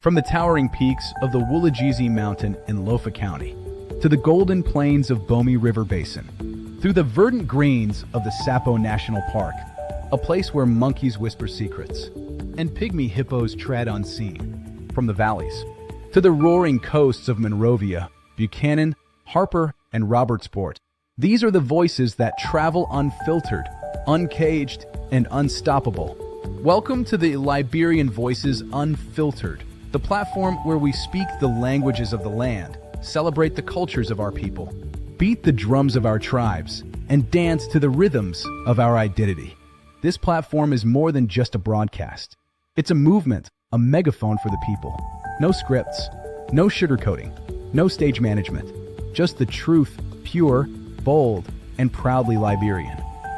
From the towering peaks of the Woolajezi Mountain in Lofa County to the golden plains of Bomi River Basin, through the verdant greens of the Sapo National Park, a place where monkeys whisper secrets and pygmy hippos tread unseen, from the valleys to the roaring coasts of Monrovia, Buchanan, Harper, and Robertsport. These are the voices that travel unfiltered, uncaged, and unstoppable. Welcome to the Liberian Voices Unfiltered, the platform where we speak the languages of the land, celebrate the cultures of our people, beat the drums of our tribes, and dance to the rhythms of our identity. This platform is more than just a broadcast. It's a movement, a megaphone for the people. No scripts, no sugarcoating, no stage management, just the truth, pure, bold, and proudly Liberian.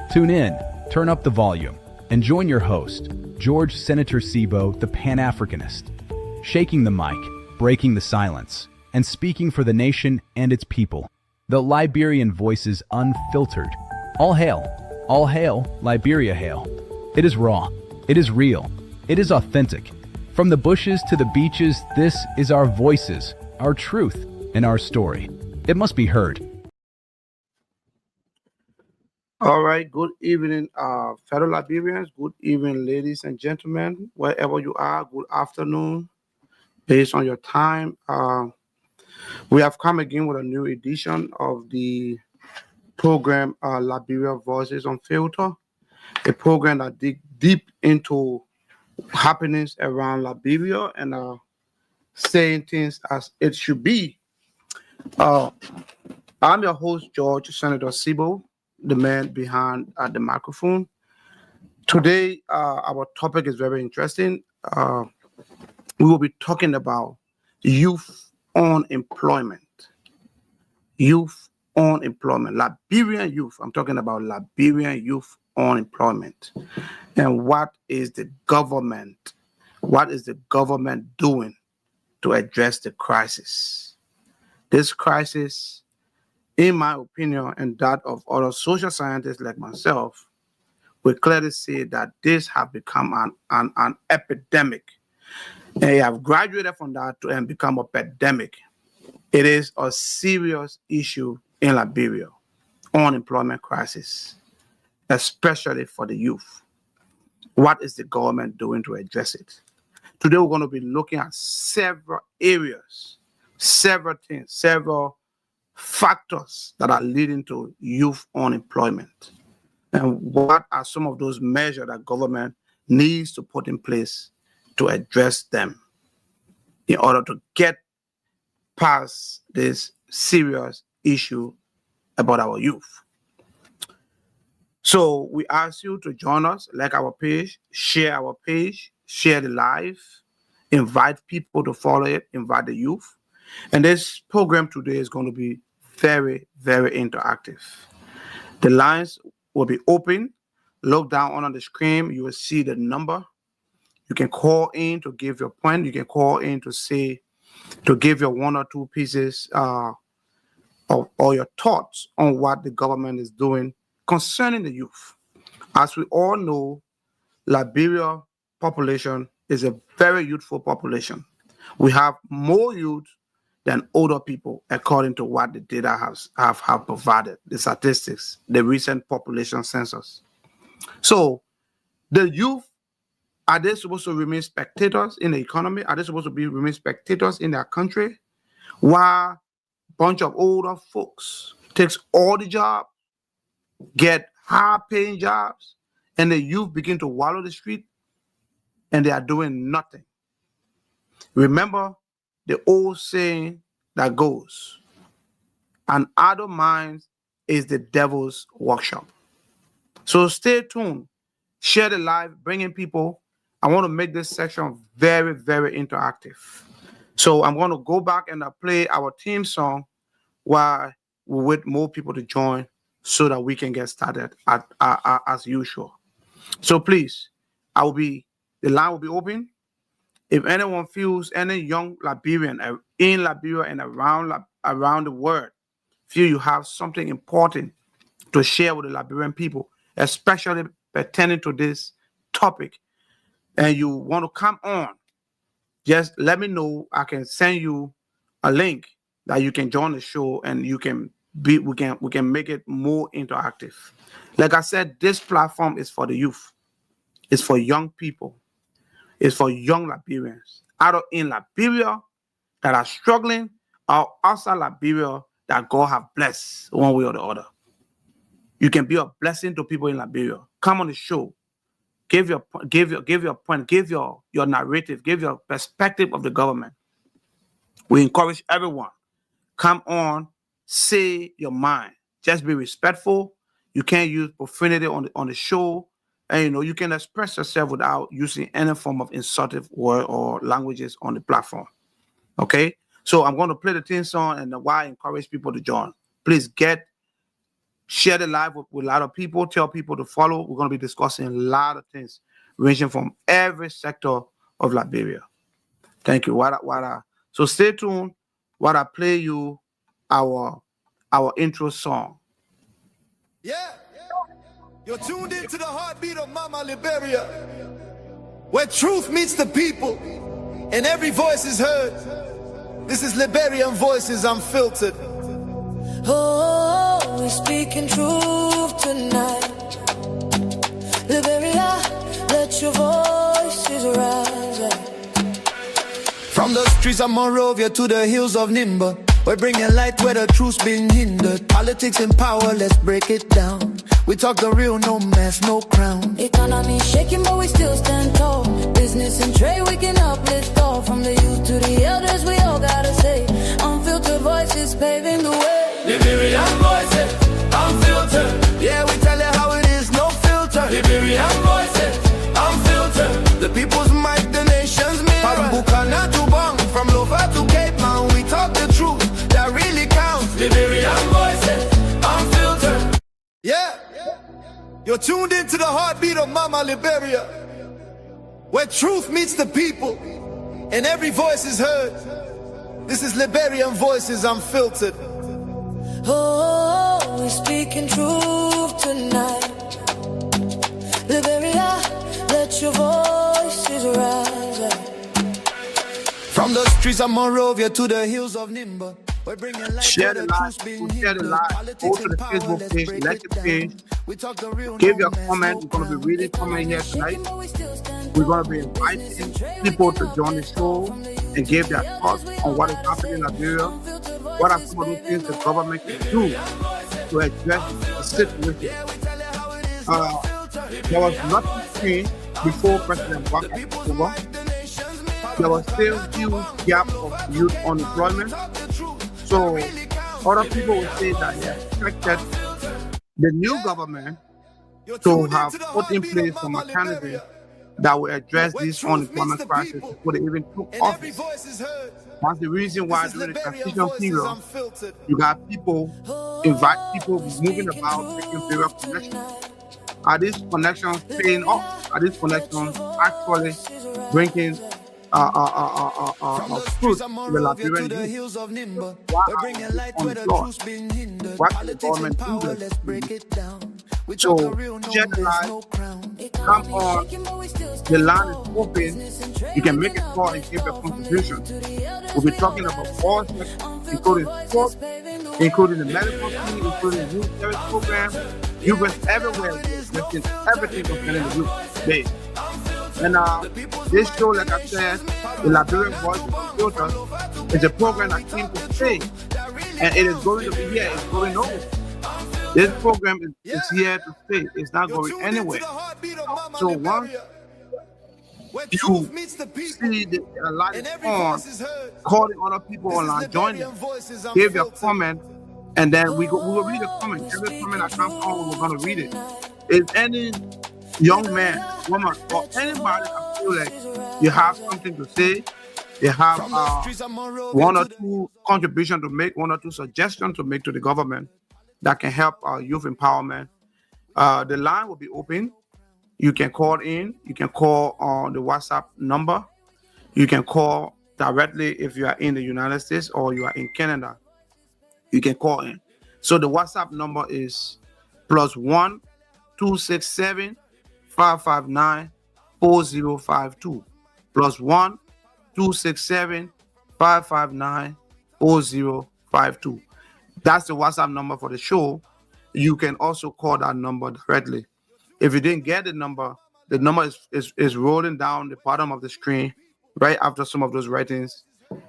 Tune in, turn up the volume, and join your host, George Senator Sibo, the Pan-Africanist, shaking the mic, breaking the silence, and speaking for the nation and its people. The Liberian Voices Unfiltered. All hail, Liberia hail. It is raw, it is real, it is authentic. From the bushes to the beaches, this is our voices, our truth, and our story. It must be heard. All right, good evening, fellow Liberians. Good evening, ladies and gentlemen, wherever you are. Good afternoon, based on your time. We have come again with a new edition of the program, Liberia Voices Unfiltered, a program that dig deep into happenings around Liberia and saying things as it should be. I'm your host, George Senator Sibo, the man behind the microphone. Today, our topic is very interesting. We will be talking about youth unemployment. Youth unemployment. Liberian youth. I'm talking about Liberian youth unemployment. And what is the government doing to address the crisis? This crisis, in my opinion, and that of other social scientists like myself, we clearly see that this has become an epidemic. And you have graduated from that and become a pandemic. It is a serious issue in Liberia, unemployment crisis, especially for the youth. What is the government doing to address it? Today, we're going to be looking at several areas, several things, several factors that are leading to youth unemployment. And what are some of those measures that government needs to put in place to address them in order to get past this serious issue about our youth? So we ask you to join us, like our page, share the live, invite people to follow it, invite the youth. And this program today is going to be very, very interactive. The lines will be open. Look down on the screen. You will see the number. You can call in to give your point. You can call in to give your one or two pieces or your thoughts on what the government is doing concerning the youth. As we all know, Liberia population is a very youthful population. We have more youth than older people, according to what the data have provided, the statistics, the recent population census. So the youth, are they supposed to remain spectators in the economy? Are they supposed to remain spectators in their country? While a bunch of older folks takes all the jobs, get high-paying jobs, and the youth begin to wallow the street, and they are doing nothing. Remember the old saying that goes, an idle mind is the devil's workshop. So stay tuned, share the live, bring in people. I want to make this section very, very interactive. So I'm going to go back and play our theme song while we wait more people to join so that we can get started as usual. So please, the line will be open. If anyone feels, any young Liberian in Liberia and around the world, feel you have something important to share with the Liberian people, especially pertaining to this topic, and you want to come on just let me know. I can send you a link that you can join the show, and you can be we can make it more interactive. Like I said, this platform is for the youth. It's for young people. It's for young Liberians out in Liberia that are struggling, or outside Liberia that God have blessed one way or the other. You can be a blessing to people in Liberia. Come on the show. Give your point, give your narrative, give your perspective of the government. We encourage everyone. Come on, say your mind. Just be respectful. You can't use profanity on the show. And you can express yourself without using any form of insultive word or languages on the platform. Okay? So I'm going to play the theme song, and why I encourage people to join. Please share the live with a lot of people. Tell people to follow. We're going to be discussing a lot of things ranging from every sector of Liberia. Thank you. So stay tuned while I play you our intro song. Yeah. You're tuned into the heartbeat of Mama Liberia, where truth meets the people and every voice is heard. This is Liberian Voices Unfiltered. Oh, we're speaking truth tonight. Liberia, let your voices rise. From the streets of Monrovia to the hills of Nimba, we're bringing light where the truth's been hindered. Politics and power, let's break it down. We talk the real, no mess, no crown. Economy shaking, but we still stand tall. Business and trade, we can uplift all. From the youth to the elders, we all gotta say. Unfiltered voices paving the way. Liberian voices, unfiltered. Yeah, we tell you how it is, no filter. Liberian voices, unfiltered. The people's mic, the nation's mirror. Bukana to Bong, from Lofa to Cape Town, we talk the truth, that really counts. Liberian voices, unfiltered. Yeah. You're tuned into the heartbeat of Mama Liberia, where truth meets the people and every voice is heard. This is Liberian Voices Unfiltered. Oh, we're speaking truth tonight. Liberia, let your voices rise. From the streets of Monrovia to the hills of Nimba, we're bringing light. Share the live. Go to the Facebook page, like the page. Give your comment. We're going to be reading comment here tonight. We're going to be inviting people to join the show and give their thoughts on what is happening in Liberia. What are some of those things the government can do to address the situation? There was nothing changed before President Obama took over. There was still a huge gap of youth unemployment. So other people will say that they expected the new government to have put in place some mechanisms that will address this unemployment crisis before they even took office. That's the reason why during the transition period, you got people, invite people moving about, making various connections. Are these connections paying off? Are these connections actually bringing fruit to the Liberian youth? Why are they unemployed? What can the government do this? So, share the live, come on, the line is open, you can make a call and give your contribution. We'll be talking about all sectors, including sports, including the medical team, including the youth service program, youth everywhere, lifting everything concerning the youth today. And this show, like I said, the Liberian Voice Unfiltered, is a program that came to stay, and it is going to be here, it's going over. This program is here to stay. It's not going anywhere. So once you see the light on, call the other people online, join them, give your comment, and then we will read the comment. Every comment that comes on, we're going to read it. If any young man, woman, or anybody that feel like you have something to say, you have one or two contributions to make, one or two suggestions to make to the government that can help our youth empowerment, the line will be open. You can call in. You can call on the WhatsApp number. You can call directly if you are in the United States or you are in Canada. You can call in. So the WhatsApp number is +1 267 559 4052. +1 267-559-4052. That's the WhatsApp number for the show. You can also call that number directly. If you didn't get the number is rolling down the bottom of the screen right after some of those writings.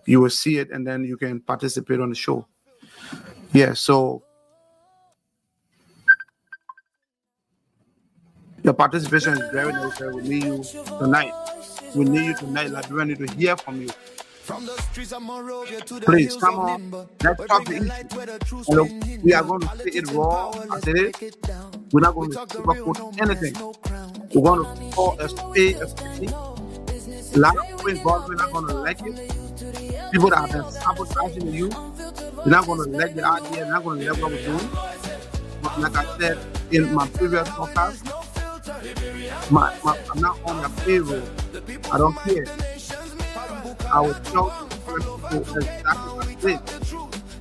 You will see it, and then you can participate on the show. Yeah, so your participation is very necessary. We need you tonight. We need you tonight. Liberian need to hear from you. Please come on. Let's talk the issue. Look, we are going to say it raw as it is. We're not going to sugarcoat anything. We're going to call a spade a spade. A lot of people involved, we're not going to like it. People that have been sabotaging you, they're not going to like the idea, they're not going to like what we're doing. But like I said in my previous podcast, I'm not on your payroll. I don't care. I will tell people exactly what it is.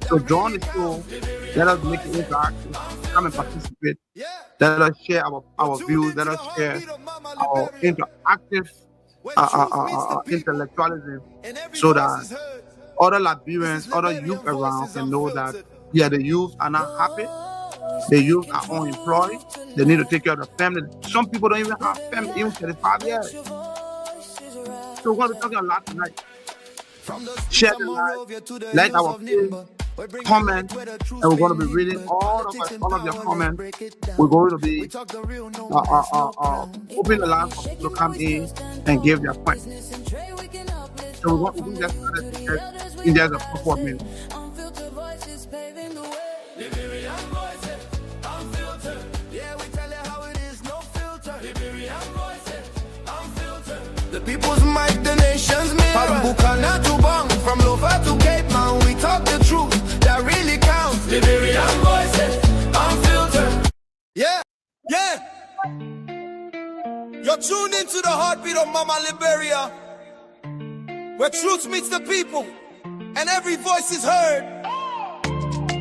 So join the show. Let us make it interactive. Come and participate. Let us share our views. Let us share our interactive intellectualism, so that other Liberians, other youth around can know that the youth are not happy. The youth are unemployed. They need to take care of the family. Some people don't even have family, even 35 years. So we're going to be talking a lot tonight. Share the live, like our page, comment, and we're going to be reading all of your comments. We're going to be open the line for people to come in and give their points. So we're going to get started in just a couple of minutes. Liberian voices, unfiltered. Yeah, we tell you how it is, no filter. Liberian voices, unfiltered. The people's mic, the nation's mirror. From Bukana to Bong, from Lofa to Cape Town, we talk the truth that really counts. Liberian voices, unfiltered. Yeah, yeah. You're tuned into the heartbeat of Mama Liberia, where truth meets the people and every voice is heard.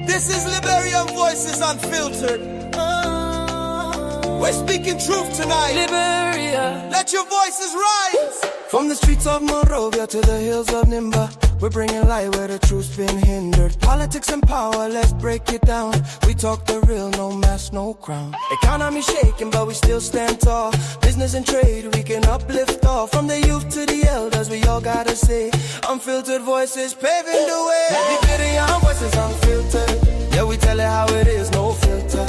This is Liberian Voices Unfiltered. We're speaking truth tonight. Liberia, let your voices rise. From the streets of Monrovia to the hills of Nimba, we're bringing light where the truth's been hindered. Politics and power, let's break it down. We talk the real, no mask, no crown. Economy shaking, but we still stand tall. Business and trade, we can uplift all. From the youth to the elders, we all gotta say, unfiltered voices paving the way. Liberian Voices Unfiltered. Yeah, we tell it how it is, no filter.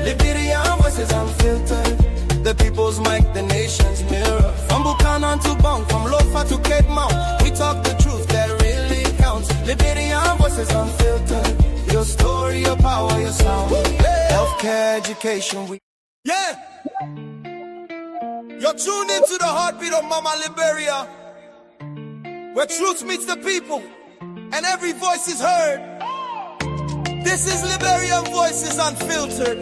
Liberian Voices Unfiltered. The people's mic, the nation's mirror. From Buchanan to Bong, from Lofa to Cape Mount, we talk the truth that really counts. Liberian Voices Unfiltered. Your story, your power, your sound. Healthcare, education, we... Yeah! You're tuned into the heartbeat of Mama Liberia, where truth meets the people and every voice is heard. This is Liberian Voices Unfiltered.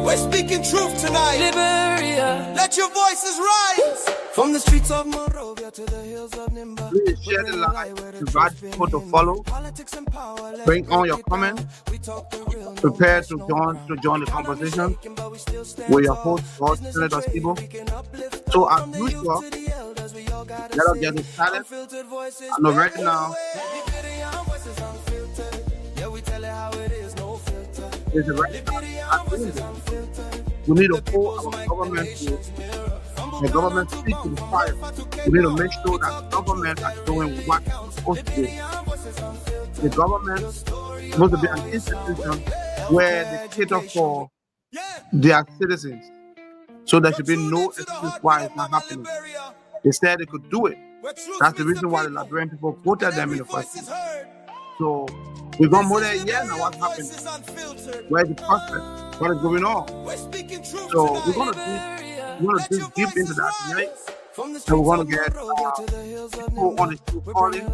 We're speaking truth tonight. Liberia, let your voices rise. From the streets of Monrovia to the hills of Nimba. Please share the live, invite people to follow. Bring on your comments. Prepare to join the conversation with your host, God, Senator Steve. So as usual, let us get started. I know right now, it's the right time. We need to hold our government to the government speak to the fire. We need to make sure that the government are doing what it's supposed to do. The government is supposed to be an institution where they cater for their citizens. So there should be no excuse why it's not happening. They said they could do it. That's the reason why the Liberian people voted them in the first place. So we've gone more than a year now. What's happening? Where's the prospect? What is going on? So we're gonna dig deep into that tonight. And we're gonna get people on the show calling,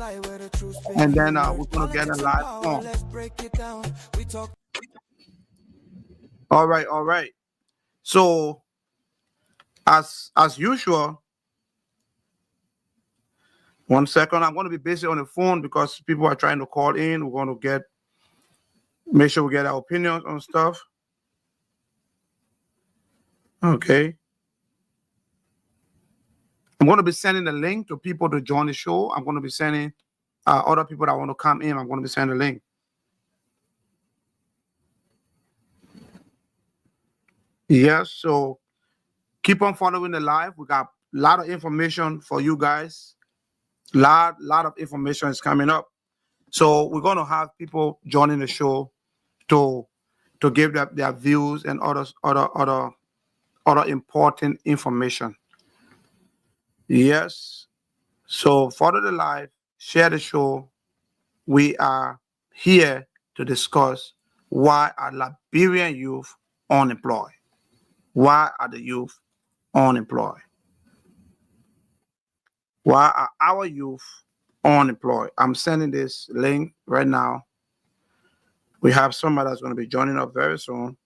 and then we're gonna get a live on. All right. So as usual, 1 second. I'm going to be busy on the phone because people are trying to call in. We're going to make sure we get our opinions on stuff. Okay. I'm going to be sending the link to people to join the show. I'm going to be sending other people that want to come in. I'm going to be sending the link. Yes, so keep on following the live. We got a lot of information for you guys. Lot of information is coming up. So we're going to have people joining the show to give their views and other important information. Yes. So follow the live, share the show. We are here to discuss why are Liberian youth unemployed? Why are the youth unemployed? Why are our youth unemployed? I'm sending this link right now. We have somebody that's going to be joining us very soon.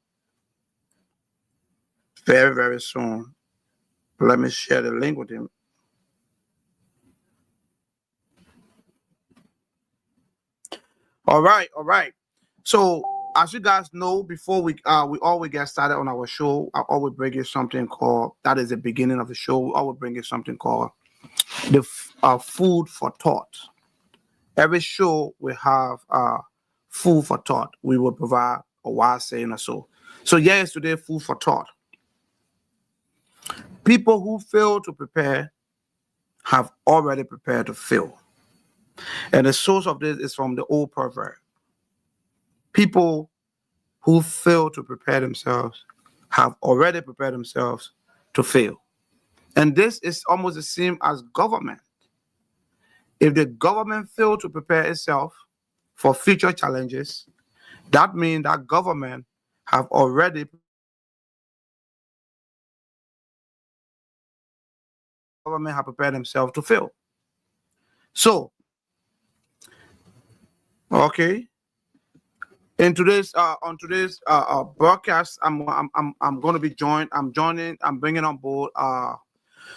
Very, very soon. Let me share the link with him. All right. So as you guys know, before we always get started on our show, I always bring you something called, that is the beginning of the show. We always bring you something called the food for thought. Every show we have food for thought. We will provide a wise saying or so. So yesterday, food for thought. People who fail to prepare have already prepared to fail. And the source of this is from the old proverb. People who fail to prepare themselves have already prepared themselves to fail. And this is almost the same as government. If the government fails to prepare itself for future challenges, that means that government have already prepared themselves to fail. So, okay. In today's broadcast, I'm going to be I'm bringing on board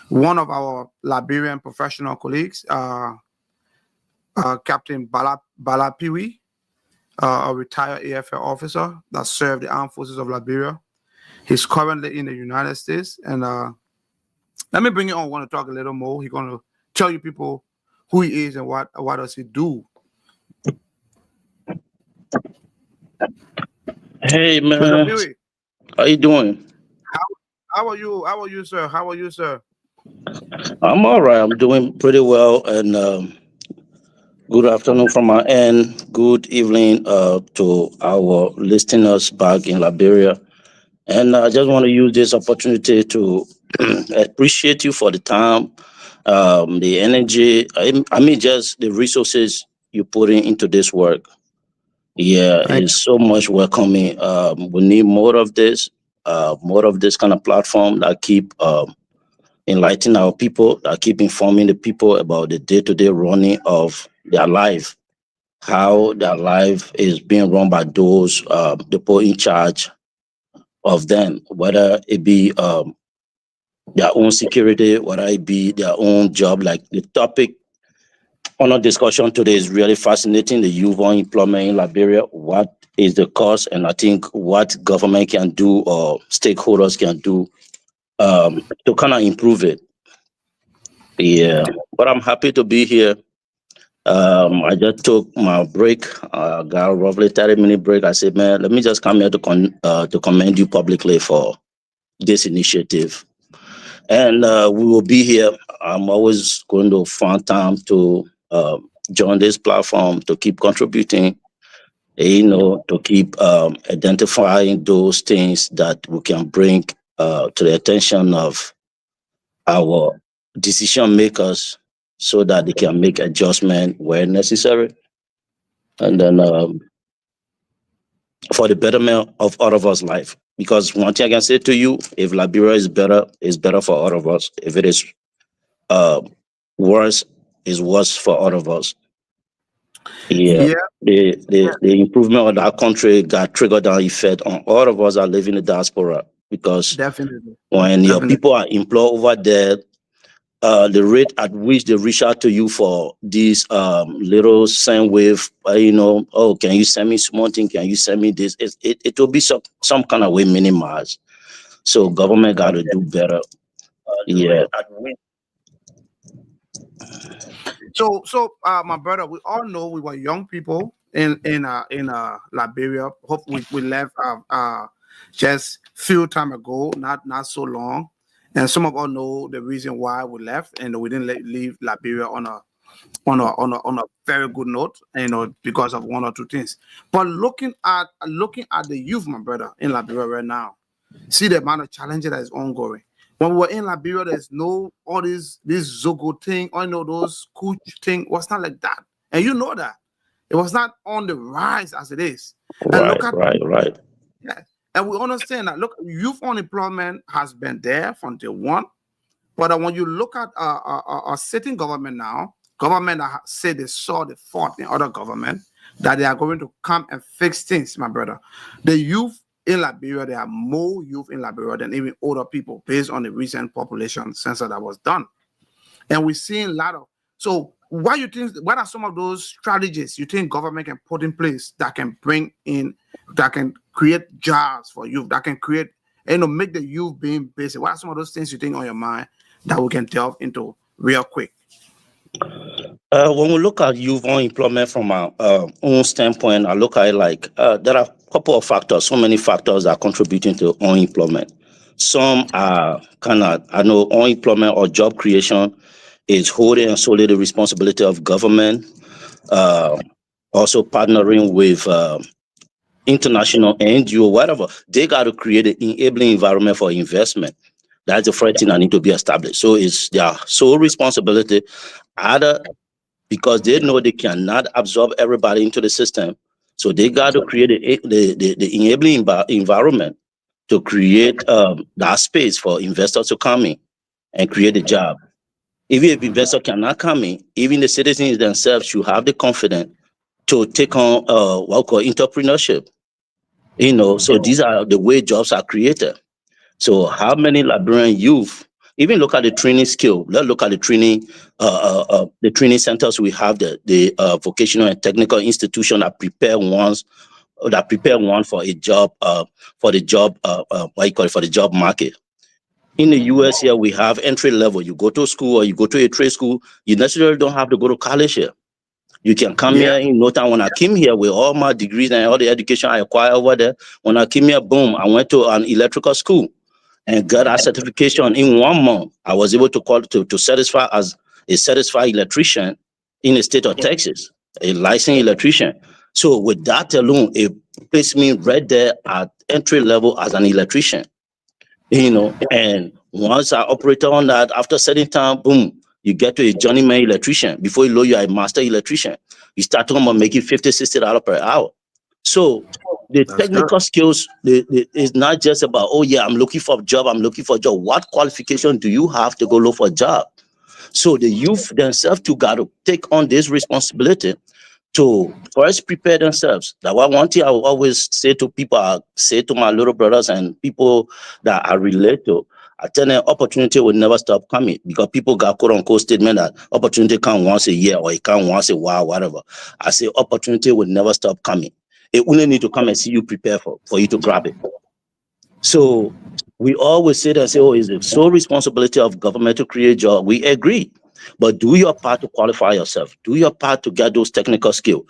one of our Liberian professional colleagues, Captain Bala Piwi, a retired AFL officer that served the Armed Forces of Liberia. He's currently in the United States, and let me bring it on. I want to talk a little more. He's going to tell you people who he is and what does he do. Hey man, how you doing? How are you? How are you, sir? How are you, sir? I'm all right. I'm doing pretty well, and good afternoon from my end. Good evening to our listeners back in Liberia. And I just want to use this opportunity to appreciate you for the time, the energy. I mean, just the resources you put into this work. Yeah, it's so much welcoming. We need more of this kind of platform that keep enlightening our people, that keep informing the people about the day-to-day running of their life, how their life is being run by those the people in charge of them, whether it be their own security, whether it be their own job. Like the topic on our discussion today is really fascinating, the youth unemployment in Liberia. What is the cause? And I think what government can do or stakeholders can do to kind of improve it. Yeah, but I'm happy to be here. I just took my break, got a roughly 30-minute break. I said, man, let me just come here to commend you publicly for this initiative. And we will be here. I'm always going to find time to join this platform, to keep contributing, to keep identifying those things that we can bring to the attention of our decision makers so that they can make adjustment where necessary. And then for the betterment of all of us' life. Because one thing I can say to you, if Liberia is better, it's better for all of us. If it is worse, it's worse for all of us. Yeah. The improvement of that country got triggered down effect on all of us that live in the diaspora. Because when your people are employed over there, the rate at which they reach out to you for this little send wave, oh, can you send me something? Can you send me this? It will be some kind of way minimized. So government got to do better. Yeah. My brother, we all know we were young people in Liberia. Hope we left just few time ago, not so long, and some of us know the reason why we left, and we didn't leave Liberia on a very good note, because of one or two things. But looking at the youth, my brother, in Liberia right now, see the amount of challenges that is ongoing. When we were in Liberia, there's no all this Zogo thing, those cooch thing. Was not like that, and you know that it was not on the rise as it is. And Right. Yeah, and we understand that. Look, youth unemployment has been there from day one, but when you look at a sitting government now, government that say they saw the fault in other government, that they are going to come and fix things, my brother. The youth in Liberia, there are more youth in Liberia than even older people, based on the recent population census that was done. And we're seeing a lot of. So, what are some of those strategies you think government can put in place that can create jobs for youth, that can create, make the youth being busy? What are some of those things you think on your mind that we can delve into real quick? When we look at youth unemployment from our own standpoint, I look at it like there are a couple of factors, so many factors that are contributing to unemployment. Some are unemployment or job creation is holding and solely the responsibility of government, also partnering with international NGO, whatever. They got to create an enabling environment for investment. That's the first thing that need to be established. So it's their sole responsibility, either because they know they cannot absorb everybody into the system. So they got to create the enabling environment to create that space for investors to come in and create a job. Even if investor cannot come in, even the citizens themselves should have the confidence to take on what we call entrepreneurship. So these are the way jobs are created. So how many Liberian youth, even look at the training skill, let's look at the training centers we have, the vocational and technical institution that prepare one for a job, for the job market. In the US here, we have entry level. You go to school or you go to a trade school, you necessarily don't have to go to college here. You can come here in no time. When I came here with all my degrees and all the education I acquired over there, when I came here, boom, I went to an electrical school and got a certification in 1 month. I was able to satisfy as a certified electrician in the state of Texas, a licensed electrician. So with that alone, it placed me right there at entry level as an electrician. And once I operated on that, after certain time, boom, you get to a journeyman electrician. Before you know you're a master electrician, you start talking about making $50, $60 per hour. So the technical skills is not just about, I'm looking for a job. What qualification do you have to go look for a job? So the youth themselves too got to take on this responsibility to first prepare themselves. That one thing I will always say to people, I say to my little brothers and people that I relate to, I tell them opportunity will never stop coming, because people got quote unquote statement that opportunity come once a year or it come once a while, whatever. I say opportunity will never stop coming. It only need to come and see you prepare for you to grab it. So we always say that, it's the sole responsibility of government to create jobs. We agree. But do your part to qualify yourself. Do your part to get those technical skills.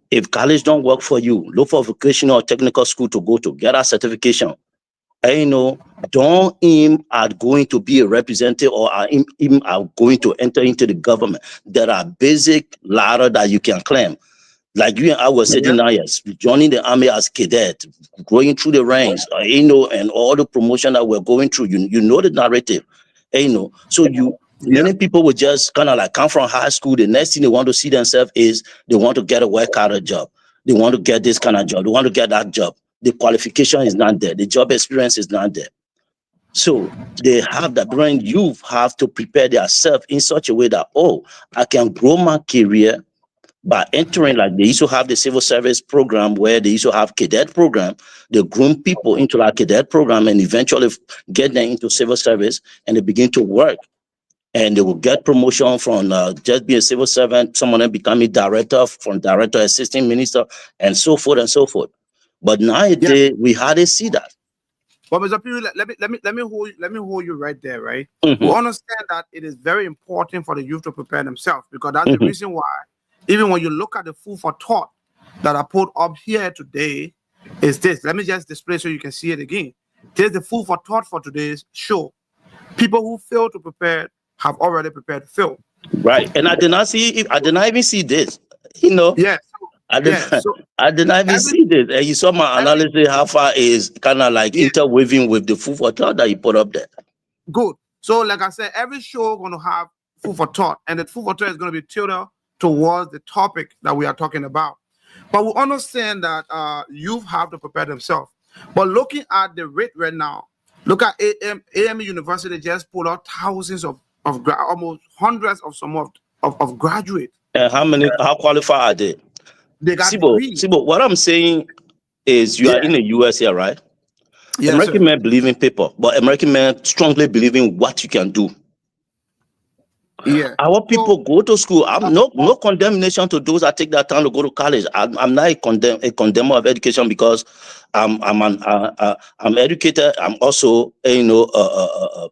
If college don't work for you, look for vocational or technical school to go to, get a certification. Don't aim at going to be a representative or aim at going to enter into the government. There are basic ladder that you can climb. Like you and I were sitting now, joining the army as cadet, going through the ranks, and all the promotion that we're going through. You know the narrative, So many people would just kind of like come from high school. The next thing they want to see themselves is they want to get a work-harder job. They want to get this kind of job. They want to get that job. The qualification is not there. The job experience is not there. So they have the brain. You have to prepare themselves in such a way that, I can grow my career by entering, like they used to have the civil service program where they used to have cadet program. They groom people into that cadet program and eventually get them into civil service, and they begin to work. And they will get promotion from just being a civil servant, someone then becoming director, from director, assistant minister, and so forth and so forth. But nowadays, we hardly see that. But Mr. Piri, let me hold you right there, right? Mhm. We understand that it is very important for the youth to prepare themselves, because that's the Mhm. reason why, even when you look at the food for thought that I put up here today, is this. Let me just display so you can see it again. Here's the food for thought for today's show. People who fail to prepare have already prepared to fail. Right. And I did not see. I did not even see this. You know, Yes. I did. Yes. So I did not even every, see this. And you saw my every analysis. How far is kind of like yeah, interweaving with the food for thought that you put up there. good. So like I said, every show going to have food for thought, and the food for thought is going to be tilted towards the topic that we are talking about. But we understand that youth have to prepare themselves. But looking at the rate right now, look at AM University just pulled out thousands of almost hundreds of some of graduates. And how qualified are they? They got Sibo, degrees. what I'm saying is you are Yeah. in the US here, right? Yes, American sir. men believe in paper, but American men strongly believe in what you can do. Yeah. Our people So go to school. I'm no condemnation to those that take that time to go to college. I'm not a condemner of education, because I'm educated. I'm also in the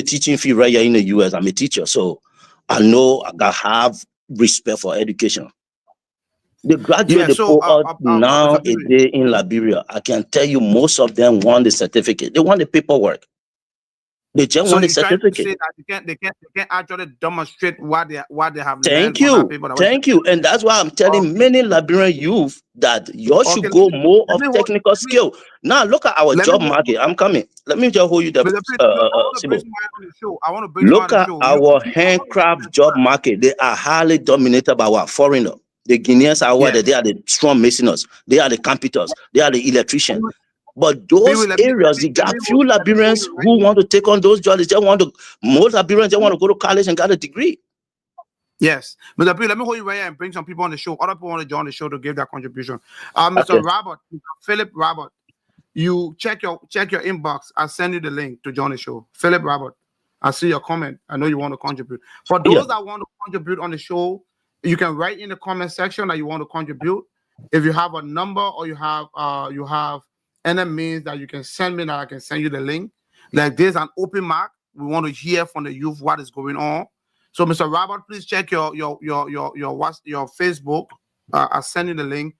teaching field right here in the US. I'm a teacher, so I know I have respect for education. The graduate yeah, they so pull out now Mr. a Piri, day in Liberia, I can tell you most of them want the certificate. They want the paperwork. They just so want the you're trying to say certificate. that they can't actually demonstrate what they have learned Thank from that you. paper. Thank you. And that's why I'm telling Okay. many Liberian youth that you Okay. should go more Let of me hold, technical let me skill. Now look at our let me job hold, market. I'm coming. Let me just hold you there, Mr. Piri, I want to bring Sibo. somebody on the show. I want to bring somebody Look on the at show. our I want to handcraft job market. They are highly dominated by our foreigner. The Guineans are what yeah. they are the strong masoners. They are the carpenters. They are the electricians. But Piri, those areas, you got few let me hold Liberians you right who there. want to take on those jobs. Most Liberians, they want to go to college and get a degree. Yes, Mr. P, let me hold you right here and bring some people on the show. Other people want to join the show to give their contribution. Mr. Okay. Robert, Mr. Philip Robert, you check your inbox. I'll send you the link to join the show. Philip Robert, I see your comment. I know you want to contribute. For Yeah. those that want to contribute on the show, you can write in the comment section that you want to contribute. If you have a number or you have any means that you can send me, that I can send you the link. Like there's an open mic. We want to hear from the youth what is going on. So, Mr. Robert, please check your Facebook. I'll send you the link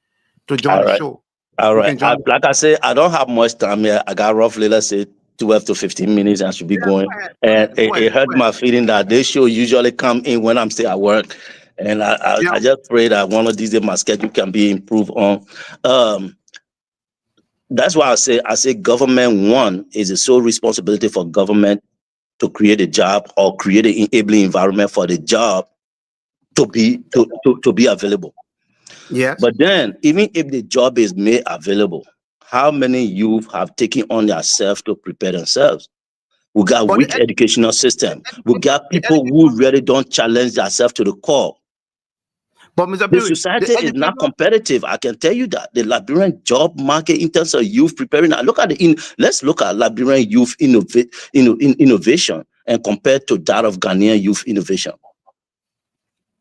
to join All the right. show. All You right. can join. Like I said, I don't have much time here. I got roughly, let's say, 12 to 15 minutes. I should be going. Go ahead. And Go ahead. it hurt my feeling that this show usually come in when I'm still at work. And Yeah. I just pray that one of these days my schedule can be improved on. That's why I say government, one, is the sole responsibility for government to create a job or create an enabling environment for the job to be available. Yes. But then, even if the job is made available, how many youth have taken on themselves to prepare themselves? We got But weak educational system. We got the people who really don't challenge themselves to the core. but Mr. The Piri, society is not competitive. I can tell you that the Liberian job market in terms of youth preparing. Now look at let's look at Liberian youth innovation and compared to that of Ghanaian youth innovation.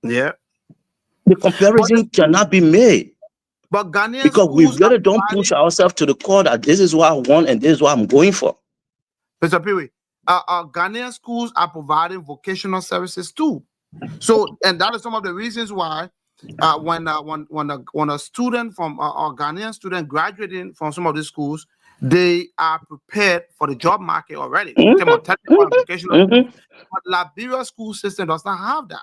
yeah. The comparison cannot be made. But Ghanaian Because we schools really don't push ourselves to the core that this is what I want and this is what I'm going for. Mr. Piri, Ghanaian schools are providing vocational services too. So, and that is some of the reasons why when a student from a Ghanaian student graduating from some of these schools, they are prepared for the job market already. In terms of technical and vocational. But Liberia school system does not have that.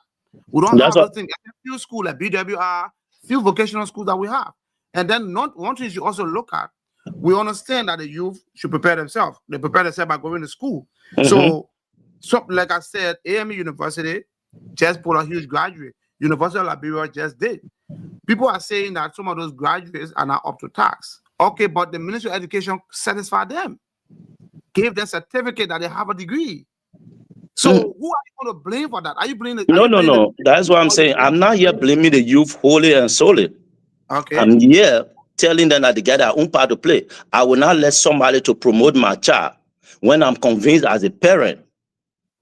We don't That's have what, those things. A few schools like BWR, few vocational schools that we have. And then one thing you also look at, we understand that the youth should prepare themselves. They prepare themselves by going to school. So like I said, AME University just put a huge graduate. University of Liberia just did. People are saying that some of those graduates are not up to task. Okay, but the Ministry of Education satisfied them, gave them certificate that they have a degree. So who are you going to blame for that? Are you blaming? No. That's what I'm saying. I'm not here blaming the youth wholly and solely. Okay. I'm here telling them that they get their own part to play. I will not let somebody to promote my child when I'm convinced as a parent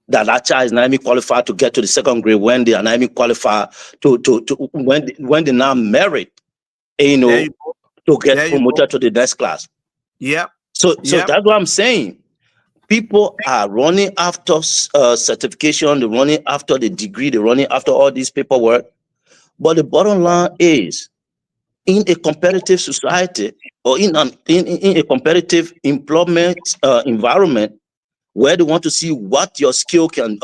that child is not even qualified to get to the second grade, when they are not even qualified when they now merit, to get promoted to the next class. Yep. So Yep. that's what I'm saying. People are running after certification, they're running after the degree, they're running after all this paperwork. But the bottom line is, in a competitive society or in a competitive employment environment where they want to see what your skill can,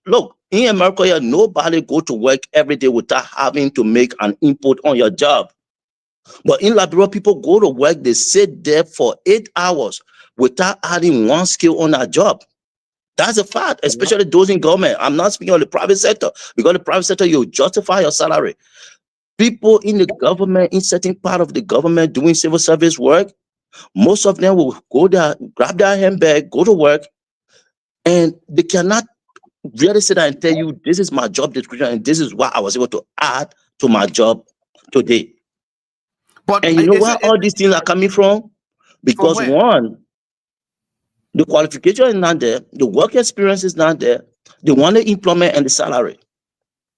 look, in America here, nobody go to work every day without having to make an input on your job. But in Liberia, people go to work, they sit there for 8 hours without adding one skill on their job. That's a fact, especially those in government. I'm not speaking on the private sector, because the private sector, you justify your salary. People in the government, in certain part of the government doing civil service work, most of them will go there, grab their handbag, go to work, and they cannot really sit there and tell you, this is my job description and this is what I was able to add to my job today. But And you know where all these things are coming from? Because where? one, the qualification is not there, the work experience is not there, they want the employment and the salary.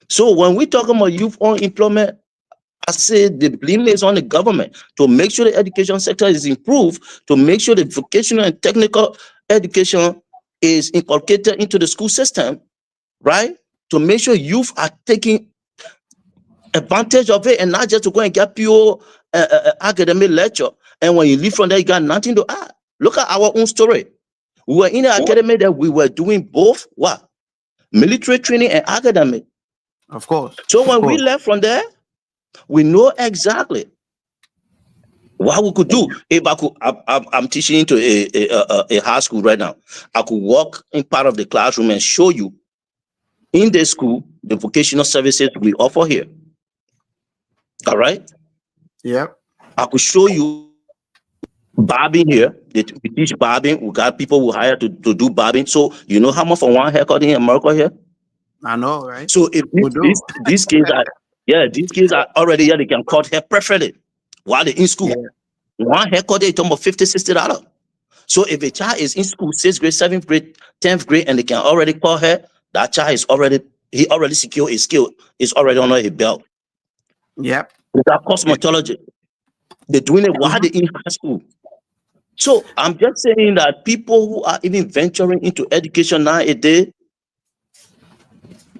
So when we talk about youth unemployment, I say the blame is on the government to make sure the education sector is improved, to make sure the vocational and technical education is inculcated into the school system, right? To make sure youth are taking advantage of it and not just to go and get pure academic lecture. And when you leave from there, you got nothing to add. Look at our own story. We were in the academy that we were doing both what? Military training and academic. Of course. So when we left from there, we know exactly what we could do. If I could, I'm teaching into a high school right now. I could walk in part of the classroom and show you in the school the vocational services we offer here. All right. Yep. I could show you barbing here. We teach barbing. We got people who hire to do barbing. So you know how much for one haircut in America here? I know, right? So if these kids are, these kids are already here, they can cut hair perfectly while they're in school. Yeah. One haircut, they're talking about $50, $60. So if a child is in school, 6th grade, 7th grade, 10th grade, and they can already cut hair, that child is already secured his skill. It's already under his belt. Yep. Without cosmetology. They're doing it while they're in high school. So I'm just saying that people who are even venturing into education nowadays,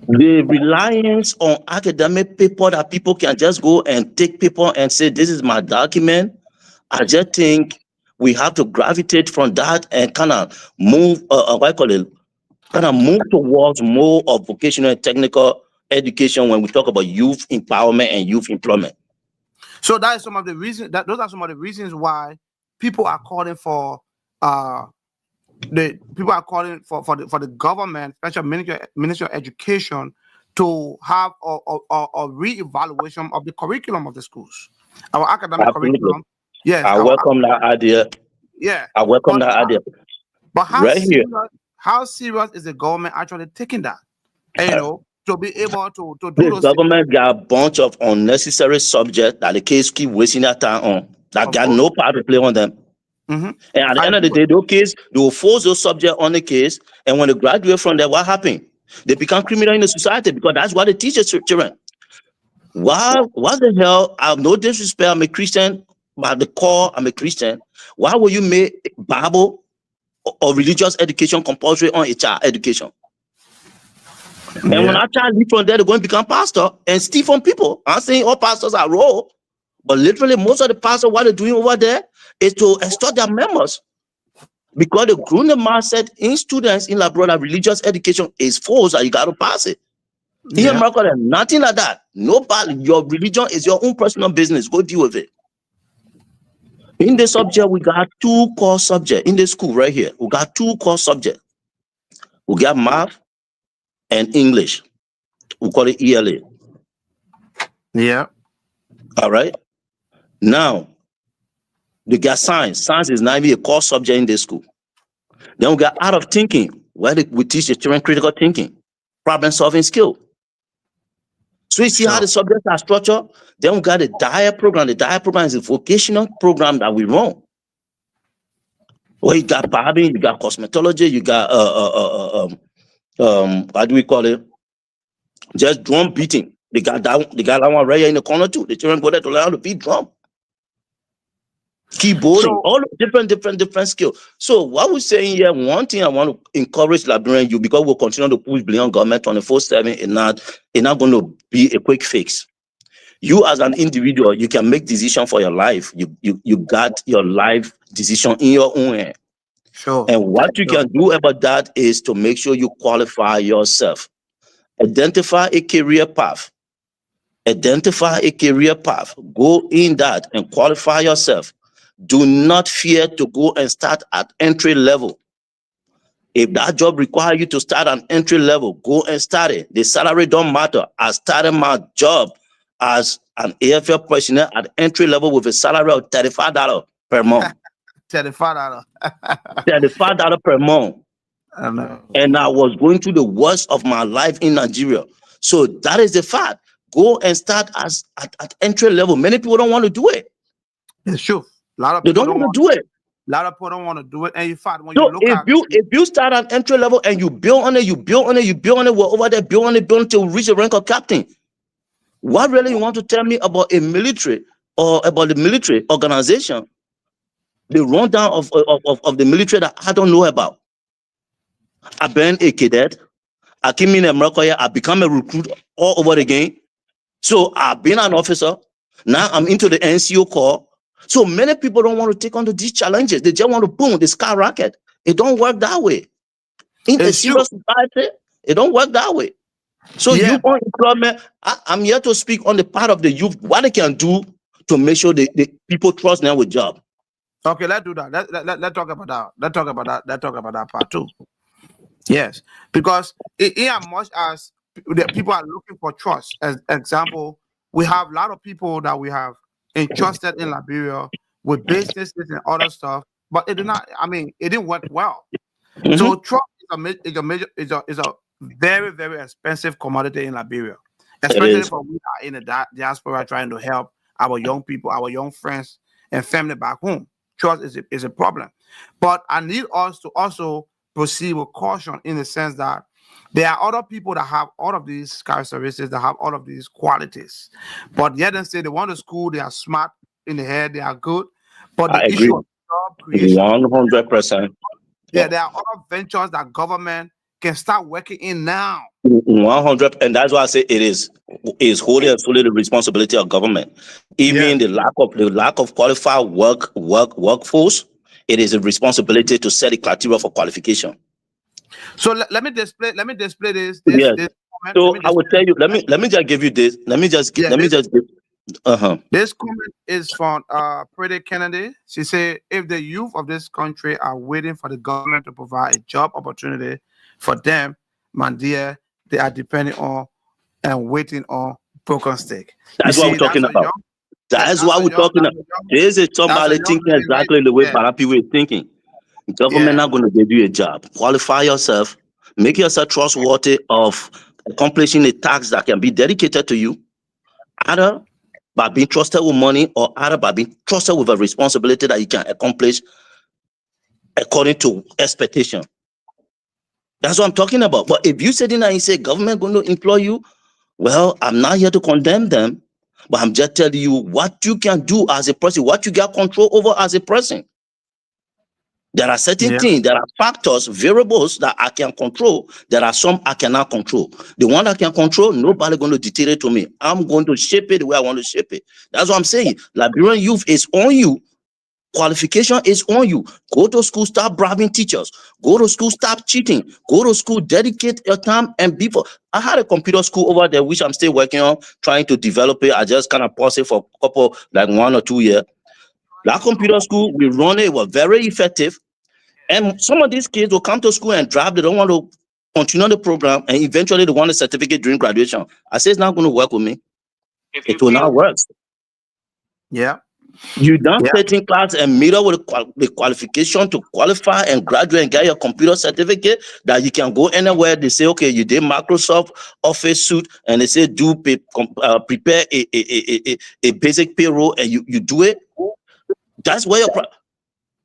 the reliance on academic paper that people can just go and take paper and say, this is my document. I just think we have to gravitate from that and kind of move, move towards more of vocational and technical education when we talk about youth empowerment and youth employment. So that is some of the reasons. Those are some of the reasons why people are calling for the government, especially Ministry of Education, to have a re-evaluation of the curriculum of the schools, our academic curriculum. Yes, I welcome that idea. Yeah, I welcome that idea. But how serious is the government actually taking that? And, to be able to do the those government got a bunch of unnecessary subjects that the kids keep wasting their time on, that got no part to play on them. Mm-hmm. And at the end of the day, those kids, they will force those subjects on the kids, and when they graduate from there, what happened? They become criminal in the society, because that's what they teach the children. What the hell? I have no disrespect, I'm a Christian, by the core, I'm a Christian. Why would you make Bible or religious education compulsory on a child education? And when our child leave from there, they're going to become pastor and steal from people. I'm saying all pastors are raw, but literally most of the pastors, what they're doing over there is to extort their members. Because the grown mindset in students in Liberia, religious education is forced that you got to pass it. In America, there's nothing like that. Nobody, your religion is your own personal business. Go deal with it. In the subject, we got 2 core subjects. In the school right here, we got 2 core subjects. We got math and English. We call it ELA. Yeah. All right. Now, we got science. Science is not even a core subject in this school. Then we got art of thinking, where we teach the children critical thinking, problem solving skill. So you see how the subjects are structured. Then we got the DIA program. The DIA program is a vocational program that we run. Well, you got barbing, you got cosmetology, you got what do we call it? Just drum beating. They got that one right here in the corner too. The children go there to learn how to beat drum. keyboarding, So all different skills. So what we're saying here, one thing I want to encourage Liberian youth, because we'll continue to push beyond government 24/7, it's not going to be a quick fix. You as an individual, you can make decision for your life. You got your life decision in your own hand. sure. And what you can do about that is to make sure you qualify yourself. Identify a career path. Identify a career path. Go in that and qualify yourself. Do not fear to go and start at entry level. If that job requires you to start at entry level, go and start it. The salary don't matter. I started my job as an AFL personnel at entry level with a salary of $35 per month. $35. $35 per month. I know. And I was going through the worst of my life in Nigeria. So that is the fact. Go and start at entry level. Many people don't want to do it. It's true. A lot of They people don't want to do it. A lot of people don't want to do it. And in fact, when So you look at if you start at entry level and you build on it, we're over there, build on it until we reach the rank of captain. What really you want to tell me about a military or about the military organization? The rundown of the military that I don't know about. I've been a cadet. I came in America here. I become a recruit all over again. So I've been an officer. Now I'm into the NCO corps. So many people don't want to take on these challenges. They just want to boom, the skyrocket. It don't work that way. In a serious society, it don't work that way. So Yeah. youth unemployment, I'm here to speak on the part of the youth, what they can do to make sure the people trust them with job. Okay, let's do that. Let's talk about that. Let's talk about that part too. Yes, because in as much as the people are looking for trust, as example, we have a lot of people that we have entrusted in Liberia with businesses and other stuff, but it did not. I mean, it didn't work well. Mhm. So trust is a very, very expensive commodity in Liberia, especially is. for we are in the diaspora trying to help our young people, our young friends and family back home. Trust is a problem, but I need us to also proceed with caution in the sense that there are other people that have all of these characteristics, that have all of these qualities, but yet they say they want to school, they are smart in the head, they are good, but the I agree. issue of job creation, 100%. yeah, there are other ventures that government can start working in now. 100, and that's why I say it is wholly and solely the responsibility of government. Even the lack of qualified workforce, it is a responsibility to set the criteria for qualification. So let me display this. Yes. This comment. So I will tell you. Let me just give you this. Let me just give. This comment is from Pretty Kennedy. She said, if the youth of this country are waiting for the government to provide a job opportunity for them, my dear, they are depending on and waiting on broken stick. That's what we're talking about. That's what we're talking about. This is somebody thinking exactly the way people is thinking. Government not going to give you a job. Qualify yourself. Make yourself trustworthy of accomplishing a task that can be dedicated to you, either by being trusted with money or either by being trusted with a responsibility that you can accomplish according to expectation. That's what I'm talking about. But if you sit in there and say government going to employ you, well, I'm not here to condemn them, but I'm just telling you what you can do as a person, what you got control over as a person. There are certain things, there are factors, variables that I can control. There are some I cannot control. The one I can control, nobody going to dictate it to me. I'm going to shape it the way I want to shape it. That's what I'm saying. Liberian youth is on you. Qualification is on you. Go to school, stop bribing teachers. Go to school, stop cheating. Go to school, dedicate your time and be for. I had a computer school over there, which I'm still working on, trying to develop it. I just kind of paused it for a couple, like 1 or 2 years. That computer school, we run it, was very effective. And some of these kids will come to school and drop. They don't want to continue the program, and eventually they want a certificate during graduation. I say it's not going to work with me. It will not work. Yeah. You done 13 class and meet up with the qualification to qualify and graduate and get your computer certificate that you can go anywhere. They say, okay, you did Microsoft Office suite, and they say prepare a basic payroll, and you do it. That's where your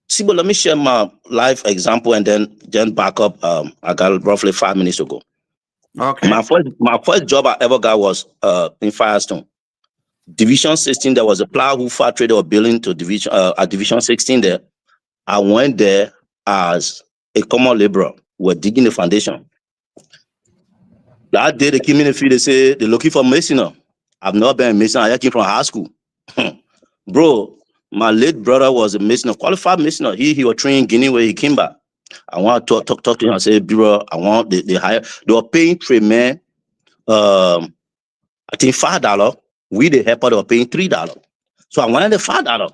see, but let me share my life example and then back up. I got roughly 5 minutes ago. Okay. My first job I ever got was in Firestone. Division 16, there was a plow who factory they were building to division at Division 16 there. I went there as a common laborer. We're digging the foundation. That day they came in the field, they say they're looking for masoner. I've not been a mason, I came from high school. Bro, my late brother was a masoner, qualified masoner. He was trained in Guinea where he came back. I want to talk to him and say, bro, I want they hire. They were paying trade man, I think $5. We the helper, they were paying $3. So I wanted the $5.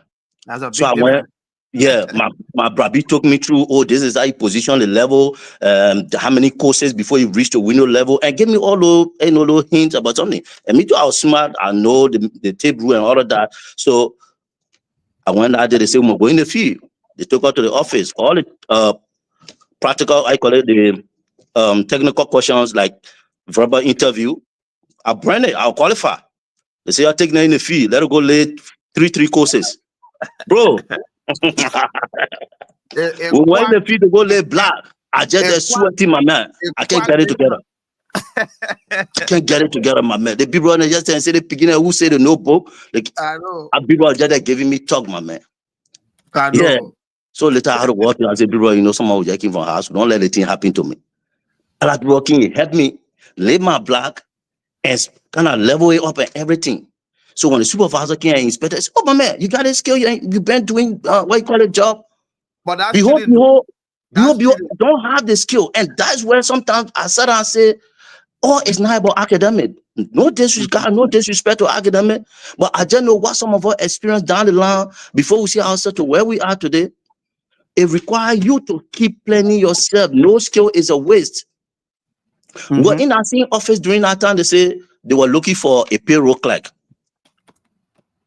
That's a big So I difference. went, yeah, my brother took me through, oh, this is how you position the level, how many courses before you reach the window level, and give me all those hints about something. And me too, I was smart, I know the tape rule and all of that. So I went out there, they said, we're going to the field. They took us to the office, all the practical, I call it the technical questions like verbal interview. I brand it, I'll qualify. They say, I'll take that in the field, let her go lay three courses. Bro. We went in the field to go lay black. I just sweating, my man. I can't get it together. I can't get it together, my man. The people just say the beginner who say the notebook. Like I know. People are just giving me talk, my man. I know. Yeah. So later I had to walk in and say, people, you know, someone was working from house. Don't let anything happen to me. I like working, help me lay my black and kind of level it up and everything. So when the supervisor came and inspected, I said, oh, my man, you got a skill, you've been doing what you call a job. But that's Behold, don't have the skill. And that's where sometimes I sat down and say, oh, it's not about academic. No disrespect to academic, but I just know what some of us experience down the line before we see ourselves to where we are today. It requires you to keep planning yourself. No skill is a waste. Mm-hmm. Well, in our same office during that time, they say they were looking for a payroll clerk.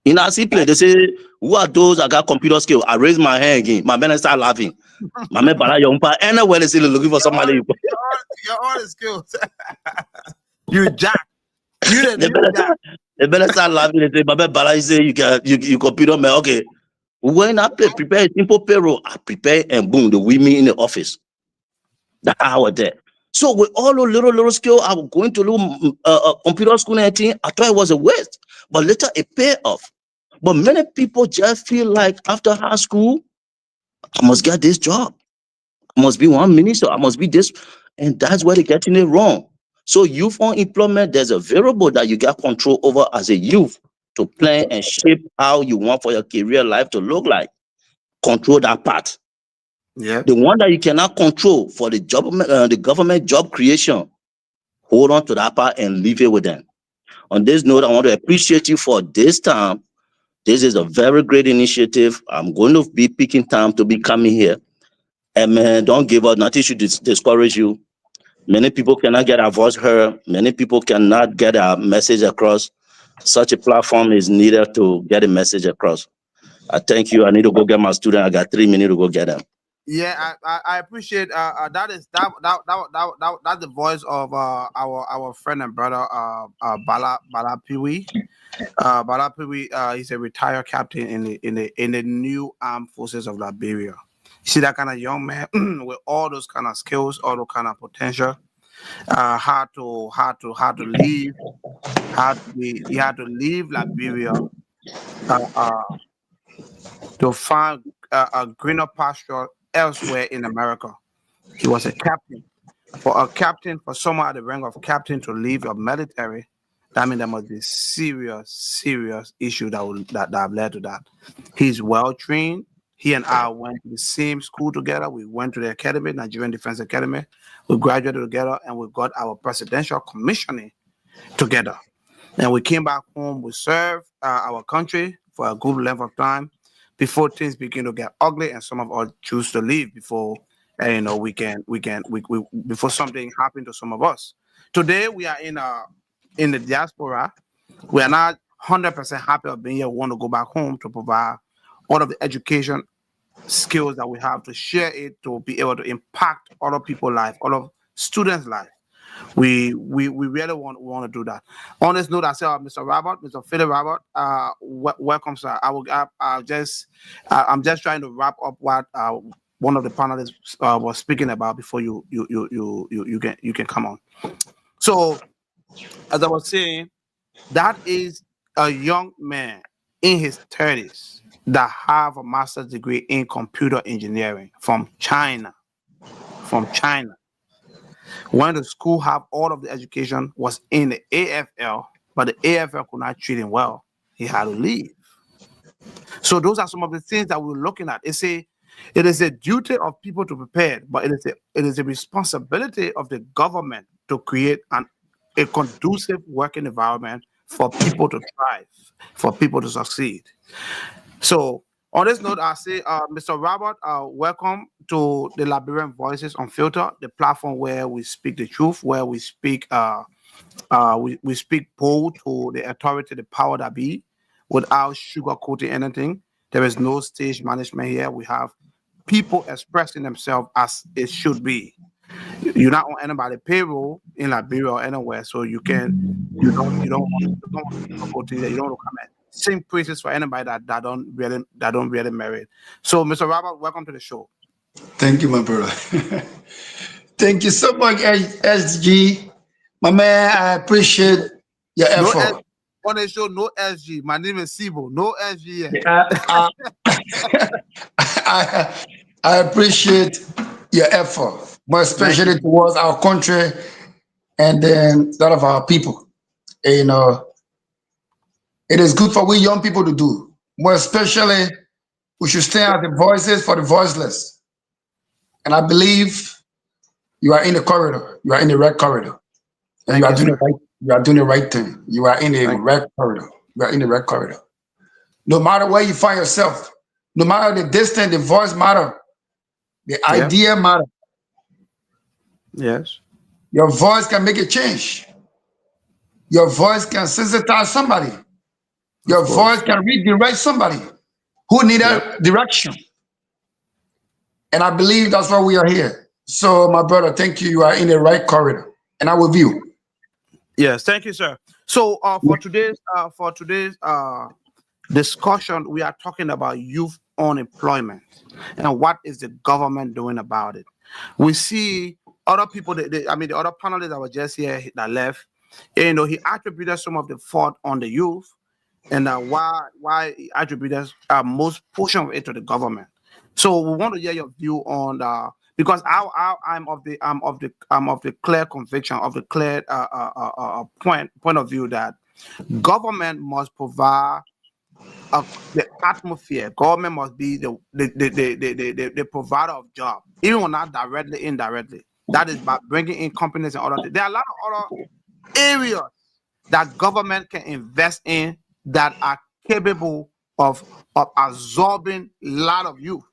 In our same place, they say, who are those that got computer skill? I raise my hand again. My man start laughing. My man, anywhere they say they're looking for somebody. You're all the skills. You jack. They better start laughing. They say, my man, Bala, you say you computer man. Okay. When I prepare a simple payroll, I prepare and boom, they with me in the office. That's how I was there. So with all those little skill, I was going to little computer school and everything. I thought it was a waste, but later it paid off. But many people just feel like after high school, I must get this job. I must be one minister. I must be this. And that's where they're getting it wrong. So youth unemployment, there's a variable that you got control over as a youth to plan and shape how you want for your career life to look like. Control that part. Yeah. The one that you cannot control for the government job creation, hold on to that part and leave it with them. On this note, I want to appreciate you for this time. This is a very great initiative. I'm going to be picking time to be coming here. And man, don't give up. Nothing should discourage you. Many people cannot get our voice heard. Many people cannot get our message across. Such a platform is needed to get a message across. I thank you. I need to go get my student. I got 3 minutes to go get them. Yeah, I appreciate that's the voice of our friend and brother Bala Piwi. Bala Piwi, he's a retired captain in the new armed forces of Liberia. You see that kind of young man with all those kind of skills, all those kind of potential. How to leave Liberia to find a greener pasture elsewhere in America. He was a captain. For someone at the rank of captain to leave your military, that means there must be serious issue that have led to that. He's well trained. He and I went to the same school together. We went to the academy, Nigerian Defense Academy. We graduated together and we got our presidential commissioning together. And we came back home. We served our country for a good length of time before things begin to get ugly and some of us choose to leave before before something happened to some of us. Today we are in the diaspora. We are not 100% happy of being here. We want to go back home to provide all of the education skills that we have to share it, to be able to impact other people's life, all of students' life. We really want to do that. On this note, I say, Mr. Philip Robert, welcome, sir. I'm just trying to wrap up what one of the panelists was speaking about before you can come on. So, as I was saying, that is a young man in his 30s that have a master's degree in computer engineering from China. From China. When the school have all of the education was in the AFL, but the AFL could not treat him well. He had to leave. So those are some of the things that we're looking at. It is a duty of people to prepare, but it is a responsibility of the government to create a conducive working environment for people to thrive, for people to succeed. So on this note, I say, Mr. Robert, welcome to the Liberian Voices Unfiltered, the platform where we speak the truth, where we speak we speak bold to the authority, the power that be, without sugarcoating anything. There is no stage management here. We have people expressing themselves as it should be. You're not on anybody's payroll in Liberia or anywhere, so you don't want to you don't want to come and sing praises for anybody that don't really merit. So, Mr. Robert, welcome to the show. Thank you, my brother. Thank you so much, SG. My man, I appreciate your effort. On the show, no SG. My name is Sibo. No SG yet. I appreciate your effort, more especially towards our country and then that of our people. You know, it is good for we young people to do. More especially, we should stand as the voices for the voiceless. And I believe you are in the corridor. You are in the right corridor. And you are doing the right thing. You are in the right corridor. You are in the right corridor. No matter where you find yourself, no matter the distance, the voice matter. The idea matter. Yes. Your voice can make a change. Your voice can sensitize somebody. Your voice can redirect somebody who need a direction. And I believe that's why we are here. So, my brother, thank you. You are in the right corridor. And I will view. Yes, thank you, sir. So for today's discussion, we are talking about youth unemployment and what is the government doing about it. We see other people, the other panelists that were just here that left, you know, he attributed some of the fault on the youth, and why he attributed most portion of it to the government. So we want to hear your view on because I'm of the clear conviction, of the clear point of view that government must provide the atmosphere. Government must be the provider of jobs, even when not directly, indirectly. That is by bringing in companies and other things. There are a lot of other areas that government can invest in that are capable of absorbing a lot of youth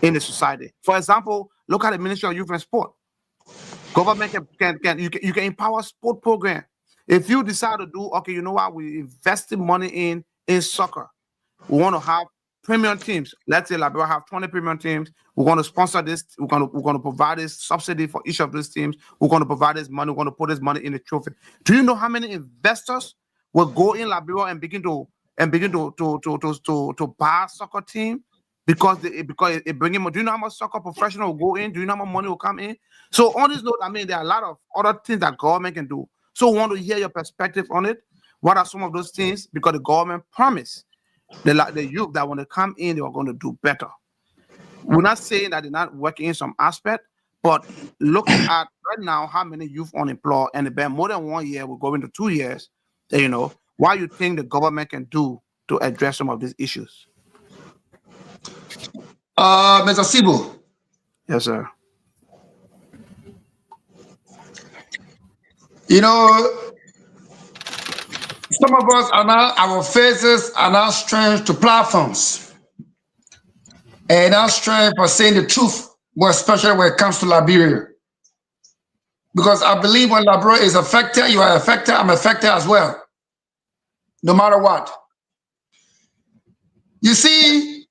in the society. For example, look at the Ministry of Youth and Sport. Government you can empower sport program. If you decide to do, okay, you know what, we invested money in soccer. We want to have premium teams. Let's say Liberia have 20 premium teams. We're going to sponsor this. We're going to provide this subsidy for each of these teams. We're going to provide this money. We're going to put this money in the trophy. Do you know how many investors will go in Liberia and begin to buy a soccer team because it bring in more? Do you know how much soccer professional will go in? Do you know how much money will come in? So on this note, I mean, there are a lot of other things that government can do. So we want to hear your perspective on it. What are some of those things? Because the government promised the youth that when they come in, they are going to do better. We're not saying that they're not working in some aspect, but looking at right now how many youth unemployed, and it's been more than 1 year, we're going to 2 years, you know, what you think the government can do to address some of these issues? Mr. Sibu. Yes, sir. You know, some of us are now, our faces are now strange to platforms. And now strange for saying the truth, more especially when it comes to Liberia. Because I believe when Liberia is affected, you are affected, I'm affected as well. No matter what. You see,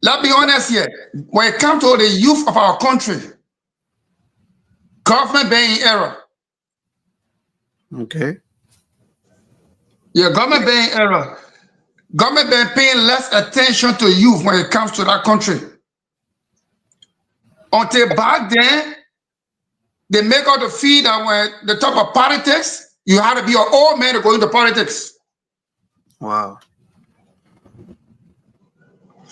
let's be honest here. When it comes to the youth of our country, government being in error. Okay. Yeah, government being in error. Government been paying less attention to youth when it comes to that country. Until back then, they make all the fee that when they talk about politics, You have to be an old man to go into politics. Wow.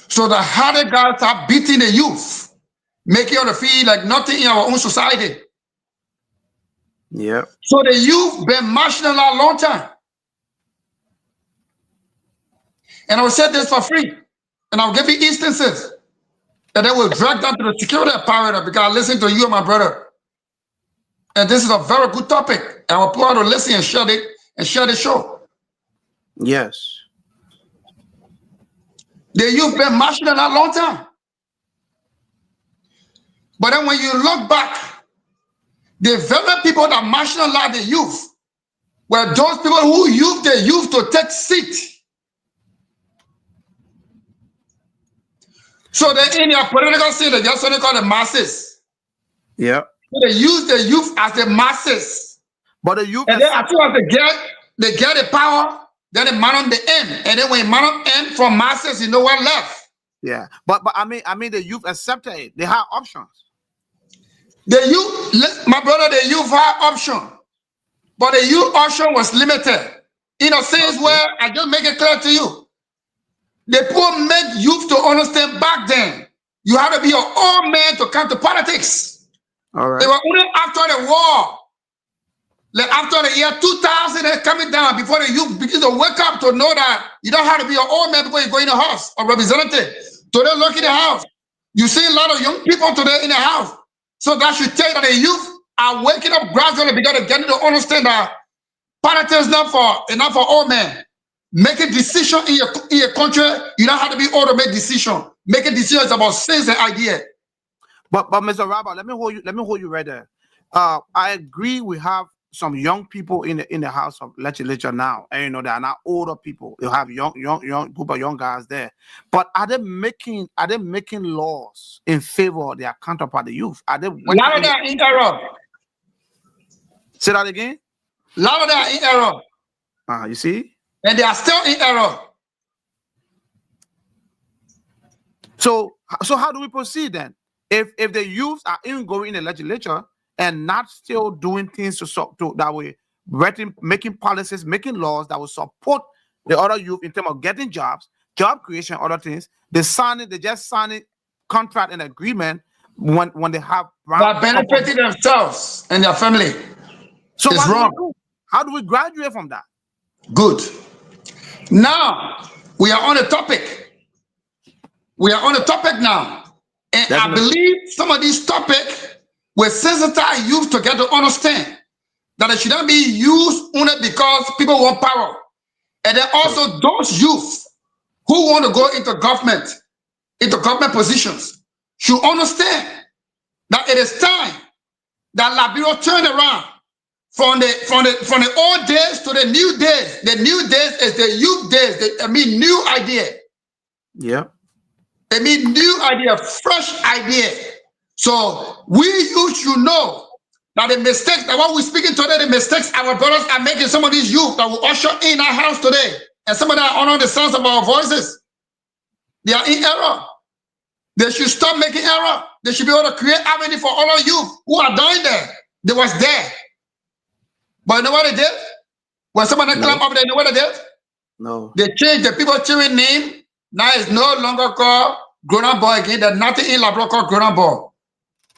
So the harder guys start beating the youth, making them feel like nothing in our own society. Yeah. So the youth been marching a long time. And I will say this for free. And I'll give you instances that they will drag down to the security apparatus because I listen to you and my brother. And this is a very good topic. And I will put out to listen and share the show. Yes. The youth been marching a long time. But then when you look back, the very people that marginalized the youth were those people who used the youth to take seat. So they in their political scene, they just only call the masses. Yeah. So they use the youth as the masses. But the youth, and then as soon as they get the power, then they man on the end. And then when man on end from masses, you know what left. Yeah. But I mean the youth accepted it. They had options. The youth, my brother, the youth had option. But the youth option was limited. In a sense where I just make it clear to you. The poor made youth to understand back then. You had to be an old man to come to politics. All right. They were only after the war. Like after the year 2000, they're coming down before the youth begin to wake up to know that you don't have to be an old man before you go in the house or representative. So they look in the house. You see a lot of young people today in the house. So that should tell you that the youth are waking up gradually because they're getting to understand that politics is not for old men. Making decisions in your country, you don't have to be old to make decisions. Making decisions about sense and idea. But Mr. Robert, let me hold you right there. I agree we have some young people in the House of Legislature now. And you know, they are not older people. They have young group of young guys there. But are they making laws in favor of their counterpart, the youth? Are they lot of that in error. Say that again? Lot of that in error. You see? And they are still in error. So how do we proceed then? If the youth are even going in the legislature and not still doing things to that way, making policies, making laws that will support the other youth in terms of getting jobs, job creation, other things, they just sign it contract and agreement when they have that benefiting themselves and their family. So it's wrong. How do we graduate from that? Good. Now we are on a topic. We are on a topic now. And I believe some of these topics will sensitize youth to get to understand that it shouldn't be used only because people want power. And then also those youth who want to go into government positions should understand that it is time that Liberia turn around from the old days to the new days. The new days is the youth days. New idea. Yeah. They mean new idea, fresh idea. So we youth should know that the mistakes, that what we're speaking today, the mistakes our brothers are making, some of these youth that will usher in our house today, and some of them honor the sounds of our voices, they are in error. They should stop making error. They should be able to create avenue for all of you who are down there. They was there. But you know what they did? When somebody climb up there, you know what they did? No. They changed the people children name. Now it's no longer called grown-up boy again. There's nothing in Liberia called grown-up boy.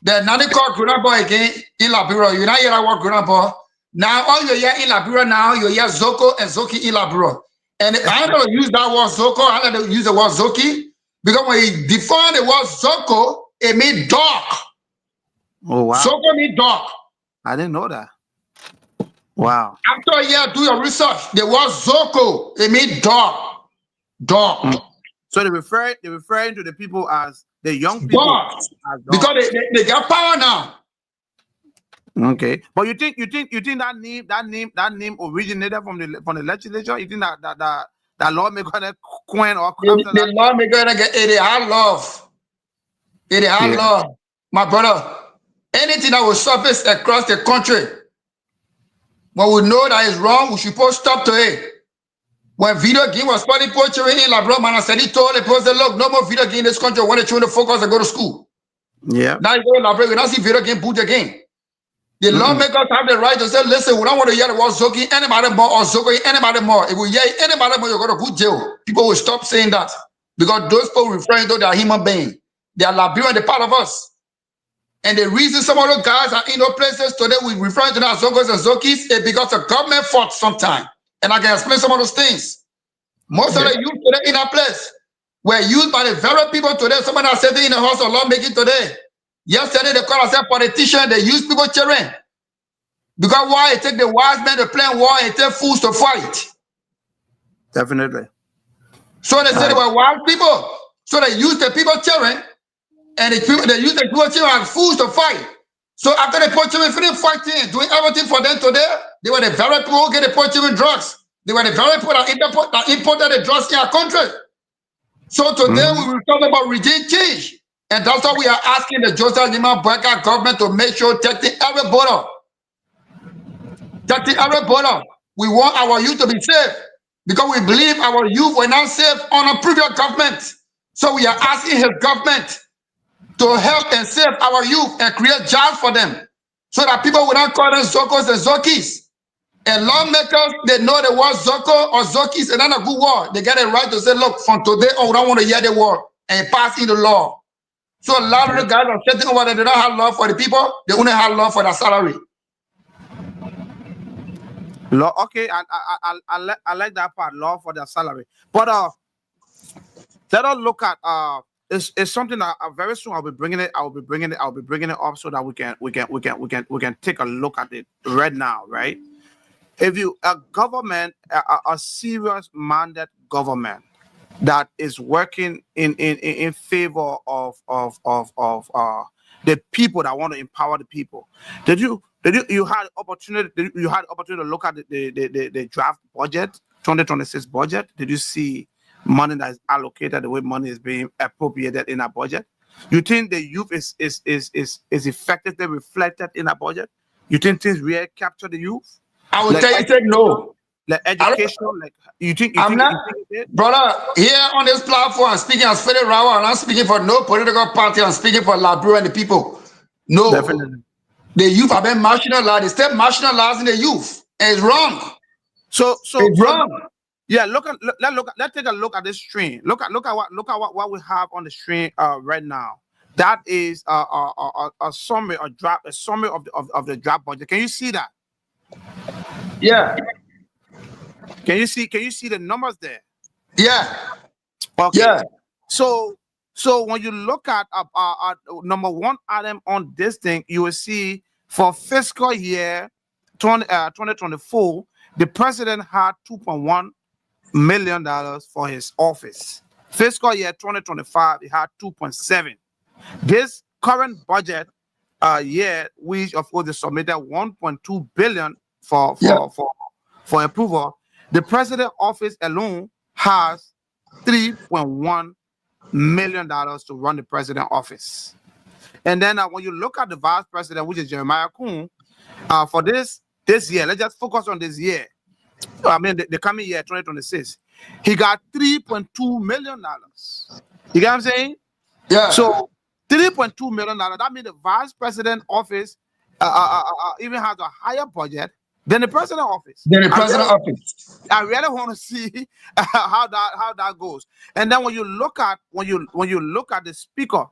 There's nothing called grown-up boy again in Liberia. You not hear that word grown-up boy. Now all you hear in Liberia now, you hear Zoko and Zoki in Liberia. And I'm going to use that word Zoko. I'm going to use the word Zoki because when you define the word Zoko, it means dark. Oh wow. Zoko means dark. I didn't know that. Wow. After a year, do your research. The word Zoko, it means dark. Dark. So they're referring to the people as the young people. Dark. Because they got power now. Okay. But you think that name originated from the legislature? You think that lawmaker that coin or the lawmaker that it had love. It had love. My brother, anything that will surface across the country, when we know that is wrong, we should put stop to it. When video game was probably portraying in Liberia, man, I said he told the president, look, no more video game in this country. I want the children to focus and go to school. Yeah. Now you go to Liberia, we don't see video game boot again. The lawmakers have the right to say, listen, we don't want to hear the word Zoki anybody more or Zoki anybody more. If we hear anybody more, you're going to put jail. People will stop saying that because those people referring to, they are human beings. They are Liberian, they're part of us. And the reason some of those guys are in those places today, we referring to them as Zokos and Zokis, is because the government fought sometime. And I can explain some of those things. Most of the youth today in that place were used by the very people today. Somebody that sitting in the house of lawmaking today. Yesterday, they call themselves politicians. They use people children. Because why? It take the wise men to play war and it take fools to fight. Definitely. So they said they were wise people. So they use the people children and they use the people children as fools to fight. So after the poor children finished fighting, doing everything for them today, they were the very people who get the poor children drugs. They were the very people that imported the drugs in our country. So today we will talk about regime change. And that's why we are asking the Joseph Nima Boyka government to make sure protecting every border. Protecting every border. We want our youth to be safe because we believe our youth were not safe on a previous government. So we are asking his government to help and save our youth and create jobs for them so that people will not call them Zokos and Zokis. And lawmakers, they know the word Zoko or Zokis is not a good word. They get a right to say, look, from today on, we don't want to hear the word and pass in the law. So a lot of the guys are sitting over there, they don't have love for the people, they only have love for their salary. Law, okay, I like that part, love for their salary. But let us look at it's something that very soon I'll be bringing it up so that we can take a look at it right now, right? If you a government, a serious minded government that is working in favor of the people that want to empower the people, you had opportunity to look at the draft budget, 2026 budget? Did you see money that is allocated, the way money is being appropriated in our budget? You think the youth is effectively reflected in our budget? You think things really capture the youth? I will tell you, no. Like education, like you think brother, here on this platform, I'm speaking as Fede Rawa, and I'm speaking for no political party, I'm speaking for Liberia and the people. No. Definitely. The youth have been marginalized. They still marginalizing the youth. And it's wrong. So it's wrong. Yeah, let's take a look at this screen. Look at what we have on the screen right now. That is a summary, a summary of the draft budget. Can you see that? Yeah. Can you see the numbers there? Yeah. Okay. Yeah. So when you look at number one item on this thing, you will see for fiscal year 2024, the president had $2.1 million for his office. Fiscal year 2025, he had 2.7. This current budget year, which of course they submitted 1.2 billion for approval. The president office alone has $3.1 million to run the president office. And then when you look at the vice president, which is Jeremiah Kuhn, for this year, let's just focus on this year. I mean, the coming year, 2026, he got $3.2 million. You get what I'm saying? Yeah. So $3.2 million. That means the vice president office even has a higher budget than the president office. I really want to see how that goes. And then when you look at the speaker,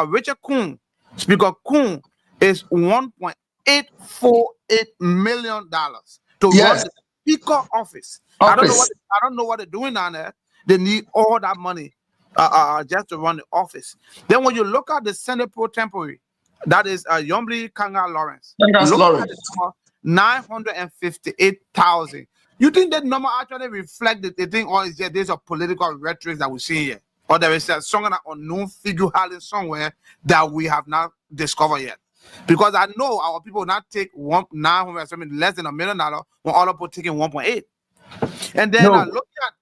Richard Kuhn, Speaker Kuhn is $1.848 million to run the speaker office. I don't know what they're doing down there. They need all that money just to run the office. Then when you look at the Senate pro tempore, that is Yombli Kanga Lawrence. Look at the number, 958,000. You think that number actually reflects the thing, or is there's a political rhetoric that we see here, or there is a song, an unknown figure hiding somewhere that we have not discovered yet? Because I know our people will not take less than $1 million when other people taking 1.8. And then look at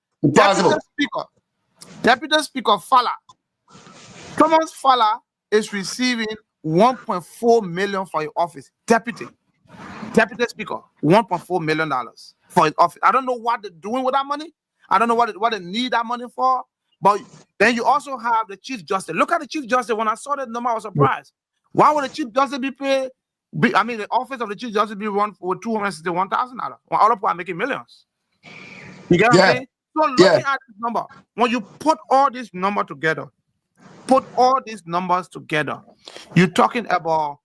Deputy Speaker Fala. Thomas Fala is receiving $1.4 million for your office. Deputy Speaker, $1.4 million for his office. I don't know what they're doing with that money. I don't know what they need that money for. But then you also have the Chief Justice. Look at the Chief Justice. When I saw that number, I was surprised. Why would the Chief Justice be paid I mean, the office of the chief justice be run for $261,000. When other people are making millions. You get what I'm saying? So looking at this number, when you put all these numbers together, you're talking about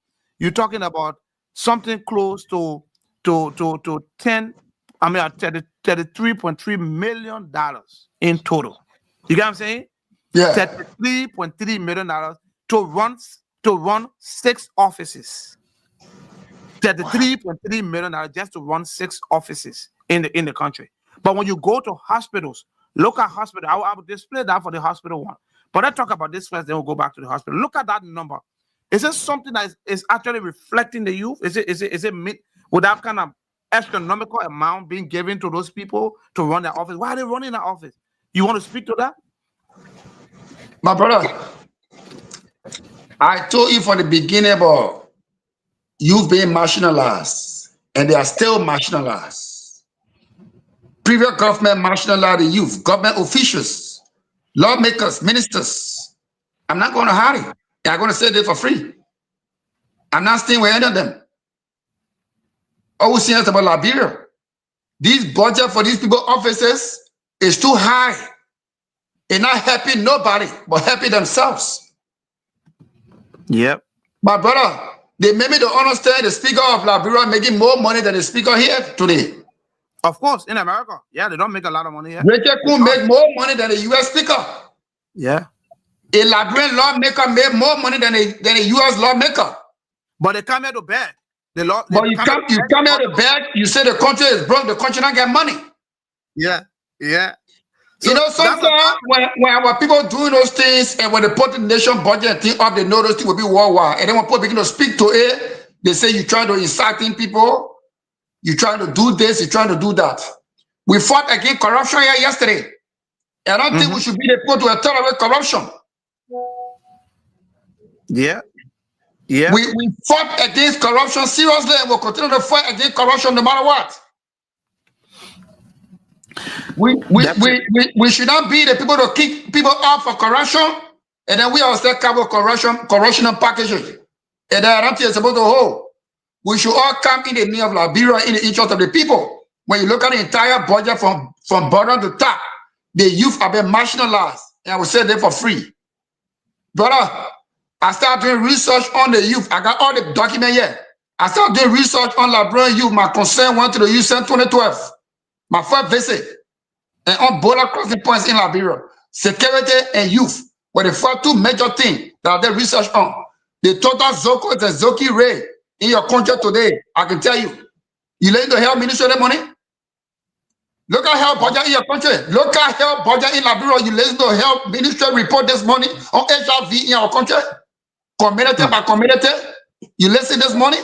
something close to 33.3 million dollars in total. You get what I'm saying? Yeah. $33.3 million to run 6 offices. $33.3 million just to run 6 offices in the country. But when you go to hospitals, local hospital, I will display that for the hospital one. But let's talk about this first, then we'll go back to the hospital. Look at that number. Is it something that is actually reflecting the youth? Is it with that kind of astronomical amount being given to those people to run their office? Why are they running their office? You want to speak to that? My brother, I told you from the beginning about youth being marginalized, and they are still marginalized. Previous government marginalized the youth, government officials, lawmakers, ministers. I'm not going to hide it. I'm going to say this for free. I'm not staying with any of them. All we see is about Liberia. This budget for these people offices is too high. They're not helping nobody, but helping themselves. Yep. My brother, they made me to understand the speaker of Liberia making more money than the speaker here today. Of course, in America. Yeah, they don't make a lot of money here. Richard Coon make more money than the U.S. speaker. Yeah. A Liberian lawmaker made more money than a U.S. lawmaker. But they come here to beg. But you come here to beg, you say the country is broke, the country don't get money. Yeah. So you know, sometimes when our people doing those things and when they put the nation budget and thing up, they know those things will be worldwide. And then when people begin to speak to it, they say you're trying to inciting people, you're trying to do this, you're trying to do that. We fought against corruption here yesterday. I don't think we should be the people to tolerate corruption. Yeah. We fought against corruption seriously, and we'll continue to fight against corruption no matter what. We should not be the people to kick people out for corruption, and then we also cover corruption packages. And I don't think it's supposed to hold. We should all come in the name of Liberia in the interest of the people. When you look at the entire budget from bottom to top, the youth have been marginalized, and I will say that for free. Brother, I started doing research on the youth. I got all the documents here. I started doing research on Liberian youth. My concern went to the youth in 2012. My first visit. And on border crossing points in Liberia. Security and youth were the first 2 major things that I did research on. The total Zoko and Zoki rate in your country today, I can tell you. You letting the health ministry the money? Look at health budget in your country. Look at health budget in Liberia. You letting the health ministry report this money on HIV in our country? Community by community, you listen this money.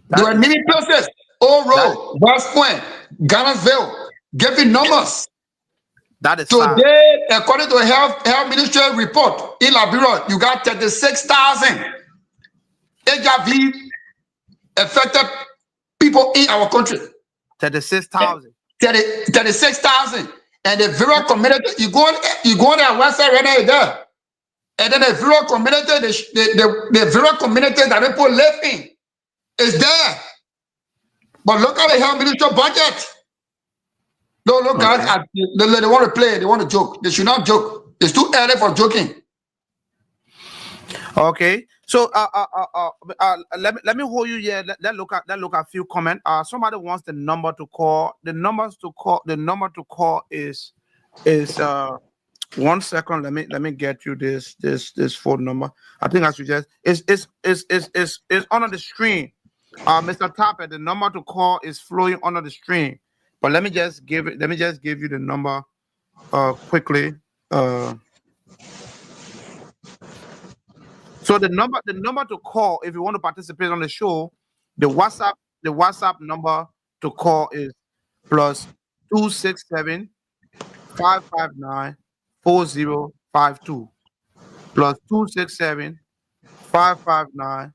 There were many places, Old Road, West Point, Ghanansville, giving numbers. That is today, according to a health ministry report in Liberia, you got 36,000 HIV affected people in our country. 36,000. 36,000. And the Vero community, you go on their website right now, there. And then the Vero community, the Vero community that people live in is there. But look at the health ministry budget. No, look at they want to play, they want to joke. They should not joke. It's too early for joking. Okay. So let me hold you here. Let's look at a few comments. Somebody wants the number to call. The number to call is 1 second. Let me get you this phone number. I think I should just it's under the screen. Mr. Tapper, the number to call is flowing under the screen. But let me just give you the number quickly. So the number to call if you want to participate on the show, the WhatsApp number to call is +267 559 4052. +267 559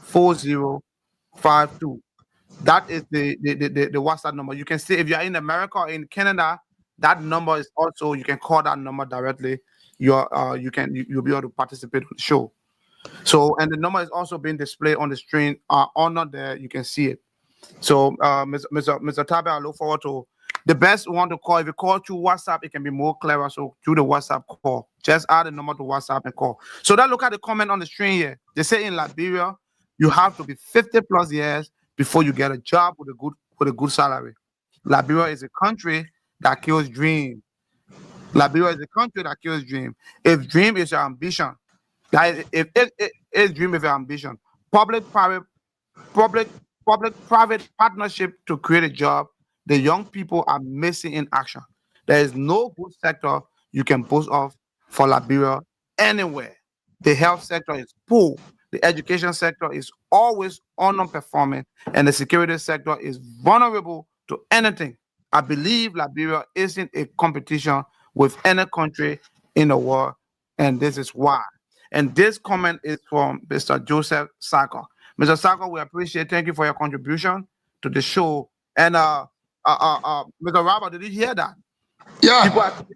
4052. That is the WhatsApp number. You can see if you're in America or in Canada, that number is also, you can call that number directly. You'll be able to participate on the show. So, and the number is also being displayed on the screen. Honor there, you can see it. So, Mr. Tabe, I look forward to the best one to call. If you call through WhatsApp, it can be more clever. So, through the WhatsApp call, just add the number to WhatsApp and call. So, that look at the comment on the screen here. They say in Liberia, you have to be 50 plus years before you get a job with a good salary. Liberia is a country that kills dream. Liberia is a country that kills dream. If dream is your ambition, if dream is your ambition, public-private partnership to create a job, the young people are missing in action. There is no good sector you can boast of for Liberia anywhere. The health sector is poor. The education sector is always underperforming, and the security sector is vulnerable to anything. I believe Liberia isn't a competition with any country in the world, and this is why. And this comment is from Mr. Joseph Saka. Mr. Saka, we appreciate. Thank you for your contribution to the show. And Mr. Robert, did you hear that? Yeah. People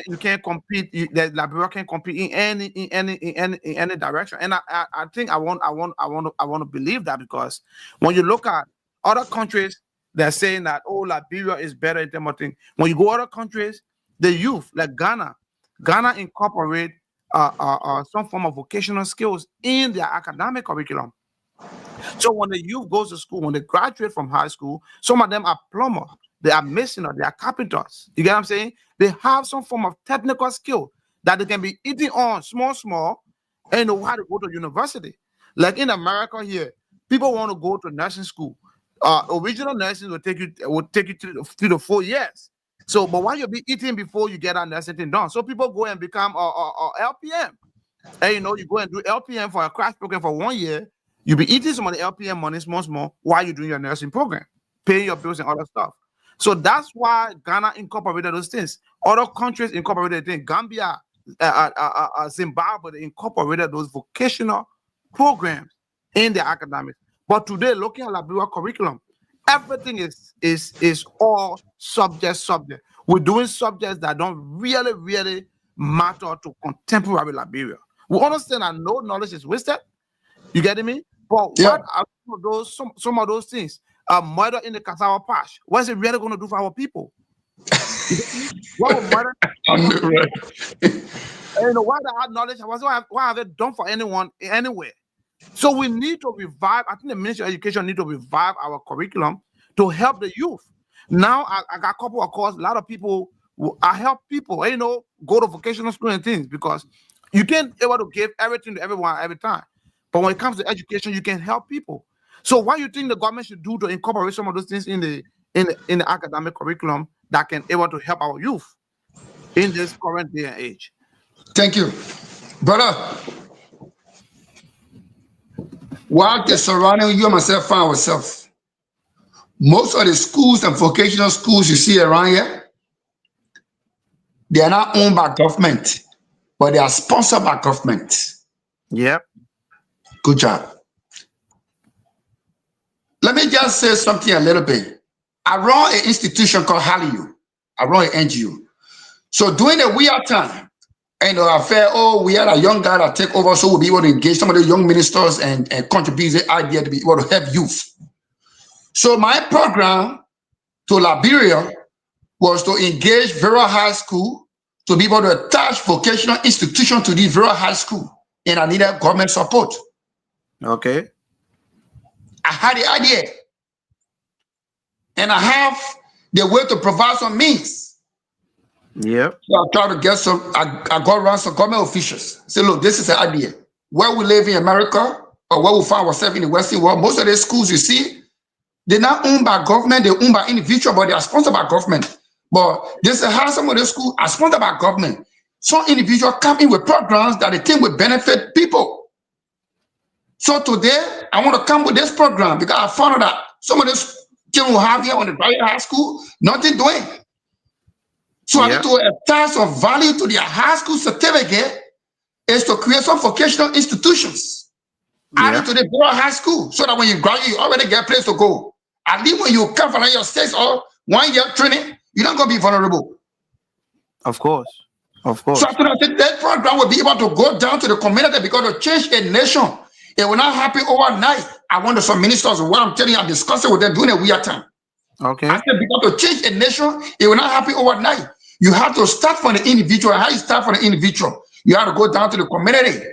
you can't compete. That Liberia can't compete in any direction. And I think I want to believe that, because when you look at other countries, they're saying that, oh, Liberia is better in terms of things. When you go other countries, the youth like Ghana incorporate some form of vocational skills in their academic curriculum. So when the youth goes to school, when they graduate from high school, some of them are plumbers, they are masons, they are carpenters. You get what I'm saying? They have some form of technical skill that they can be eating on small, and know how to go to university. Like in America here, people want to go to nursing school. Original nursing will take you 3 to 4 years. So, but why you be eating before you get that nursing thing done? So people go and become a LPM. And you go and do LPM for a crash program for 1 year. You be eating some of the LPM money small while you're doing your nursing program, paying your bills and other stuff. So that's why Ghana incorporated those things. Other countries incorporated things. Gambia, Zimbabwe, they incorporated those vocational programs in their academics. But today, looking at Liberia curriculum, everything is all subject. We're doing subjects that don't really matter to contemporary Liberia. We understand that no knowledge is wasted. You getting me? But what are some of those things? Murder in the cassava patch. What is it really going to do for our people? What will murder? Why that knowledge? What have they done for anyone anywhere? So we need to revive. I think the Ministry of Education need to revive our curriculum to help the youth. Now I got a couple of calls. A lot of people. I help people. Go to vocational school and things, because you can't able to give everything to everyone every time. But when it comes to education, you can help people. So what do you think the government should do to incorporate some of those things in the academic curriculum that can able to help our youth in this current day and age? Thank you, brother. While the surrounding you and myself find ourselves, most of the schools and vocational schools you see around here, they are not owned by government, but they are sponsored by government. Yep. Good job. Let me just say something a little bit. I run an institution called Hallyu. I run an NGO. So during the weird time, I felt, we had a young guy that take over, so we'll be able to engage some of the young ministers and contribute the idea to be able to help youth. So my program to Liberia was to engage Vera High School to be able to attach vocational institution to the Vera High School, and I needed government support. Okay. I had the idea, and I have the way to provide some means. Yep. So I try to get some. I go around some government officials. Say, look, this is the idea. Where we live in America, or where we find ourselves in the Western world, most of the schools you see, they're not owned by government. They're owned by individual, but they are sponsored by government. But this is how some of the schools are sponsored by government. Some individuals come in with programs that they think will benefit people. So today, I want to come with this program because I found out that some of these children who have here on the private high school, nothing doing. So I need to attach some value to their high school certificate is to create some vocational institutions added to the Vera High School, so that when you graduate, you already get a place to go. At least when you come from your states or 1 year training, you're not going to be vulnerable. Of course. Of course. So I thought that program will be able to go down to the community because to change a nation, it will not happen overnight. I wonder some ministers, what I'm telling you, I'm discussing with them during a weird time. Okay. I said, because to change a nation, it will not happen overnight. You have to start from the individual. How you start from the individual? You have to go down to the community.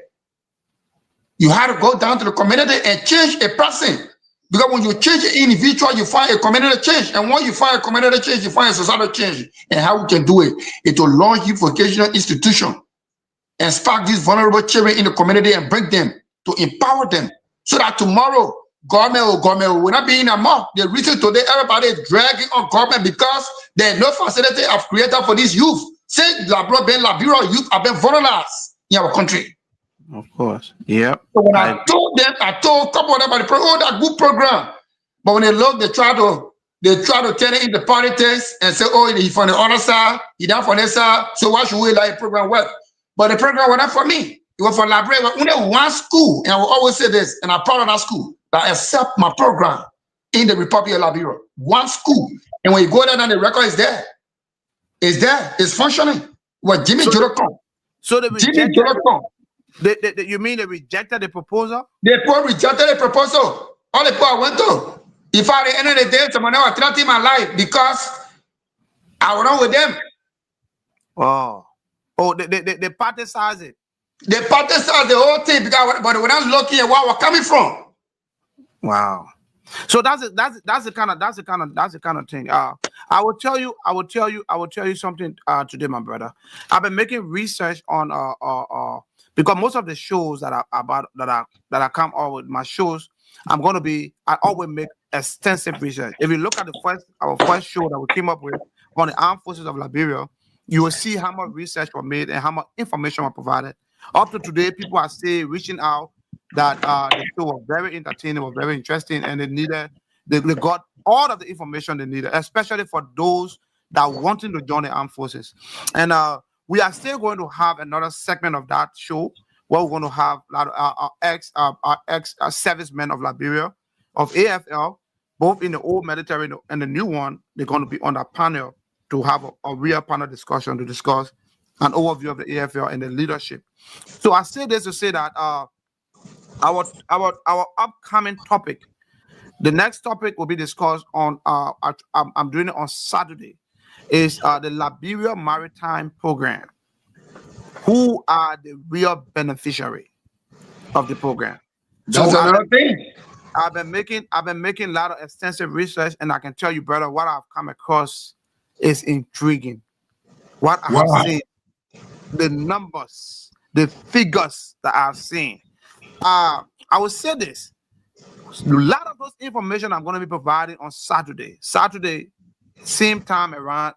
You have to go down to the community and change a person. Because when you change an individual, you find a community change. And when you find a community change, you find a society change. And how we can do it is to launch youth vocational institution and spark these vulnerable children in the community and bring them to empower them so that tomorrow government will not be in a mob. The reason today everybody is dragging on government because there's no facility I've created for these youth. Say Liberia youth have been vulnerable in our country. Of course. Yep. So when I told a couple of them about the program, oh, that good program. But when they look, they try to turn it into politics and say, oh, he's from the other side, he down from this side. So why should we let the program work? But the program was not for me. It was for Liberia. Only one school, and I will always say this, and I'm proud of that school, that accept my program in the Republic of Liberia. One school. And when you go there, then the record is there. It's there. It's functioning. What Jimmy Jorokon. So Jimmy Jorokon. You mean they rejected the proposal? They rejected the proposal. All the people I went to. If at the end of the day, someone else threatened my life because I was wrong with them. Oh, they particize it. They particize the whole thing because, but when I'm looking at where we're coming from. Wow. So that's the kind of thing. I will tell you something today, my brother. I've been making research on because most of the shows that I come out with my shows, I always make extensive research. If you look at our first show that we came up with on the armed forces of Liberia, you will see how much research was made and how much information was provided. Up to today, people are still reaching out that the show was very entertaining, was very interesting, and they got all of the information they needed, especially for those that are wanting to join the armed forces. And we are still going to have another segment of that show where we're going to have our ex servicemen of Liberia, of AFL, both in the old military and the new one. They're going to be on that panel to have a real panel discussion to discuss an overview of the AFL and the leadership. So I say this to say that our upcoming topic, the next topic will be discussed on I'm doing it on Saturday, is the Liberia Maritime Program. Who are the real beneficiary of the program? That's another thing. I've been making a lot of extensive research, and I can tell you, brother, what I've come across is intriguing. What I have seen, the numbers, the figures that I've seen. I will say this. A lot of those information I'm going to be providing on Saturday. Same time around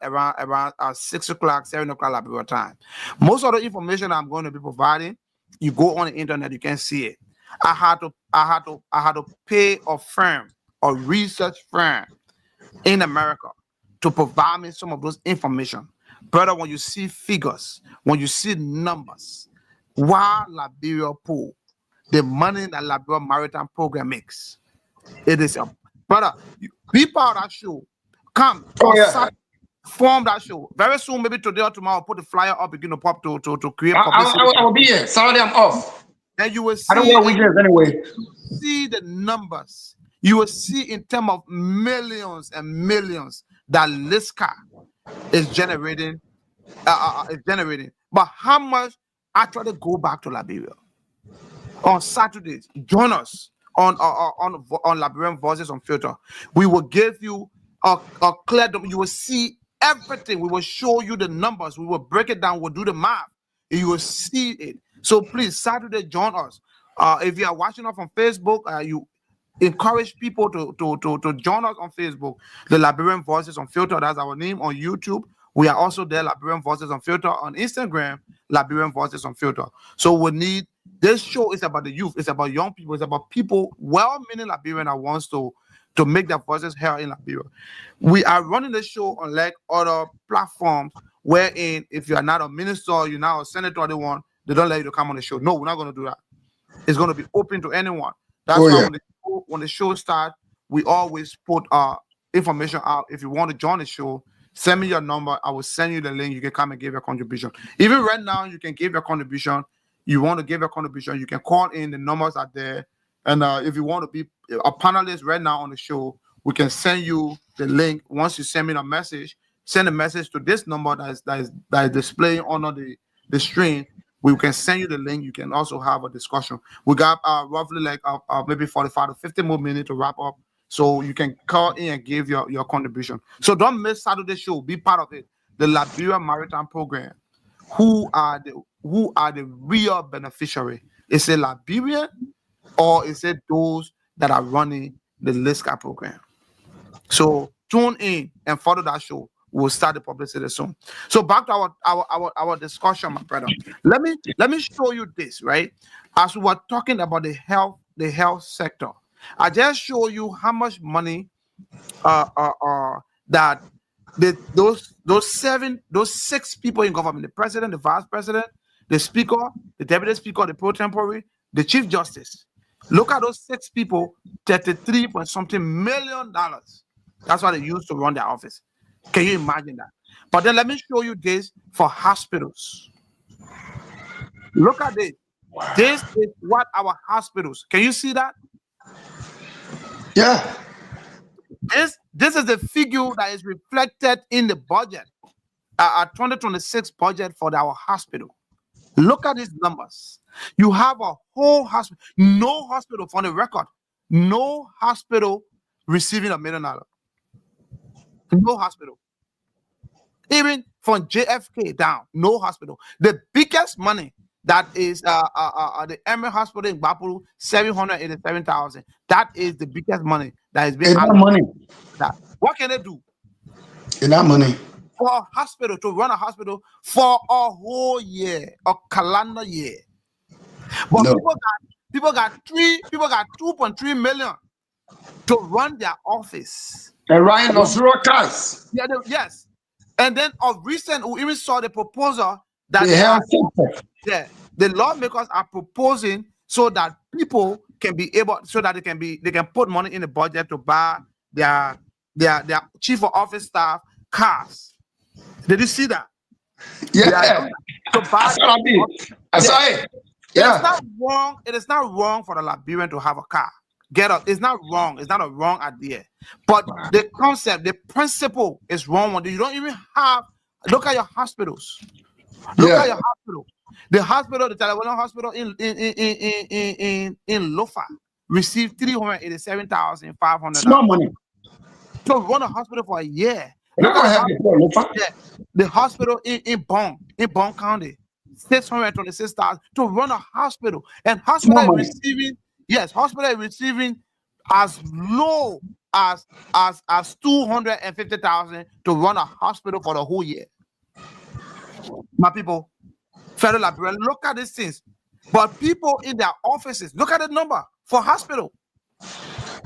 6 o'clock, 7 o'clock Liberia time. Most of the information I'm going to be providing, you go on the internet, you can see it. I had to pay a research firm in America to provide me some of those information. Brother, when you see figures, when you see numbers, why Liberia pool, the money that Liberia Maritime Program makes, it is a brother. Be part of that show. Come, form that show. Very soon, maybe today or tomorrow, I'll put the flyer up, begin to pop to create publicity. I will be here. Saturday I'm off. And you will see. I don't work weekends anyway. See the numbers. You will see in terms of millions and millions that Liska is generating. But how much actually go back to Liberia? On Saturdays, join us on Liberian Voices on Filter. We will give you a clear. You will see everything. We will show you the numbers. We will break it down. We'll do the math. You will see it. So please, Saturday, join us. If you are watching us on Facebook, you encourage people to join us on Facebook. The Liberian Voices on Filter. That's our name. On YouTube, we are also there. Liberian Voices on Filter. On Instagram, Liberian Voices on Filter. So we need. This show is about the youth. It's about young people. It's about people, well-meaning Liberian that wants to make their voices heard in Liberia. We are running the show on like other platforms wherein if you are not a minister, you're not a senator, they don't let you to come on the show. No, we're not going to do that. It's going to be open to anyone. That's why when the show starts, we always put information out. If you want to join the show, Send me your number. I will send you the link. You can come and give your contribution. Even right now, you can give your contribution. You want to give your contribution, you can call in. The numbers are there. And if you want to be a panelist right now on the show, we can send you the link. Once you send me the message, send a message to this number that is displaying under the screen. We can send you the link. You can also have a discussion. We got roughly like maybe 45 to 50 more minutes to wrap up. So you can call in and give your contribution. So don't miss Saturday show. Be part of it. The Liberian Maritime Program. Who are the real beneficiary? Is it Liberian or is it those that are running the LISCA program? So tune in and follow that show. We'll start the publicity soon. So back to our discussion, my brother. Let me show you this, right? As we were talking about the health sector, I just show you how much money that those six people in government: the president, the vice president, the speaker, the deputy speaker, the pro tempore, the chief justice. Look at those six people, $33 point something million. That's what they use to run their office. Can you imagine that? But then let me show you this for hospitals. Look at this. This is what our hospitals. Can you see that? Yeah. This is the figure that is reflected in the budget, 2026 budget for our hospital. Look at these numbers. You have a whole hospital, no hospital for the record, no hospital receiving $1 million. No hospital. Even from JFK down, no hospital. The biggest money that is the Emory Hospital in Bapuru, $787,000. That is the biggest money that is being Enough money. That. What can they do? Enough money. For a hospital, to run a hospital for a whole year, a calendar year. But No. people got 2.3 million to run their office. And Ryan of cars. Yeah, yes. And then of recent, we even saw the proposal that The health sector. the lawmakers are proposing so that people can be able, so that they can put money in the budget to buy their chief of office staff cars. Did you see that? Yeah. To buy I saw it. Yeah. It's not wrong. It is not wrong for the Liberian to have a car. Get up. It's not wrong. It's not a wrong idea. But the concept, the principle is wrong. You don't even have. Look at your hospitals. Look at your hospital. The hospital, the Television Hospital in Lofa, received $387,500. Small money. To run a hospital for a year. Look at the hospital in Bong County, $626,000 to run a hospital. And hospital is receiving as low as $250,000 to run a hospital for the whole year. My people, federal Liberian, look at these things. But people in their offices, look at the number for hospital.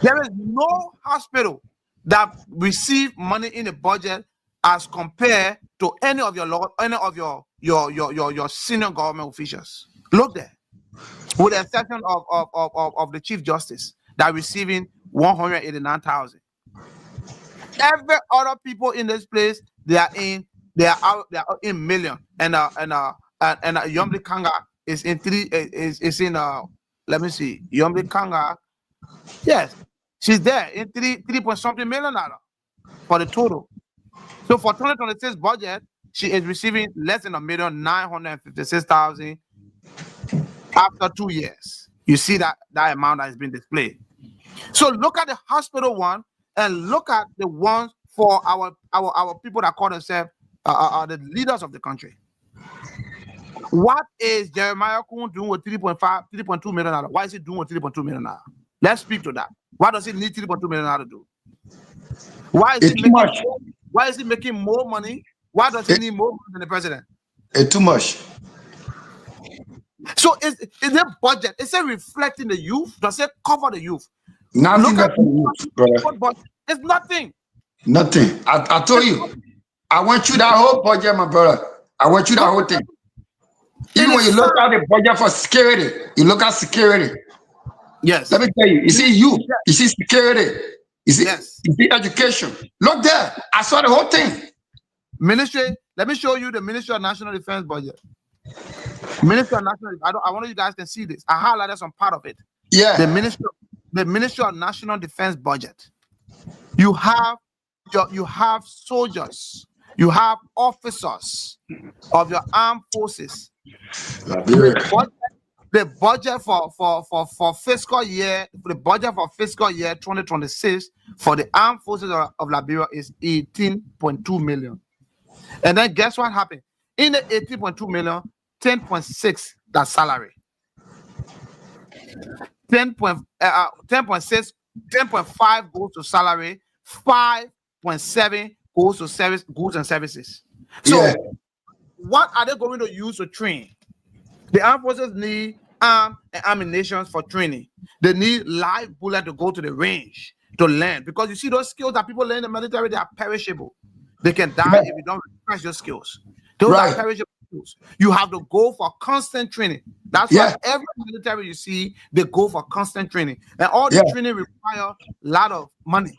There is no hospital that receive money in the budget as compared to any of your senior government officials. Look there, with the exception of the Chief Justice that receiving $189,000. Every other people in this place, they are in million, and Yomli Kanga is in let me see, Yomli Kanga, yes, she's there in $3 point something million for the total. So for 2026 budget, she is receiving less than $1,956,000 after 2 years. You see that amount that has been displayed. So look at the hospital one and look at the ones for our people that call themselves the leaders of the country. What is Jeremiah Kuhn doing with $3.2 million? Why is he doing with $3.2 million? Let's speak to that. Why does he need $3.2 million to do? Why is he making more money? Why does he need more money than the president? It's too much. So is the budget? Is it reflecting the youth? Does it cover the youth? Nothing. Brother. It's nothing. Nothing. I told you. I went through that whole budget, my brother. I went through that whole thing. Even when you look at the budget for security, you look at security. Yes. Let me tell you. You see youth. Yes. You see security. You see, yes. You see education. Look there. I saw the whole thing. Ministry. Let me show you the Ministry of National Defense budget. Ministry of National. I want you guys can see this. I highlighted some part of it. Yeah. The Ministry of National Defense budget. You have soldiers. You have officers of your armed forces. The budget for fiscal year 2026 for the armed forces of Liberia is 18.2 million. And then guess what happened? In the 18.2 million, 10.6 that's salary. 10.6, 10.5 goes to salary, 5.7 goes to service, goods and services. So what are they going to use to train? The armed forces need arms and ammunition for training. They need live bullets to go to the range to learn, because you see those skills that people learn in the military, they are perishable. They can die if you don't refresh your skills. Those are perishable skills. You have to go for constant training. That's why every military you see, they go for constant training. And all the training require a lot of money.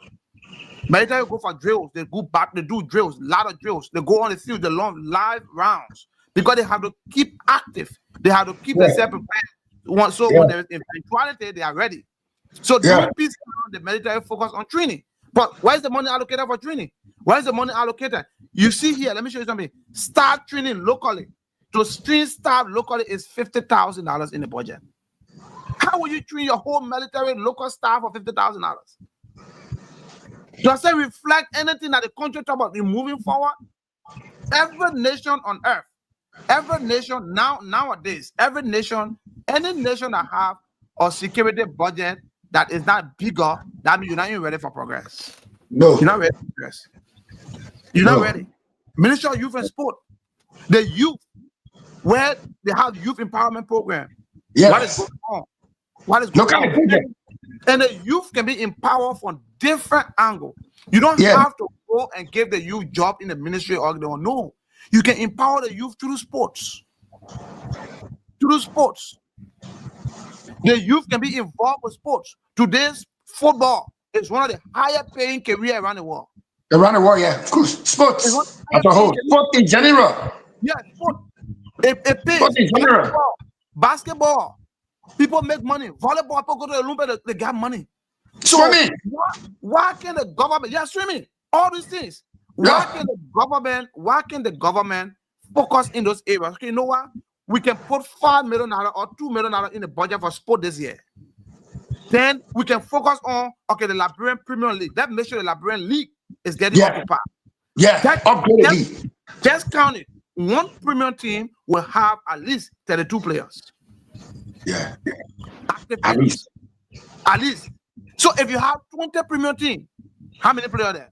Military go for drills, they go back, they do drills, a lot of drills. They go on the field, they long live rounds, because they have to keep active. They have to keep themselves prepared. So when there is eventuality, they are ready. So during peace, the military focus on training. But where's the money allocated for training? Where's the money allocated? You see here, let me show you something. Start training locally. To train staff locally is $50,000 in the budget. How will you train your whole military local staff for $50,000? Does it reflect anything that the country talk about in moving forward? Every nation on earth, every nation nowadays, every nation, any nation that have a security budget that is not bigger, that means you're not even ready for progress. No. You're not ready for progress. You're not ready. Ministry of Youth and Sport, the youth, where they have youth empowerment program. What is going on? What is going on? And the youth can be empowered from different angles. You don't have to go and give the youth job in the ministry or no. You can empower the youth through sports. Through sports. The youth can be involved with sports. Today's football is one of the higher paying careers around the world. Around the world, yeah. Of course. Sports as a whole. Sport in general. Yeah, sport. It pays. Sport in general. Basketball. People make money. Volleyball, people go to the Olympics, they get money. So swimming. Why can the government, swimming, all these things. Why can the government focus in those areas? Okay, you know what? We can put $5 million or $2 million in the budget for sport this year. Then we can focus on the Liberian Premier League. That makes sure the Liberian League is getting occupied. Just count it. One premium team will have at least 32 players. Yeah. At least. So if you have 20 premium team, how many players are there?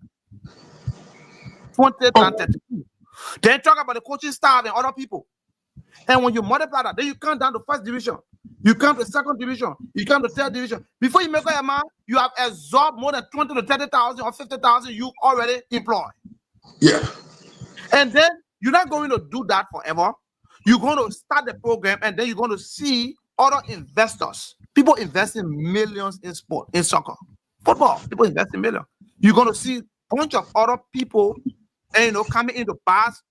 20 and 32. Then talk about the coaching staff and other people. And when you multiply that, then you come down to first division. You come to second division. You come to third division. Before you make up your mind, you have absorbed more than 20 to 30,000 or 50,000 you already employ. Yeah. And then you're not going to do that forever. You're going to start the program, and then you're going to see other investors. People invest in millions in sport, in soccer, football. People invest in millions. You're going to see a bunch of other people, coming into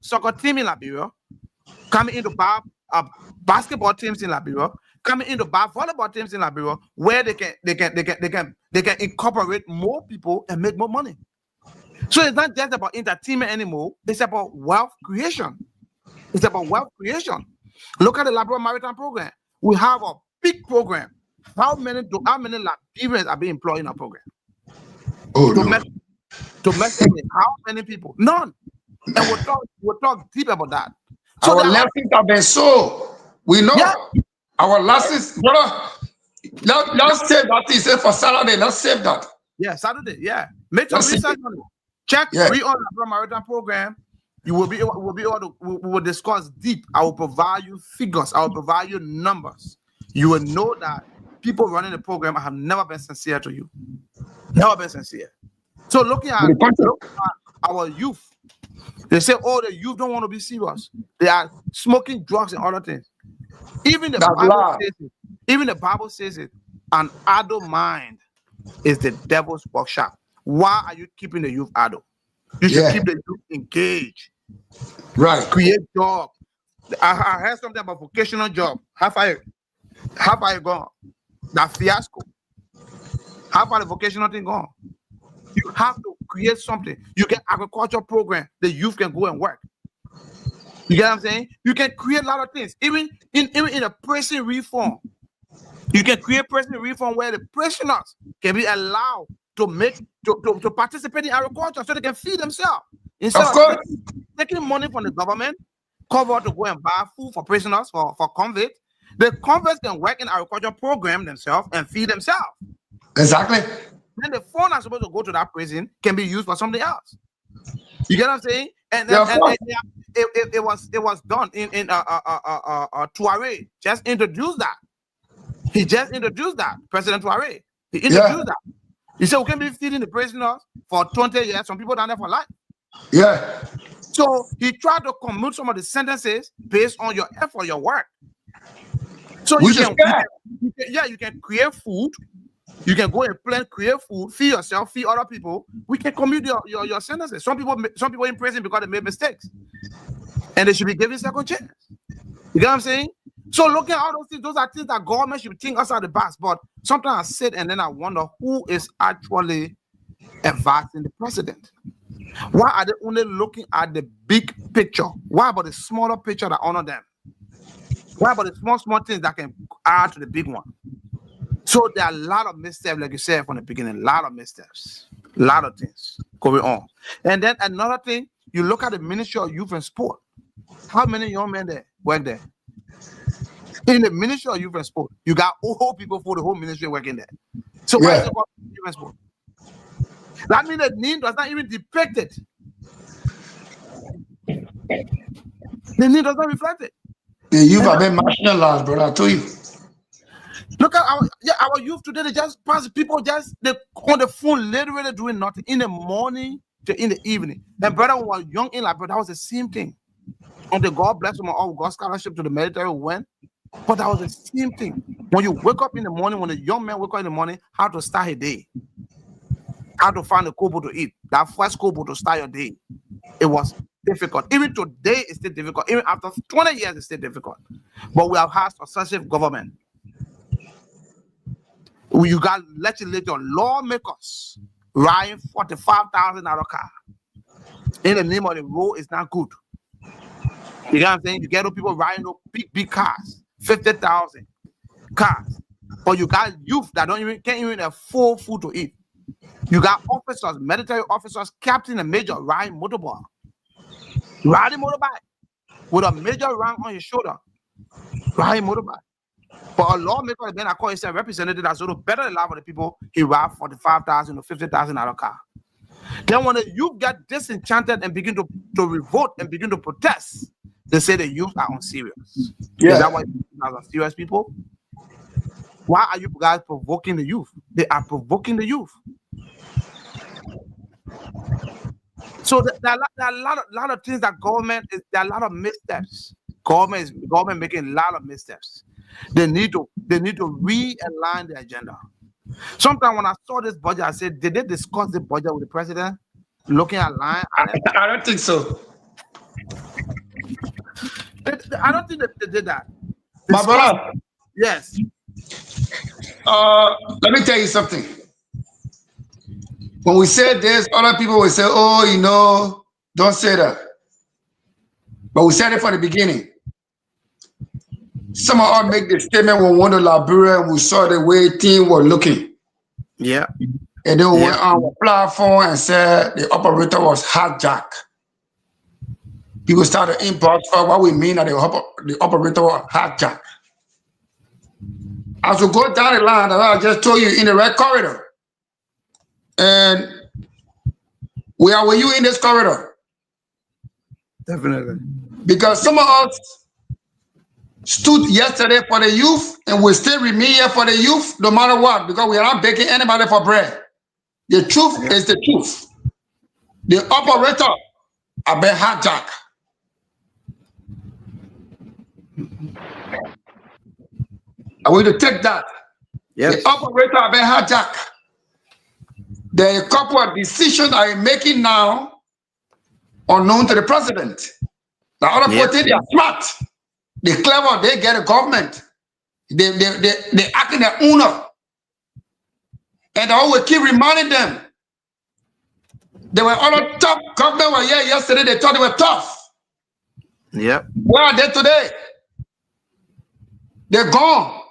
soccer team in Liberia, coming into basketball teams in Liberia, coming into volleyball teams in Liberia, where they can incorporate more people and make more money. So it's not just about entertainment anymore. It's about wealth creation. It's about wealth creation. Look at the Liberia Maritime Program. We have a big program. How many Liberians are being employed in our program? Domestically, how many people? None. And we'll talk deep about that. So our lessons have been so. We know our lessons, brother. Let's save that thing. Say for Saturday. Let's save that. Yeah, Saturday. Yeah, make some research on it. Check read on the Maritime Program. You will be able to. We will discuss deep. I will provide you figures. I will provide you numbers. You will know that people running the program have never been sincere to you. Never been sincere. So looking at our youth, they say, the youth don't want to be serious. They are smoking drugs and other things. Even the Bible says it. An idle mind is the devil's workshop. Why are you keeping the youth idle? You should keep the youth engaged. Right. Create job. I heard something about vocational job. How far you gone? That fiasco. How far the vocational thing gone? You have to create something. You get agriculture program. The youth can go and work. You get what I'm saying? You can create a lot of things. Even in a prison reform, you can create prison reform where the prisoners can be allowed to participate in agriculture so they can feed themselves. Instead of taking money from the government, cover to go and buy food for prisoners, for convicts, the convicts can work in agriculture program themselves and feed themselves. Exactly. Then the funds are supposed to go to that prison can be used for something else. You get what I'm saying? And it was done in Touare just introduced that. He just introduced that, President Touare. He introduced that. He said we can be feeding the prisoners for 20 years. Some people down there for life. Yeah. So he tried to commute some of the sentences based on your effort, your work. So you can create food. You can go and plant, create food, feed yourself, feed other people. We can commute your sentences. Some people in prison because they made mistakes, and they should be given second chance. You get what I'm saying? So looking at all those things, those are things that government should think outside the box. But sometimes I sit and then I wonder who is actually advising the president. Why are they only looking at the big picture? Why about the smaller picture that honor them? Why about the small things that can add to the big one? So there are a lot of missteps, like you said from the beginning, a lot of missteps, a lot of things going on. And then another thing, you look at the Ministry of Youth and Sport. How many young men there work there? In the Ministry of Youth and Sport, you got old people for the whole ministry working there. So why is it called Youth and Sport? That means the need does not even depict it. The need does not reflect it. The youth have been marginalized, brother. I told you. Look at our youth today. They just pass people they on the phone, literally doing nothing in the morning to in the evening. And brother, when we were young in like, but that was the same thing. Until God bless them, all got scholarship to the military went. But that was the same thing. When you wake up in the morning, when a young man wake up in the morning, how to start a day, how to find a kobo to eat, that first kobo to start your day. It was difficult. Even today, it's still difficult. Even after 20 years, it's still difficult. But we have had successive government. You got legislature, lawmakers riding $45,000 car in the name of the road is not good. You know what I'm saying? You get those people riding those big cars, 50,000 cars. But you got youth that can't even afford food to eat. You got officers, military officers, captain and major riding motorbike with a major rank on his shoulder, riding motorbike. But a lawmaker, then I call himself representative that's sort of better than a lot of the people, he ride $45,000 or $50,000 car. Then when the youth get disenchanted and begin to revolt and begin to protest, they say the youth are unserious. Yeah. Is that why you are serious people? Why are you guys provoking the youth? They are provoking the youth. So there are a lot of things that there are a lot of missteps. Government making a lot of missteps. They need to realign the agenda. Sometimes when I saw this budget, I said, did they discuss the budget with the president? Looking at line? I don't think so. I don't think they did that. My brother. Yes. Let me tell you something. When we say this, other people will say, oh, don't say that. But we said it from the beginning. Some of us make the statement when we went to Liberia and we saw the way things were looking. Yeah. And then we went on our platform and said the operator was hijacked. People started to import what we mean that the operator was hijacked. As we go down the line, I just told you in the red corridor. And where were you in this corridor? Definitely. Because some of us stood yesterday for the youth and we still remain here for the youth no matter what, because we are not begging anybody for bread. The truth is the truth. The operator have been hijacked. I want you to take that. Yes. The operator have been hijacked. There are a couple of decisions I'm making now unknown to the president. The other people think they are smart. They're clever. They get a government. They act in their owner. And I always keep reminding them. They were all tough. Government were here yesterday. They thought they were tough. Yep. Where are they today? They're gone.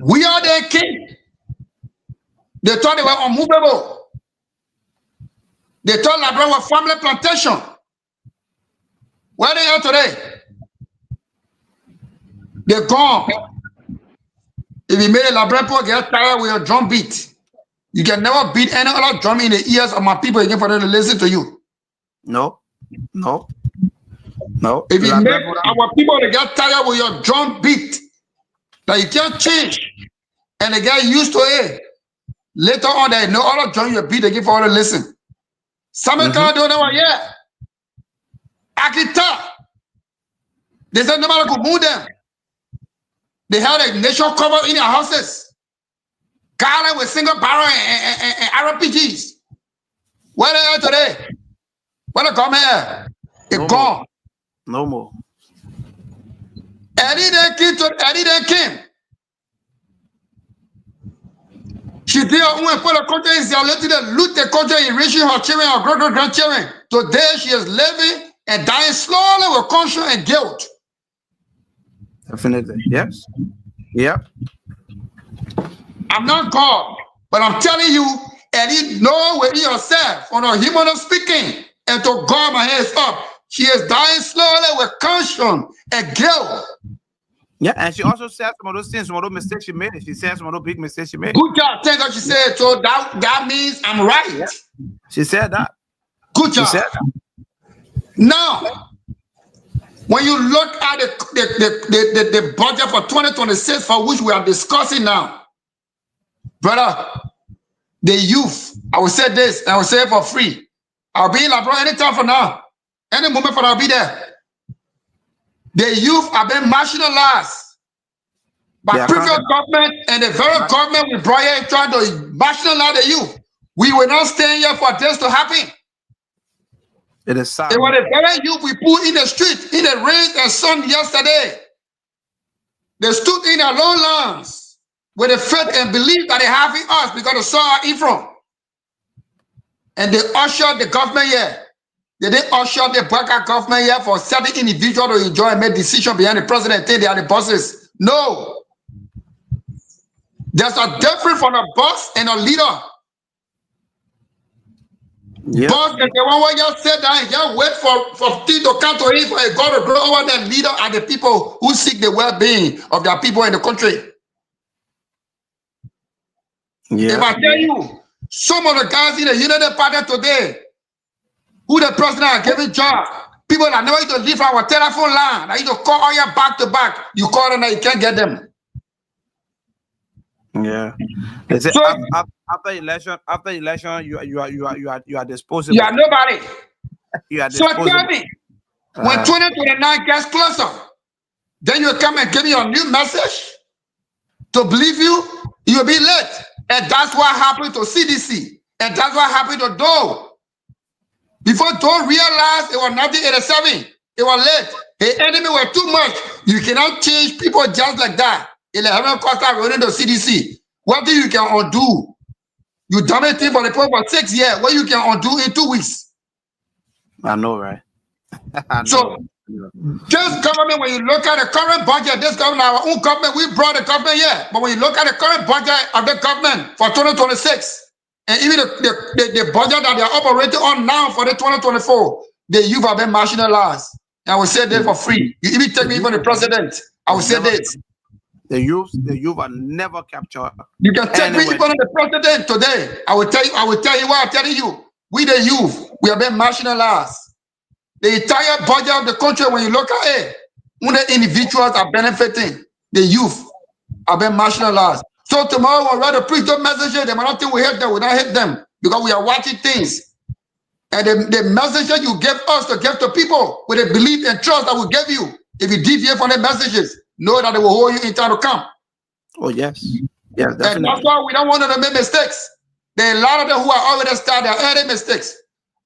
We are their king. They thought they were unmovable. They thought Liberia was family plantation. Where are they are today? They're gone. If you made a Liberian people get tired with your drum beat, you can never beat any other drum in the ears of my people again for them to listen to you. No. If you make our people to get tired with your drum beat, that you can't change, and they get used to it, later on they know all the drum you beat again for them to listen. Some of them don't know yeah. Akita. They said nobody could move them. They had a nation cover in their houses. Garland with single barrel and RPGs. Where they are today? Where they come here? It's gone. No more. Eddie then came. She did her put the country in reality to loot the country, enriching her children, her great-grandchildren. Today she is living and dying slowly with conscience and guilt. Definitely. Yes. Yep. I'm not God, but I'm telling you, Eddie, know within yourself, on a human speaking, and to God my hands up. She is dying slowly with conscience and guilt. Yeah, and she also said some of those things, some of those mistakes she made. She said some of those big mistakes she made. Good job. Thank God she said. So that means I'm right. Yeah. She said that. Good job. She said that. Now, when you look at the budget for 2026, for which we are discussing now, brother, the youth, I will say this, and I will say it for free. I'll be in Liberia anytime from now. Any moment for I'll be there. The youth have been marginalized by previous government, and the very government we brought here trying to marginalize the youth. We will not stay here for this to happen. It is sad. It was the very youth we put in the street, in the rain and sun yesterday. They stood in their lone lands with the faith and belief that they have in us because they saw our Ephraim. And they ushered the government here. They didn't usher the Baka government here for certain individuals to enjoy and make decisions behind the president, think they are the bosses. No. There's a difference from a boss and a leader. Yeah. Boss is the one where you sit down and just wait for things to come to him, for God to grow over the leader and the people who seek the well-being of their people in the country. Yeah. If I tell you, some of the guys in the United Party today, who the president has given job, people that never used to leave our telephone line, that used to call all your back to back, you call them and you can't get them. Yeah. They say So, after election, you are disposable. you are nobody. You are So disposable. tell me, when 2029 gets closer, then you come and give me your new message to believe you, you'll be late. And that's what happened to CDC. And that's what happened to Doe. Before Doe realized it was 1987, it was late. The enemy were too much. You cannot change people just like that. 11 Costa running to CDC. What do you can undo? You damage thing for the people for 6 years. What you can undo in 2 weeks? I know, right? I know. So, this government, when you look at the current budget, this government, our own government, we brought the government here. But when you look at the current budget of the government for 2026, and even the budget that they are operating on now for the 2024, the youth have been marginalized. And I will say this for free. You even take me even the president. I will say this. The youth are never captured. You can take me anyway. even the president today. I will tell you what I'm telling you. We the youth, we have been marginalized. The entire budget of the country, when you look at it, when the individuals are benefiting, the youth have been marginalized. So tomorrow when we write to preach those messages, they might not think we hate them, we don't hate them, because we are watching things. And the messages you give us to give to people with a belief and trust that we give you, if you deviate from the messages, know that they will hold you in time to come. Oh, yes. Yes, And definitely. that's why we don't want them to make mistakes. There are a lot of them who are already started their early mistakes.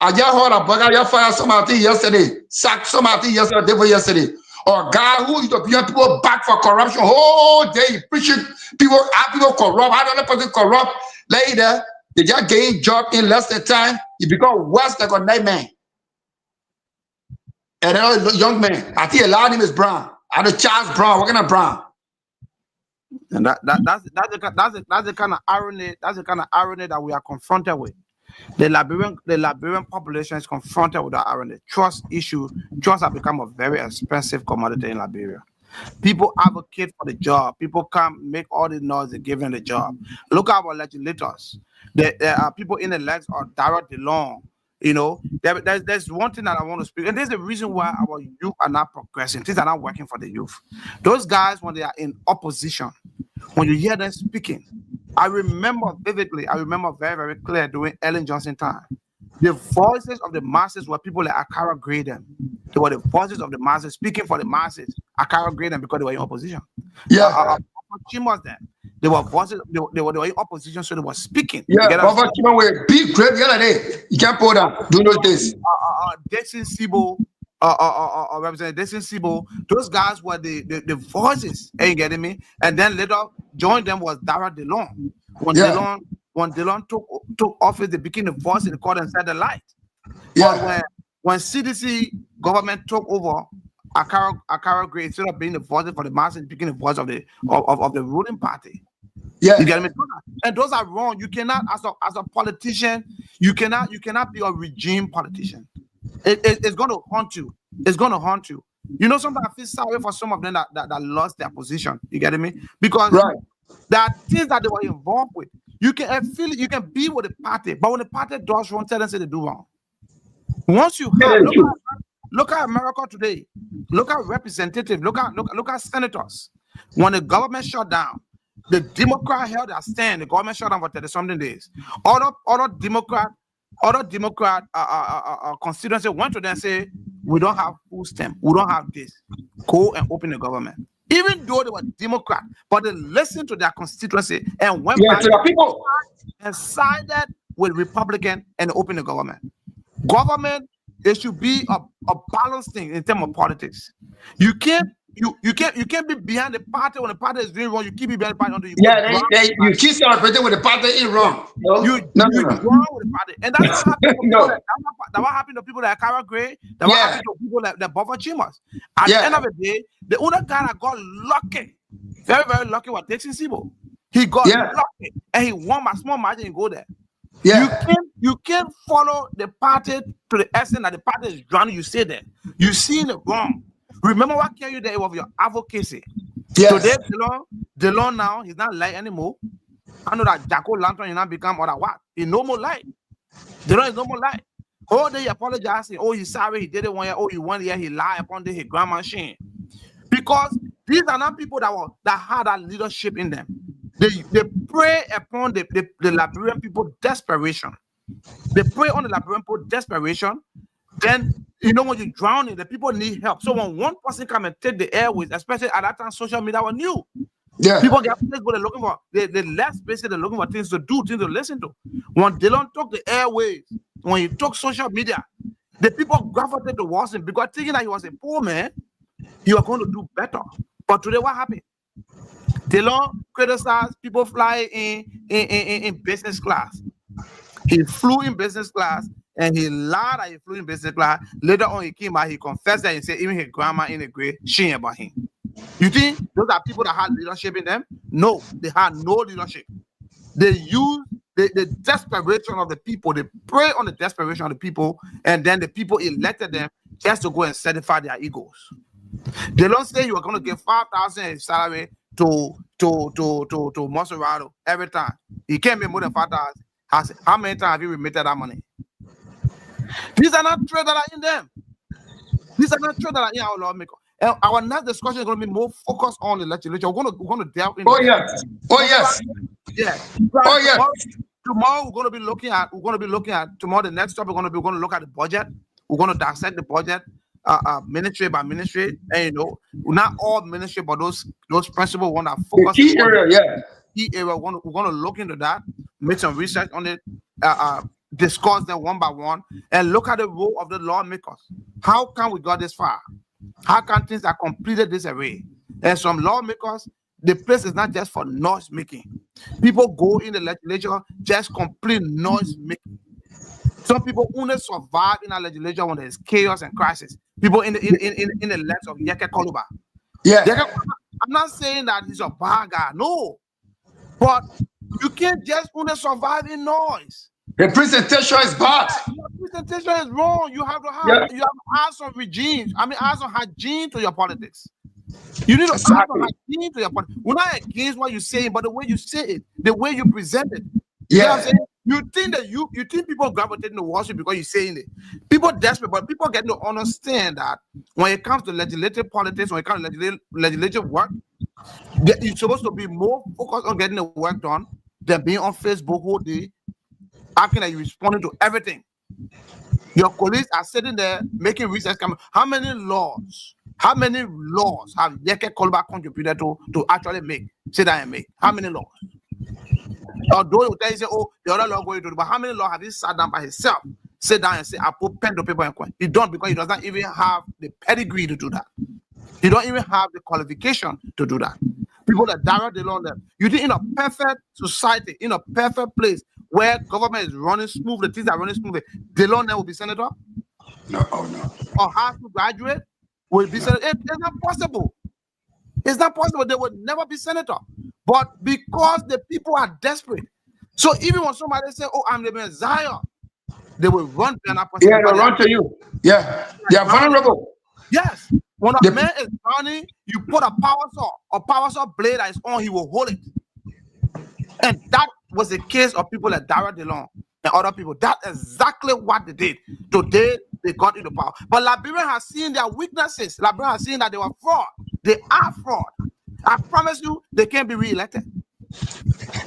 I just heard a bugger, you fired somebody yesterday, sacked somebody yesterday, day before yesterday. Or a guy who used to bring people back for corruption whole day, preaching people, how people corrupt, how the other person corrupt. Later, they just gain job in less than time. You become worse like a nightmare. And another young man, I think a lot of name is Brown. I know Charles Brown, working at Brown. And that's the kind of irony. That's the kind of irony that we are confronted with. The Liberian population is confronted with that irony. Trust issue. Trust has become a very expensive commodity in Liberia. People advocate for the job. People come make all the noise they're giving the job. Look at our legislators. There are people in the legs or direct along. You know, there's one thing that I want to speak, and there's the reason why our youth are not progressing. Things are not working for the youth. Those guys, when they are in opposition, when you hear them speaking, I remember vividly, I remember very, very clear during Ellen Johnson time. The voices of the masses were people like Akara Graydon. They were the voices of the masses speaking for the masses. Akara Graydon because they were in opposition. Yeah. Chimas then. They were voices, they were in opposition, so they were speaking. Yeah, Papa Chima were big, great the other day. You can't pull down. Do those days. Dixon Sibo, Representative Dixon Sibo, those guys were the voices. Are you getting me? And then later joined them was Dara DeLong. When DeLong took office, they became the voice in the court and said the light. Yeah. But when CDC government took over, Akara Gray, instead of being the voice for the masses, became the voice of the ruling party. Yeah. You get me? And those are wrong. You cannot, as a politician, you cannot be a regime politician. It's going to haunt you. It's going to haunt you. You know, sometimes I feel sorry for some of them that lost their position. You get me? Because there are things that they were involved with. You can feel it. You can be with the party, but when the party does wrong, tell them say they do wrong. Once you have, look at America today. Look at representatives. Look at senators. When the government shut down, the Democrat held their stand. The government shut down for 30-something days. Other Democrat constituency went to them and say, we don't have full stem. We don't have this. Go and open the government. Even though they were Democrat, but they listened to their constituency and went back to the people and sided with Republican and opened the government. Government, it should be a balanced thing in terms of politics. You can't be behind the party when the party is doing wrong. You keep it behind the party. You keep celebrating with the party is wrong. You wrong with the party, and that's what happened to people like Akara Gray. That what happened to people like Buffer Chimas. At the end of the day, the other guy that got lucky, very very lucky, was Dixon Sibo. He got lucky, and he won by small margin and go there. Yeah. You can't follow the party to the extent that the party is drowning. You stay there. You seen it wrong. Remember what carried you there was your advocacy. Yes. Today, DeLong now, he's not light anymore. I know that Jacko Lantern is not become other what? He's no more light. DeLong is no more light. All day he apologizing. Oh, he's sorry, he did it 1 year. Oh, he 1 year, he lied upon his grandma shame. Because these are not people that had that leadership in them. They prey upon the Liberian people desperation. They prey on the Liberian people desperation. Then, you know, when you drown in, the people need help. So when one person come and take the airways, especially at that time, social media was new. Yeah. People get places where they're looking for, they less basically they're looking for things to do, things to listen to. When Dylan took the airways, when he took social media, the people gravitated towards him because thinking that he was a poor man, he was going to do better. But today, what happened? Dylan criticized people flying in business class. He flew in business class and he lied that he flew in business class. Later on, he came out, he confessed that he said even his grandma in the grave, she ain't about him. You think those are people that had leadership in them? No, they had no leadership. They used the desperation of the people. They prey on the desperation of the people, and then the people elected them just to go and satisfy their egos. They don't say you are going to give 5,000 salary to Monserrato every time. He can't make more than 5,000. How many times have you remitted that money? These are not trade that are in them. These are not trade that are in our lawmaker. And our next discussion is going to be more focused on the legislature. We're going to delve into. Oh yes. Yeah. Tomorrow we're going to be looking at. Tomorrow the next topic we're going to look at the budget. We're going to dissect the budget, ministry by ministry, and you know, not all ministry, but those principal ones that focus. Key area. We're going to look into that, make some research on it. discuss them one by one and look at the role of the lawmakers. How can we got this far? How can things are completed this way? And some lawmakers, the place is not just for noise making. People go in the legislature just complete noise making. Some people only survive in a legislature when there's chaos and crisis. People in the likes of Yeke Koluba. Yeah. I'm not saying that he's a bad guy, no. But you can't just only survive in noise. The presentation is bad. Your presentation is wrong. You have to have you have to add some regimes. Add some hygiene to your politics. You need to add some hygiene to your politics. We're not against what you're saying, but the way you say it, the way you present it. You know what I'm saying? You think that you think people gravitating towards you because you're saying it. People desperate, but people get to understand that when it comes to legislative politics, when it comes to legislative work, you're supposed to be more focused on getting the work done than being on Facebook all day, acting like you're responding to everything. Your colleagues are sitting there making research. How many laws have Yeke Koluba contributed to actually make? Sit down and make. How many laws? Although you tell you say, oh, the other law going to do, but how many laws have he sat down by himself, sit down and say, I put pen to paper and coin? He don't, because he does not even have the pedigree to do that. He don't even have the qualification to do that. People that direct the law them. You think in a perfect society, in a perfect place where government is running smoothly, things are running smoothly, the law then will be senator? No, oh no. Or high school graduate will be senator? It's not possible. It's not possible. They will never be senator. But because the people are desperate, so even when somebody say, "Oh, I'm the Messiah," they will run behind that person. Yeah, they'll run to you. Yeah, they are vulnerable. Yes. When a man is running, you put a power saw blade that is on, he will hold it. And that was the case of people like Dara DeLong and other people. That's exactly what they did. Today, they got into power. But Liberian has seen their weaknesses. Liberian has seen that they were fraud. They are fraud. I promise you, they can't be re-elected.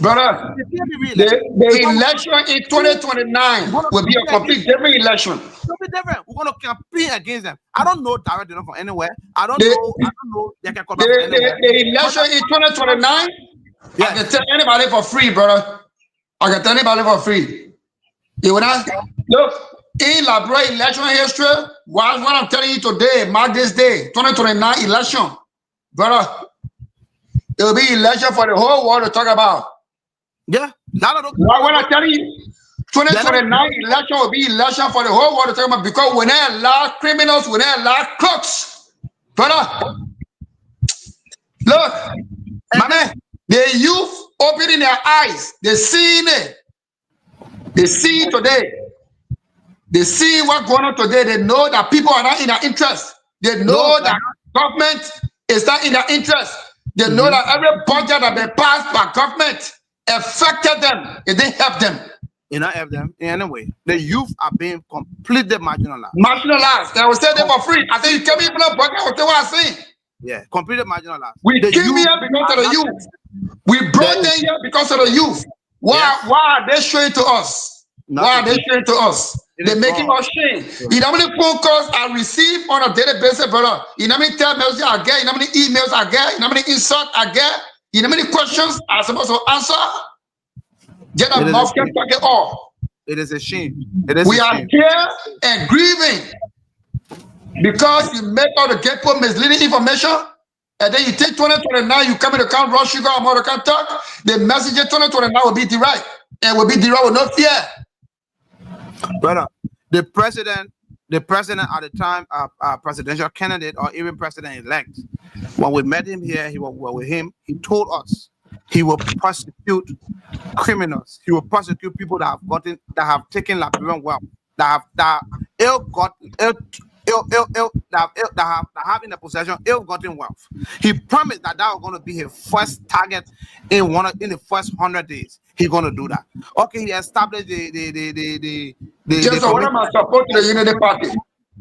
Brother, they can't be re-elected. The election in 2029 will be a complete different election. It'll be different. We're going to campaign against them. I don't know Dara DeLong from anywhere. I don't know Yeke Koluba from anywhere. The election in 2029, I can tell anybody for free, brother. I can tell anybody for free. You know, look, in Liberia election history, what I'm telling you today, mark this day, 2029 election, brother. It will be election for the whole world to talk about. Yeah. When I tell you, 2029 election will be election for the whole world to talk about, because we don't allow criminals, we don't allow crooks. Brother, look, my man, the youth opening their eyes. They seeing it. They see today. They see what's going on today. They know that people are not in their interest. They know that government is not in their interest. They know that every budget that been passed by government affected them. It didn't help them. It didn't help them in any way. The youth are being completely marginalized. Marginalized. I will say that for free. I think you came here for budget. I will say what I'm saying. Yeah, completely marginalized. We came here because of the youth. We brought them here because of the youth. Why are they showing to us? Why are they showing to us? They're making us shame. You know how many phone calls I receive on a daily basis, brother? You know how many text messages I get? You know how many emails I get? You know how many insults I get? You know how many questions I'm supposed to answer? Get a mouth can talk it all. It is a shame. We are here and grieving because you make all the get-put misleading information, and then you take 2029, you come in the count raw sugar, I'm on the count talk. The message in 2029 will be direct, and will be direct with no fear. Brother, the president at the time, presidential candidate or even president-elect, when we met him here, he told us he will prosecute criminals. He will prosecute people that have taken Liberian wealth, that have in the possession ill-gotten wealth. He promised that was going to be his first target in the first 100 days. He's going to do that. Okay, he established the what am I support to the Unity Party?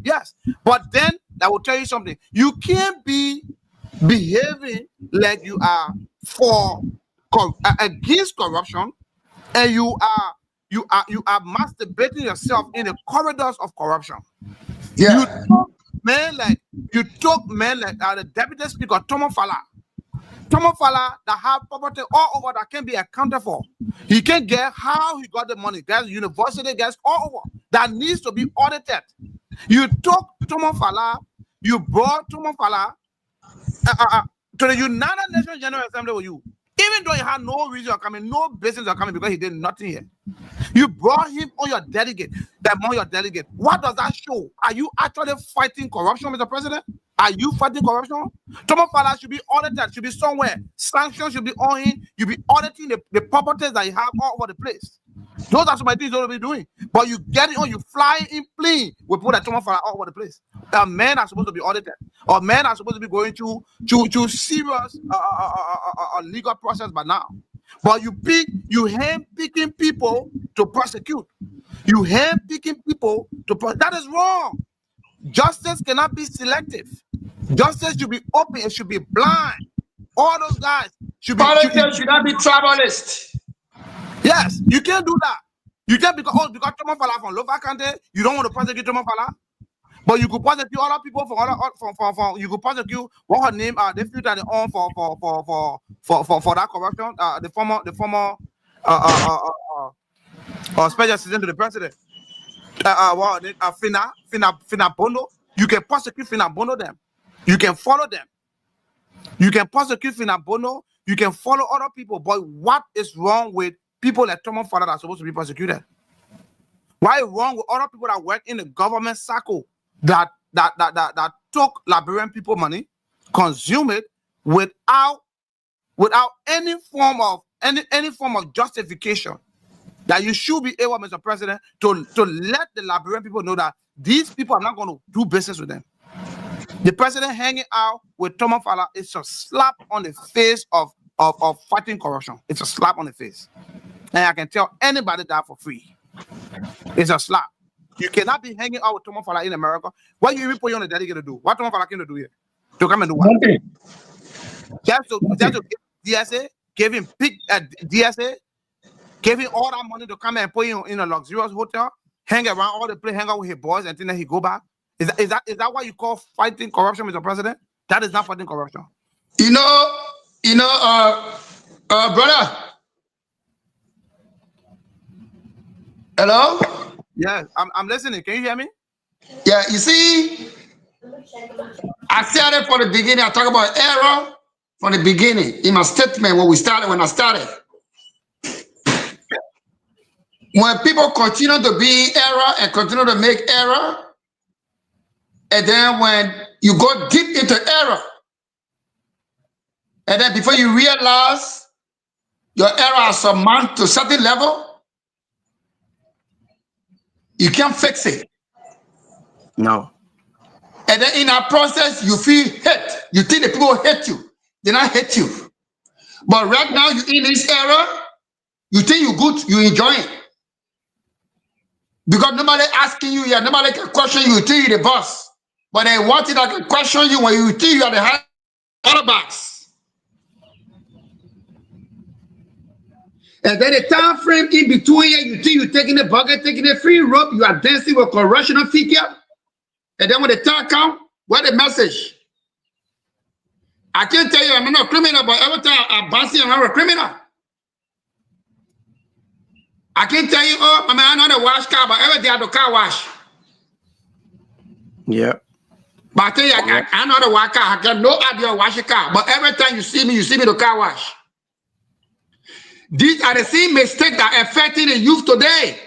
Yes, but then I will tell you something. You can't be behaving like you are against corruption, and you are masturbating yourself in the corridors of corruption. Yeah. You took men like the Deputy Speaker Tomo Fala Tomo Fala that have property all over that can be accounted for. He can get how he got the money. There's university, there's all over that needs to be audited. You took Tomo Fala, you brought Tomo Fala to the United Nations General Assembly with you, even though he had no reason of coming, no business of coming because he did nothing here. You brought him on your delegate, What does that show? Are you actually fighting corruption, Mr. President? Are you fighting corruption? Tomo Fala should be audited, should be somewhere. Sanctions should be on him. You'll be auditing the properties that you have all over the place. Those are some of the things you'll be doing. But you get it on, you fly in plane with people that Tomo Fala all over the place. Men are supposed to be audited, or men are supposed to be going to serious legal process by now. But you hand-picking people to prosecute. You hand-picking people to prosecute. That is wrong. Justice cannot be selective. Justice should be open. It should be blind. All those guys should be. Politics should not be tribalist. Yes, you can't do that. You can't because Tomo Fala from local country, you don't want to prosecute Tomo Fala. But you could prosecute other people from you could prosecute what her name they feel that they own for that corruption. The former special assistant to the president. Fina Bono. You can prosecute Fina Bono them. You can follow them. You can prosecute Fina Bono. You can follow other people. But what is wrong with people like Tomo Fala that are supposed to be prosecuted? Why is wrong with other people that work in the government circle that took Liberian people money, consume it without any form of justification? That you should be able, Mr. President, to let the Liberian people know that these people are not going to do business with them. The president hanging out with Tomo Fala is a slap on the face of fighting corruption. It's a slap on the face. And I can tell anybody that for free. It's a slap. You cannot be hanging out with Tomo Fala in America. What you even put you on the delegate to do? What Tomo Fala came to do here? To come and do what? Okay. Just to give DSA, give him pick DSA, give him all that money to come and put him in a luxurious hotel, hang around all the place, hang out with his boys, and then he go back. Is that what you call fighting corruption, Mr. President? That is not fighting corruption. Brother. Hello? Yes, I'm listening. Can you hear me? Yeah, you see, I said it from the beginning. I talk about error from the beginning in my statement when I started. When people continue to be in error and continue to make error, and then when you go deep into error, and then before you realize your error has amounted to a certain level, you can't fix it. No. And then in that process, you feel hate. You think the people hate you. They not hate you. But right now, you're in this error, you think you're good, you enjoy it. Because nobody asking you, nobody can question you, you think you're the boss. But they want it, I can question you when you think you are the high quarterbacks. And then the time frame in between, you think you're taking the bucket, taking the free rope, you are dancing with correctional figure. And then when the time comes, what the message? I can't tell you I'm not a criminal, but every time I'm bouncing around a criminal. I can't tell you, oh, I mean, I know the wash car, but every day I do car wash. Yeah. But I tell you, I know the wash car. I got no idea wash a car. But every time you see me the car wash. These are the same mistakes that are affecting the youth today.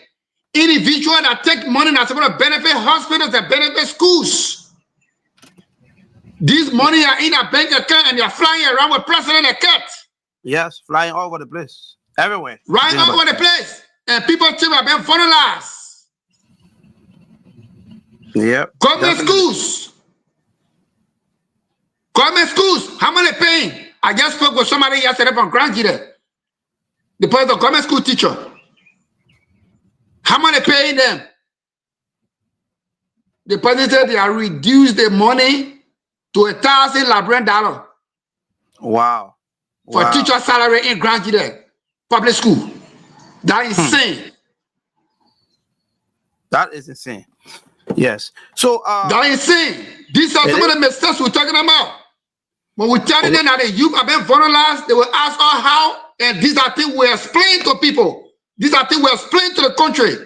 Individuals that take money that's supposed to benefit hospitals and benefit schools. These money are in a bank account and they're flying around with president and cat. Yes, flying all over the place. Everywhere. Right all over the place. And people think are being funnelized. Yep. Government schools. Government schools. How many paying? I just spoke with somebody yesterday from Grand Gide. The government school teacher. How many paying them? The president said they are reduced the money to $1,000 Liberian. Wow. For teacher salary in Grand Gide public school. That is insane. That is insane. Yes. So that is insane. These are some of the mistakes we're talking about. When we tell them that the youth have been vulneralized, they will ask us how, and these are things we explain to people. These are things we explain to the country,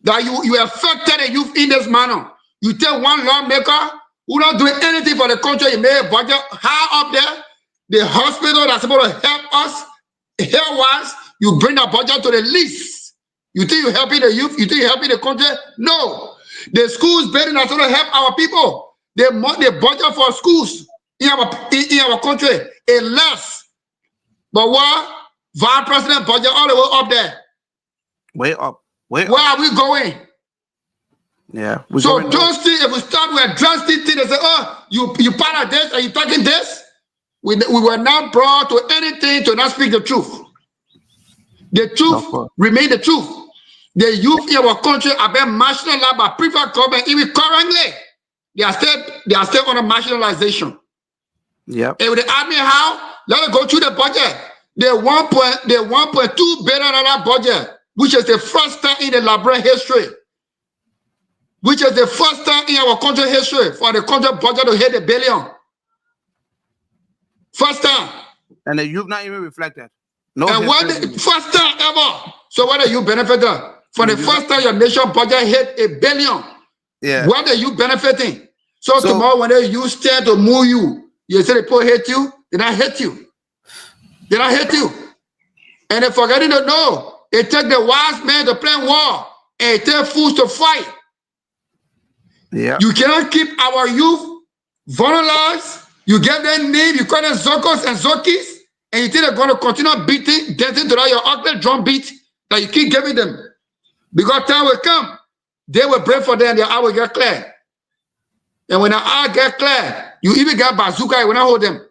that you affected the youth in this manner. You take one lawmaker who not doing anything for the country, you made a budget high up there, the hospital that's supposed to help us, health-wise, you bring the budget to the least. You think you're helping the youth? You think you're helping the country? No. The schools building are supposed to help our people. The budget for schools in our country is less. But what? Vice President budget all the way up there. Way up. Where are we going? Yeah. So those things, if we start with address these things and say, oh, you part of this and you talking this, we were not brought to anything to not speak the truth. The truth remain the truth. The youth in our country are being marginalized by previous government. Even currently, they are still on a marginalization. Yeah. And with the army, how? Let us go through the budget. The $1.2 billion budget, which is the first time in the Liberian history, which is the first time in our country history for the country budget to hit $1 billion. First time. And the youth not even reflected. No. And first time ever. So what are you benefiting? For the first time your nation budget hit $1 billion. Yeah. What are you benefiting? So tomorrow when they use stand to move you, you say the people hate you, they not hate you. They not hate you. And they're forgetting to know. It takes the wise man to plan war. And it takes fools to fight. Yeah. You cannot keep our youth vulneralized. You get their name, you call them Zokos and Zokis, and you think they're going to continue beating, dancing to that your ugly drum beat that you keep giving them. Because time will come, they will pray for them, their eye will get clear. And when the eye get clear, you even get bazooka, you will not hold them.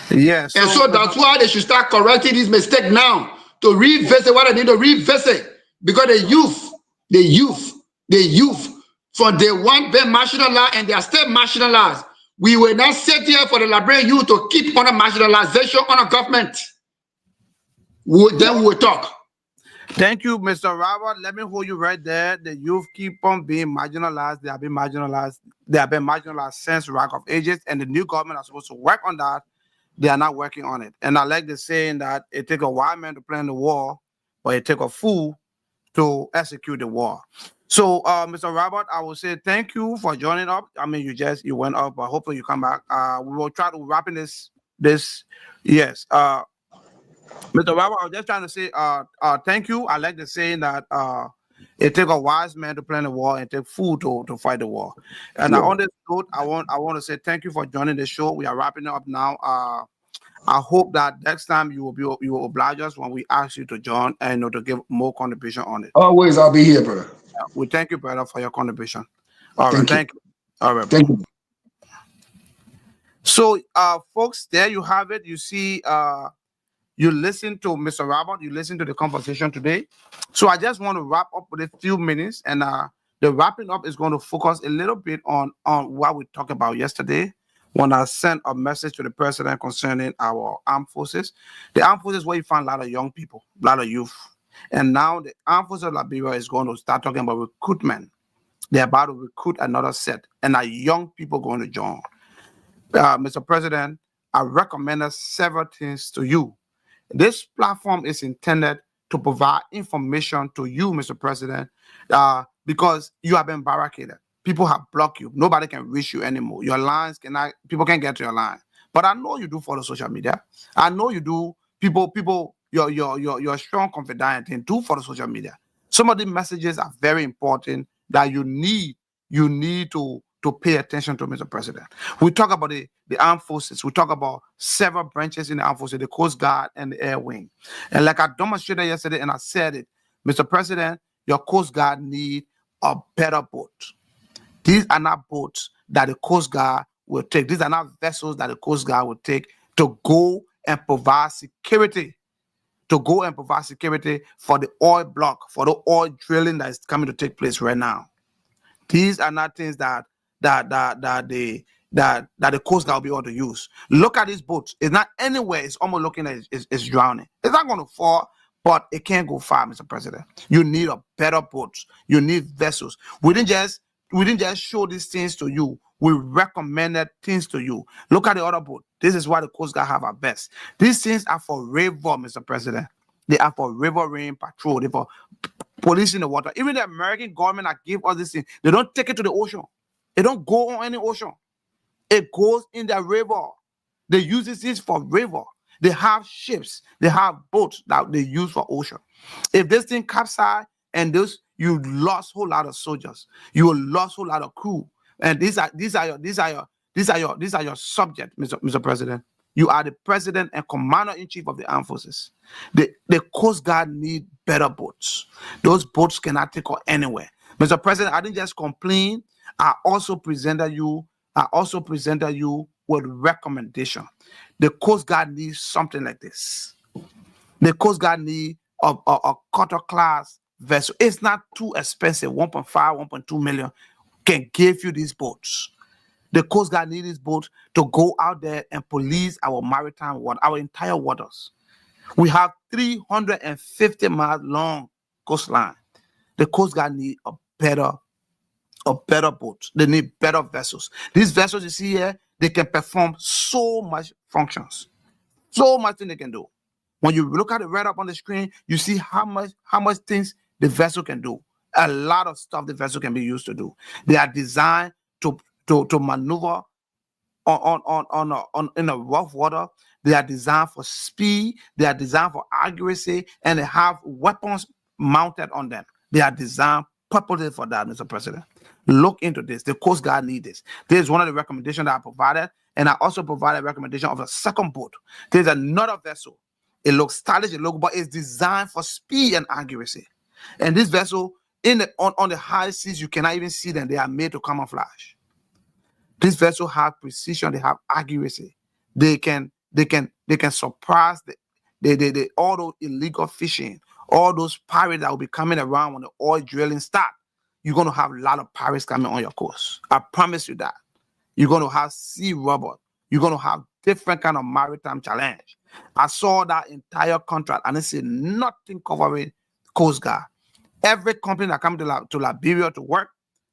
Yes. And so that's why they should start correcting this mistake now, to revisit what they need to revisit. Because the youth, from day one, been marginalized and they are still marginalized. We will not sit here for the Liberian youth to keep on a marginalization on a government. Then we will talk. Thank you, Mr. Robert. Let me hold you right there. The youth keep on being marginalized. They have been marginalized. They have been marginalized since Rock of Ages, and the new government are supposed to work on that. They are not working on it. And I like the saying that it takes a wild man to plan the war, but it takes a fool to execute the war. So, Mr. Robert, I will say thank you for joining up. I mean, you went up, but hopefully you come back. We will try to wrap in this. Yes. Mr. Robert, I was just trying to say thank you. I like the saying that it takes a wise man to plan the war and it takes fool to fight the war. And on this note, I want to say thank you for joining the show. We are wrapping up now. I hope that next time you will oblige us when we ask you to join and to give more contribution on it. Always, I'll be here, brother. We thank you, brother, for your contribution. All right, thank you. All right, thank you. So, folks, there you have it. You see, you listen to Mr. Robert. You listen to the conversation today. So I just want to wrap up with a few minutes, and the wrapping up is going to focus a little bit on what we talked about yesterday when I sent a message to the president concerning our armed forces. The armed forces where you find a lot of young people, a lot of youth. And now the armed forces of Liberia is going to start talking about recruitment. They're about to recruit another set, and our young people going to join. Mr. President, I recommend several things to you. This platform is intended to provide information to you, Mr. President, because you have been barricaded. People have blocked you. Nobody can reach you anymore. Your lines people can't get to your line. But I know you do follow social media. I know you do. People, your strong confidant and do follow social media. Some of the messages are very important that you need to pay attention to, Mr. President. We talk about the armed forces. We talk about several branches in the armed forces, the Coast Guard and the Air Wing. And like I demonstrated yesterday, and I said it, Mr. President, your Coast Guard need a better boat. These are not boats that the Coast Guard will take. These are not vessels that the Coast Guard will take to go and provide security. To go and provide security for the oil block, for the oil drilling that is coming to take place right now. These are not things that the Coast Guard will be able to use. Look at these boats. It's not anywhere. It's almost looking like it's drowning. It's not going to fall, but it can't go far, Mr. President. You need a better boat. You need vessels. We didn't just show these things to you. We recommended things to you. Look at the other boat. This is why the Coast Guard have our best. These things are for river, Mr. President. They are for riverine patrol. They're for police in the water. Even the American government that give us this thing, they don't take it to the ocean. It don't go on any ocean. It goes in the river. They use this for river. They have ships. They have boats that they use for ocean. If this thing capsize and you lost a whole lot of soldiers. You lost a whole lot of crew. And these are your subject, Mr. President. You are the president and commander-in-chief of the armed forces. The Coast Guard need better boats. Those boats cannot take us anywhere. Mr. President, I didn't just complain. I also presented you with recommendation. The Coast Guard needs something like this. The Coast Guard need a cutter class vessel. It's not too expensive. 1.5, 1.2 million can give you these boats. The Coast Guard needs this boat to go out there and police our maritime water, our entire waters. We have 350 miles long coastline. The Coast Guard need a better boat. They need better vessels. These vessels you see here, they can perform so much functions, so much thing they can do. When you look at it right up on the screen, you see how much things the vessel can do. A lot of stuff the vessel can be used to do. They are designed to maneuver in a rough water. They are designed for speed. They are designed for accuracy, and they have weapons mounted on them. They are designed purposely for that, Mr. President. Look into this. The Coast Guard need this. This is one of the recommendations that I provided, and I also provided a recommendation of a second boat. There's another vessel. It looks stylish, but it's designed for speed and accuracy. And this vessel, on the high seas, you cannot even see them. They are made to camouflage. This vessel have precision. They have accuracy. They can surprise all those illegal fishing, all those pirates that will be coming around when the oil drilling start. You're going to have a lot of pirates coming on your coast. I promise you that. You're going to have sea robber. You're going to have different kind of maritime challenge. I saw that entire contract and I see nothing covering Coast Guard. Every company that comes to Liberia to work,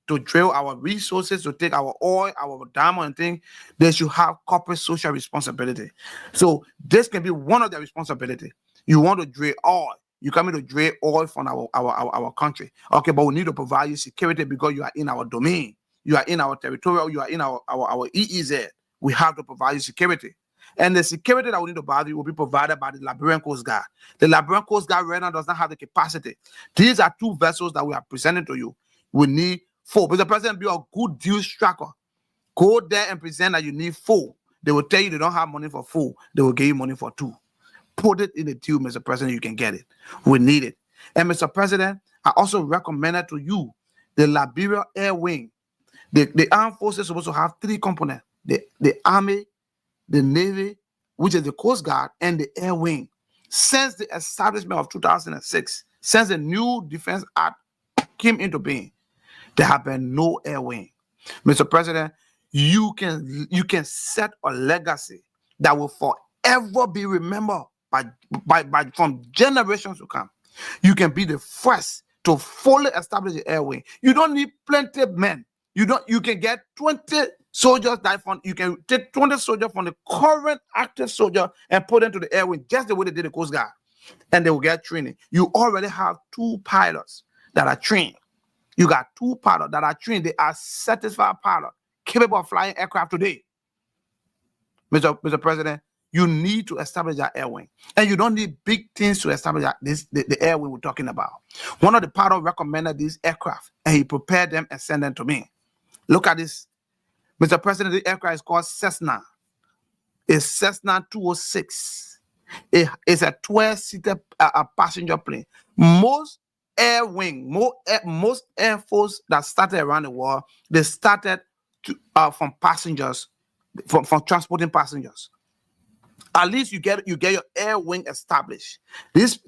to drill our resources, to take our oil, our diamond and things, they should have corporate social responsibility. So this can be one of their responsibility. You want to drill oil. You come in to drill oil from our country. Okay, but we need to provide you security because you are in our domain. You are in our territorial. You are in our EEZ. We have to provide you security. And the security that we need to provide you will be provided by the Liberian Coast Guard. The Liberian Coast Guard right now does not have the capacity. These are two vessels that we are presenting to you. We need 4. Mr. President, be a good deal striker. Go there and present that you need 4. They will tell you they don't have money for 4. They will give you money for 2. Put it in the deal, Mr. President, you can get it. We need it. And Mr. President, I also recommended to you the Liberia Air Wing. The armed forces are supposed to have 3 components. The Army, the Navy, which is the Coast Guard, and the Air Wing. Since the establishment of 2006, since the new Defense Act came into being, there have been no Air Wing. Mr. President, you can set a legacy that will forever be remembered by from generations to come. You can be the first to fully establish the Air Wing. You don't need plenty of men. You can get 20 soldiers you can take 20 soldiers from the current active soldier and put them to the Air Wing, just the way they did the Coast Guard, and they will get training. You already have 2 pilots that are trained. You got 2 pilots that are trained. They are certified pilots capable of flying aircraft today. Mr. President, you need to establish that Air Wing, and you don't need big things to establish the Air Wing we're talking about. One of the pilots recommended these aircraft, and he prepared them and sent them to me. Look at this. Mr. President, the aircraft is called Cessna. It's Cessna 206. It's a 12-seater passenger plane. Most air wing, most air force that started around the world, they started from passengers, from transporting passengers. At least you get your air wing established. This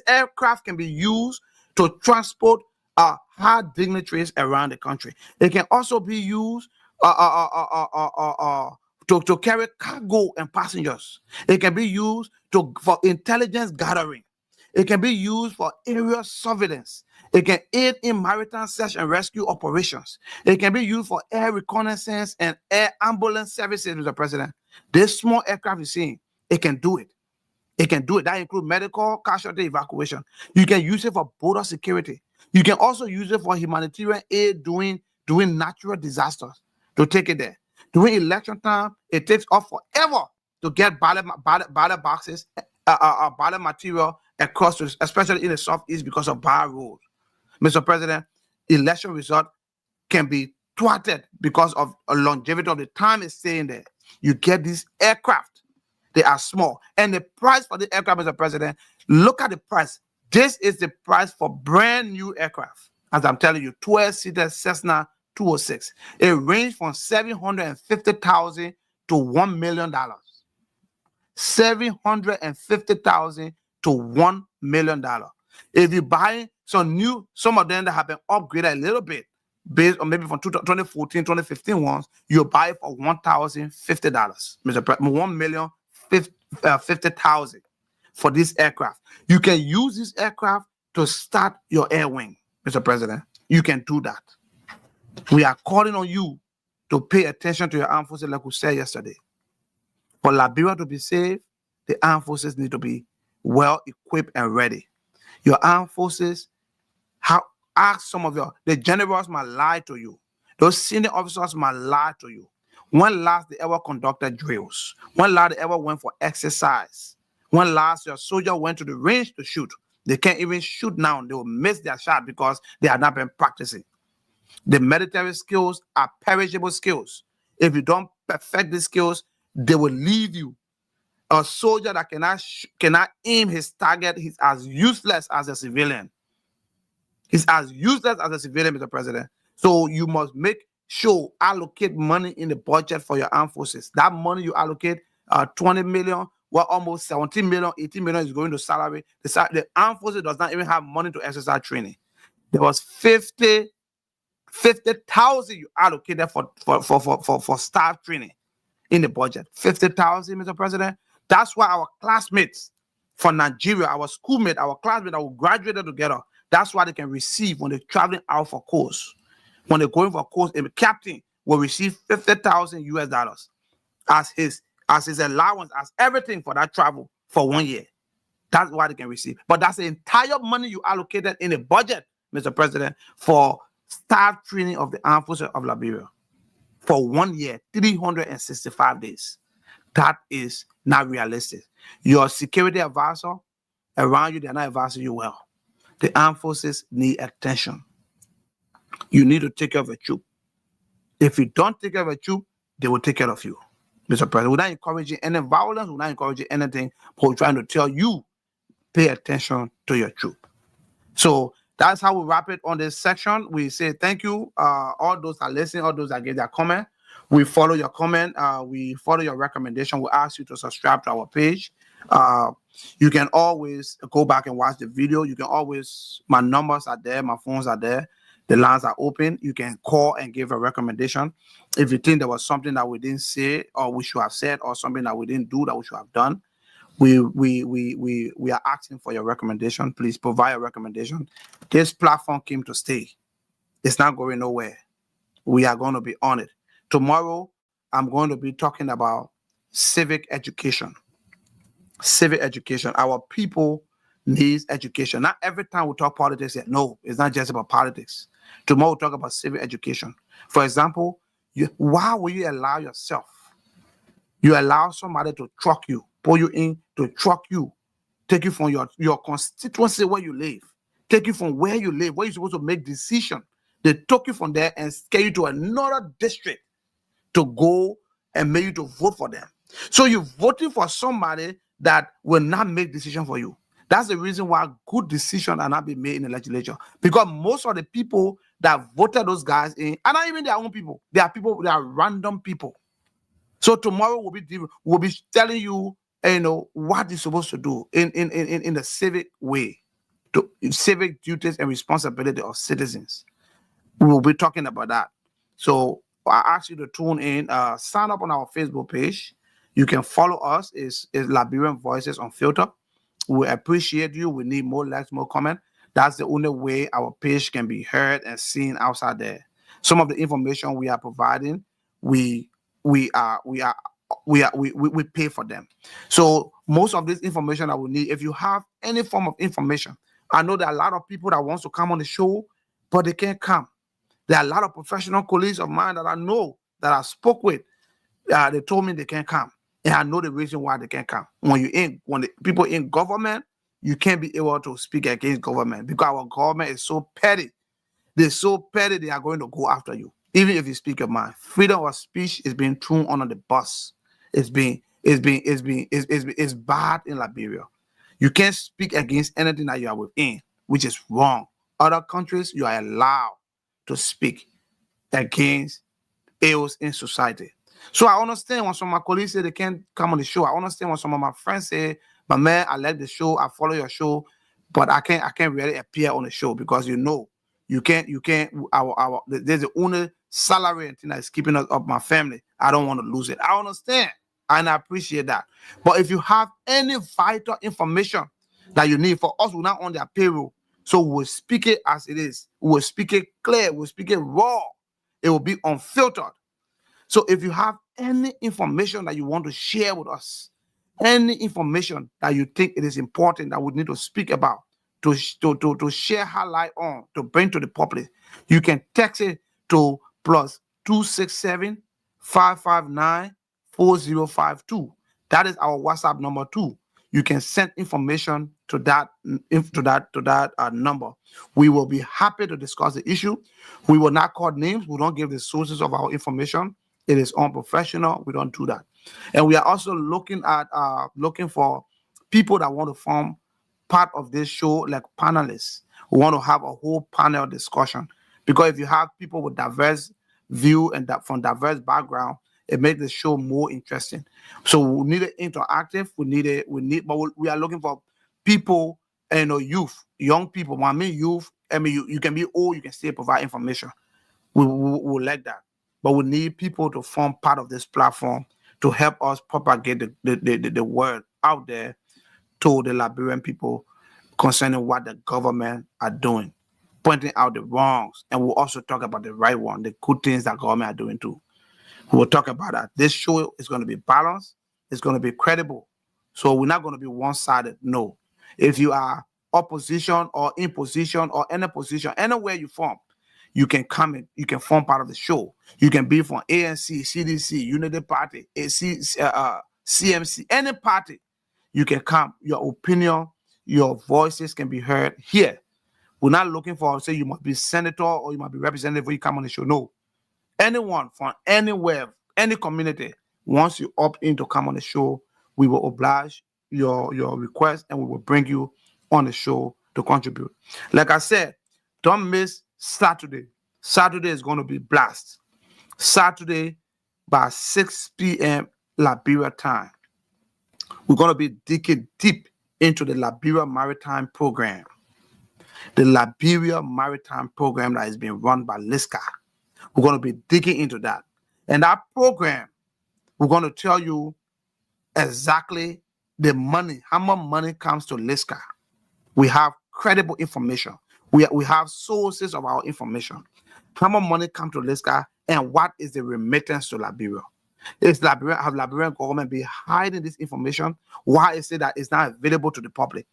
aircraft can be used to transport high dignitaries around the country. It can also be used to carry cargo and passengers. It can be used for intelligence gathering. It can be used for aerial surveillance. It can aid in maritime search and rescue operations. It can be used for air reconnaissance and air ambulance services, Mr. President. This small aircraft you're seeing, it can do it. It can do it. That includes medical casualty evacuation. You can use it for border security. You can also use it for humanitarian aid during natural disasters, to take it there. During election time, it takes off forever to get ballot boxes, ballot material across, especially in the Southeast because of bad roads. Mr. President, election result can be thwarted because of a longevity of the time it's staying there. You get these aircraft. They are small. And the price for the aircraft, Mr. President, look at the price. This is the price for brand new aircraft. As I'm telling you, 12-seater Cessna 206. It ranged from $750,000 to $1 million. $750,000 to $1 million. If you buy some of them that have been upgraded a little bit, based on maybe from 2014, 2015 ones, you buy it for $1,050, Mr. President, $1,050,000 for this aircraft. You can use this aircraft to start your air wing, Mr. President. You can do that. We are calling on you to pay attention to your armed forces, like we said yesterday. For Liberia to be safe, the armed forces need to be well equipped and ready. Your armed forces, ask some of the generals might lie to you. Those senior officers might lie to you. When last they ever conducted drills? When last they ever went for exercise? When last your soldier went to the range to shoot? They can't even shoot now. They will miss their shot because they have not been practicing. The military skills are perishable skills. If you don't perfect these skills, they will leave you. A soldier that cannot aim his target, he's as useless as a civilian. He's as useless as a civilian, Mr. President. So you must make sure, allocate money in the budget for your armed forces. That money you allocate, 20 million, well, almost 17 million, 18 million is going to salary. The armed forces does not even have money to exercise training. There was 50,000 you allocated for staff training in the budget. 50,000, Mr. President. That's why our classmates from Nigeria, our schoolmates, our classmates that will graduated together, that's why they can receive when they're traveling out for course. When they're going for a course, a captain will receive $50,000 as his allowance, as everything for that travel for 1 year. That's why they can receive. But that's the entire money you allocated in a budget, Mr. President, for staff training of the armed forces of Liberia for 1 year, 365 days. That is not realistic. Your security advisor around you, they're not advising you well. The armed forces need attention. You need to take care of a troop. If you don't take care of a troop, they will take care of you. Mr. President, we're not encouraging any violence, we're not encouraging anything, but we're trying to tell you, pay attention to your troop. So that's how we wrap it on this section. We say thank you, all those that listen, all those that gave their comment. We follow your comment. We follow your recommendation. We ask you to subscribe to our page. You can always go back and watch the video. You can always, my numbers are there, my phones are there. The lines are open. You can call and give a recommendation. If you think there was something that we didn't say or we should have said or something that we didn't do that we should have done, we are asking for your recommendation. Please provide a recommendation. This platform came to stay. It's not going nowhere. We are going to be on it. Tomorrow, I'm going to be talking about civic education. Civic education. Our people needs education. Not every time we talk politics, no, it's not just about politics. Tomorrow we'll talk about civic education. For example, why will you allow yourself? You allow somebody to truck you, pull you in, to truck you, take you from your constituency where you live, take you from where you live, where you're supposed to make decisions. They took you from there and scare you to another district to go and make you to vote for them. So you're voting for somebody that will not make decisions for you. That's the reason why good decisions are not being made in the legislature. Because most of the people that voted those guys in are not even their own people. They are people, they are random people. So tomorrow we'll be telling you, what you're supposed to do in the civic way, to civic duties and responsibility of citizens. We will be talking about that. So I ask you to tune in, sign up on our Facebook page. You can follow us. It's Liberian Voices Unfiltered. We appreciate you. We need more likes, more comments. That's the only way our page can be heard and seen outside there. Some of the information we are providing, we pay for them. So most of this information I will need, if you have any form of information, I know there are a lot of people that wants to come on the show, but they can't come. There are a lot of professional colleagues of mine that I know that I spoke with. They told me they can't come, and I know the reason why they can't come. When the people in government, you can't be able to speak against government because our government is so petty. They're so petty, they are going to go after you. Even if you speak your mind, freedom of speech is being thrown under the bus. It's bad in Liberia. You can't speak against anything that you are within, which is wrong. Other countries, you are allowed to speak against ills in society. So I understand when some of my colleagues say they can't come on the show. I understand when some of my friends say, "But man, I like the show, I follow your show, but I can't really appear on the show because you can't. There's the only salary and thing that is keeping us up, my family. I don't want to lose it." I understand and I appreciate that. But if you have any vital information that you need for us, we're not on their payroll. So we'll speak it as it is. We'll speak it clear. We'll speak it raw. It will be unfiltered. So if you have any information that you want to share with us, any information that you think it is important that we need to speak about, to share highlight on, to bring to the public, you can text it to +267 559 4052. That is our WhatsApp number too. You can send information to that number. We will be happy to discuss the issue. We will not call names. We don't give the sources of our information. It is unprofessional. We don't do that. And we are also looking for people that want to form part of this show, like panelists. We want to have a whole panel discussion, because if you have people with diverse view and that from diverse background, it makes the show more interesting. So we need it interactive. But we are looking for people, youth, young people. When I mean youth, you can be old, you can still provide information. We like that. But we need people to form part of this platform to help us propagate the word out there to the Liberian people concerning what the government are doing, pointing out the wrongs. And we'll also talk about the right one, the good things that government are doing too. We'll talk about that. This show is going to be balanced. It's going to be credible. So we're not going to be one-sided. No. If you are opposition or in position or any position, anywhere you form, you can come in. You can form part of the show. You can be from ANC, CDC, Unity Party, CMC, any party. You can come. Your opinion, your voices can be heard here. We're not looking for, say, you must be senator or you must be representative when you come on the show. No. Anyone from anywhere, any community, once you opt in to come on the show, we will oblige your request and we will bring you on the show to contribute. Like I said, don't miss Saturday. Saturday is going to be blast. Saturday by 6 p.m. Liberia time. We're going to be digging deep into the Liberia Maritime Program. The Liberia Maritime Program that is being run by LISCA. We're going to be digging into that. And that program, we're going to tell you exactly the money, how much money comes to LISCA. We have credible information. We have sources of our information. How much money comes to LISCA and what is the remittance to Liberia? Have Liberian government been hiding this information? Why is it that it's not available to the public?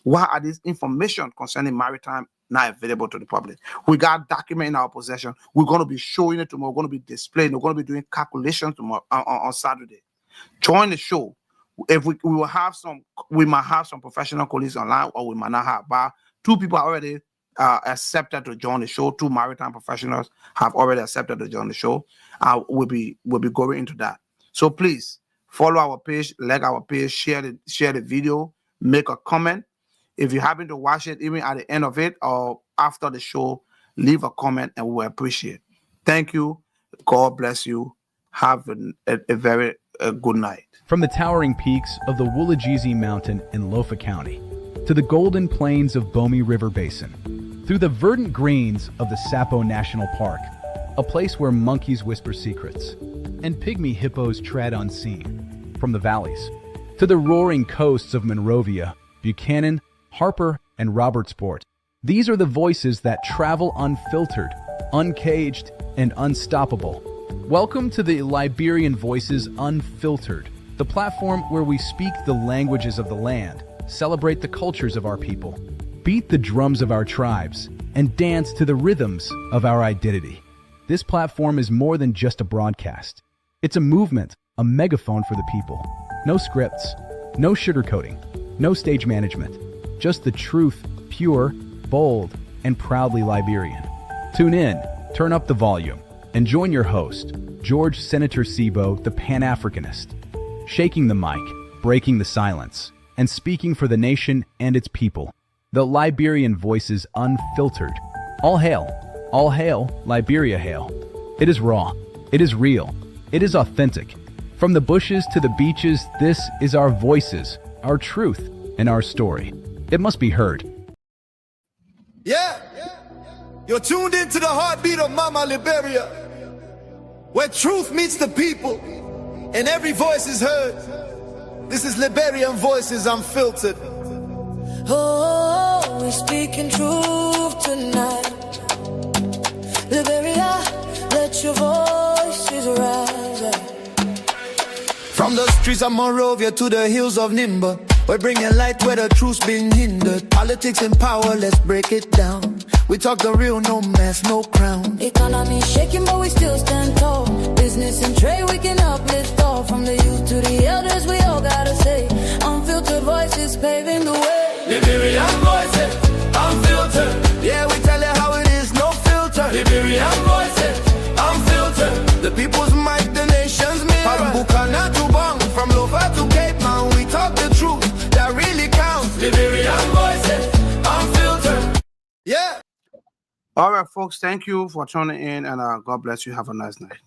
Why are these information concerning maritime not available to the public? We got documents in our possession. We're going to be showing it tomorrow. We're going to be displaying. We're going to be doing calculations tomorrow on Saturday. Join the show. If we will have we might have some professional colleagues online, or we might not have. But 2 people are already accepted to join the show. 2 maritime professionals have already accepted to join the show. We'll be going into that. So please follow our page, like our page, share the video, make a comment. If you happen to watch it, even at the end of it or after the show, leave a comment and we will appreciate it. Thank you. God bless you. Have a very good night. From the towering peaks of the Woolajezi Mountain in Lofa County to the golden plains of Bomi River Basin, through the verdant greens of the Sapo National Park, a place where monkeys whisper secrets and pygmy hippos tread unseen, from the valleys to the roaring coasts of Monrovia, Buchanan, Harper, and Robertsport, These are the voices that travel unfiltered, uncaged, and unstoppable. Welcome to the Liberian Voices Unfiltered, the platform where we speak the languages of the land, celebrate the cultures of our people, beat the drums of our tribes, and dance to the rhythms of our identity. This platform is more than just a broadcast. It's a movement, a megaphone for the people. No scripts, no sugarcoating, no stage management, just the truth, pure, bold, and proudly Liberian. Tune in, turn up the volume, and join your host, George Senator Sibo, the Pan-Africanist, shaking the mic, breaking the silence, and speaking for the nation and its people. The Liberian Voices Unfiltered. All hail, Liberia hail. It is raw, it is real, it is authentic. From the bushes to the beaches, this is our voices, our truth, and our story. It must be heard. Yeah, you're tuned into the heartbeat of Mama Liberia, where truth meets the people and every voice is heard. This is Liberian Voices Unfiltered. Oh, we're speaking truth tonight. Liberia, let your voices rise. From the streets of Monrovia to the hills of Nimba, we're bringing light where the truth's been hindered. Politics and power, let's break it down. We talk the real, no mask, no crown. Economy shaking, but we still stand tall. Business and trade, we can uplift all. From the youth to the elders, we all gotta say. Unfiltered voices paving the way. Liberian Voices Unfiltered. Yeah, we tell you how it is, no filter. Liberian Voices Unfiltered. The people's mic, the nation's mirror. From Bukana to Bong, from Lofa to Cape Town, we talk the truth that really counts. Liberian Voices Unfiltered. Yeah. All right, folks, thank you for tuning in, and God bless you. Have a nice night.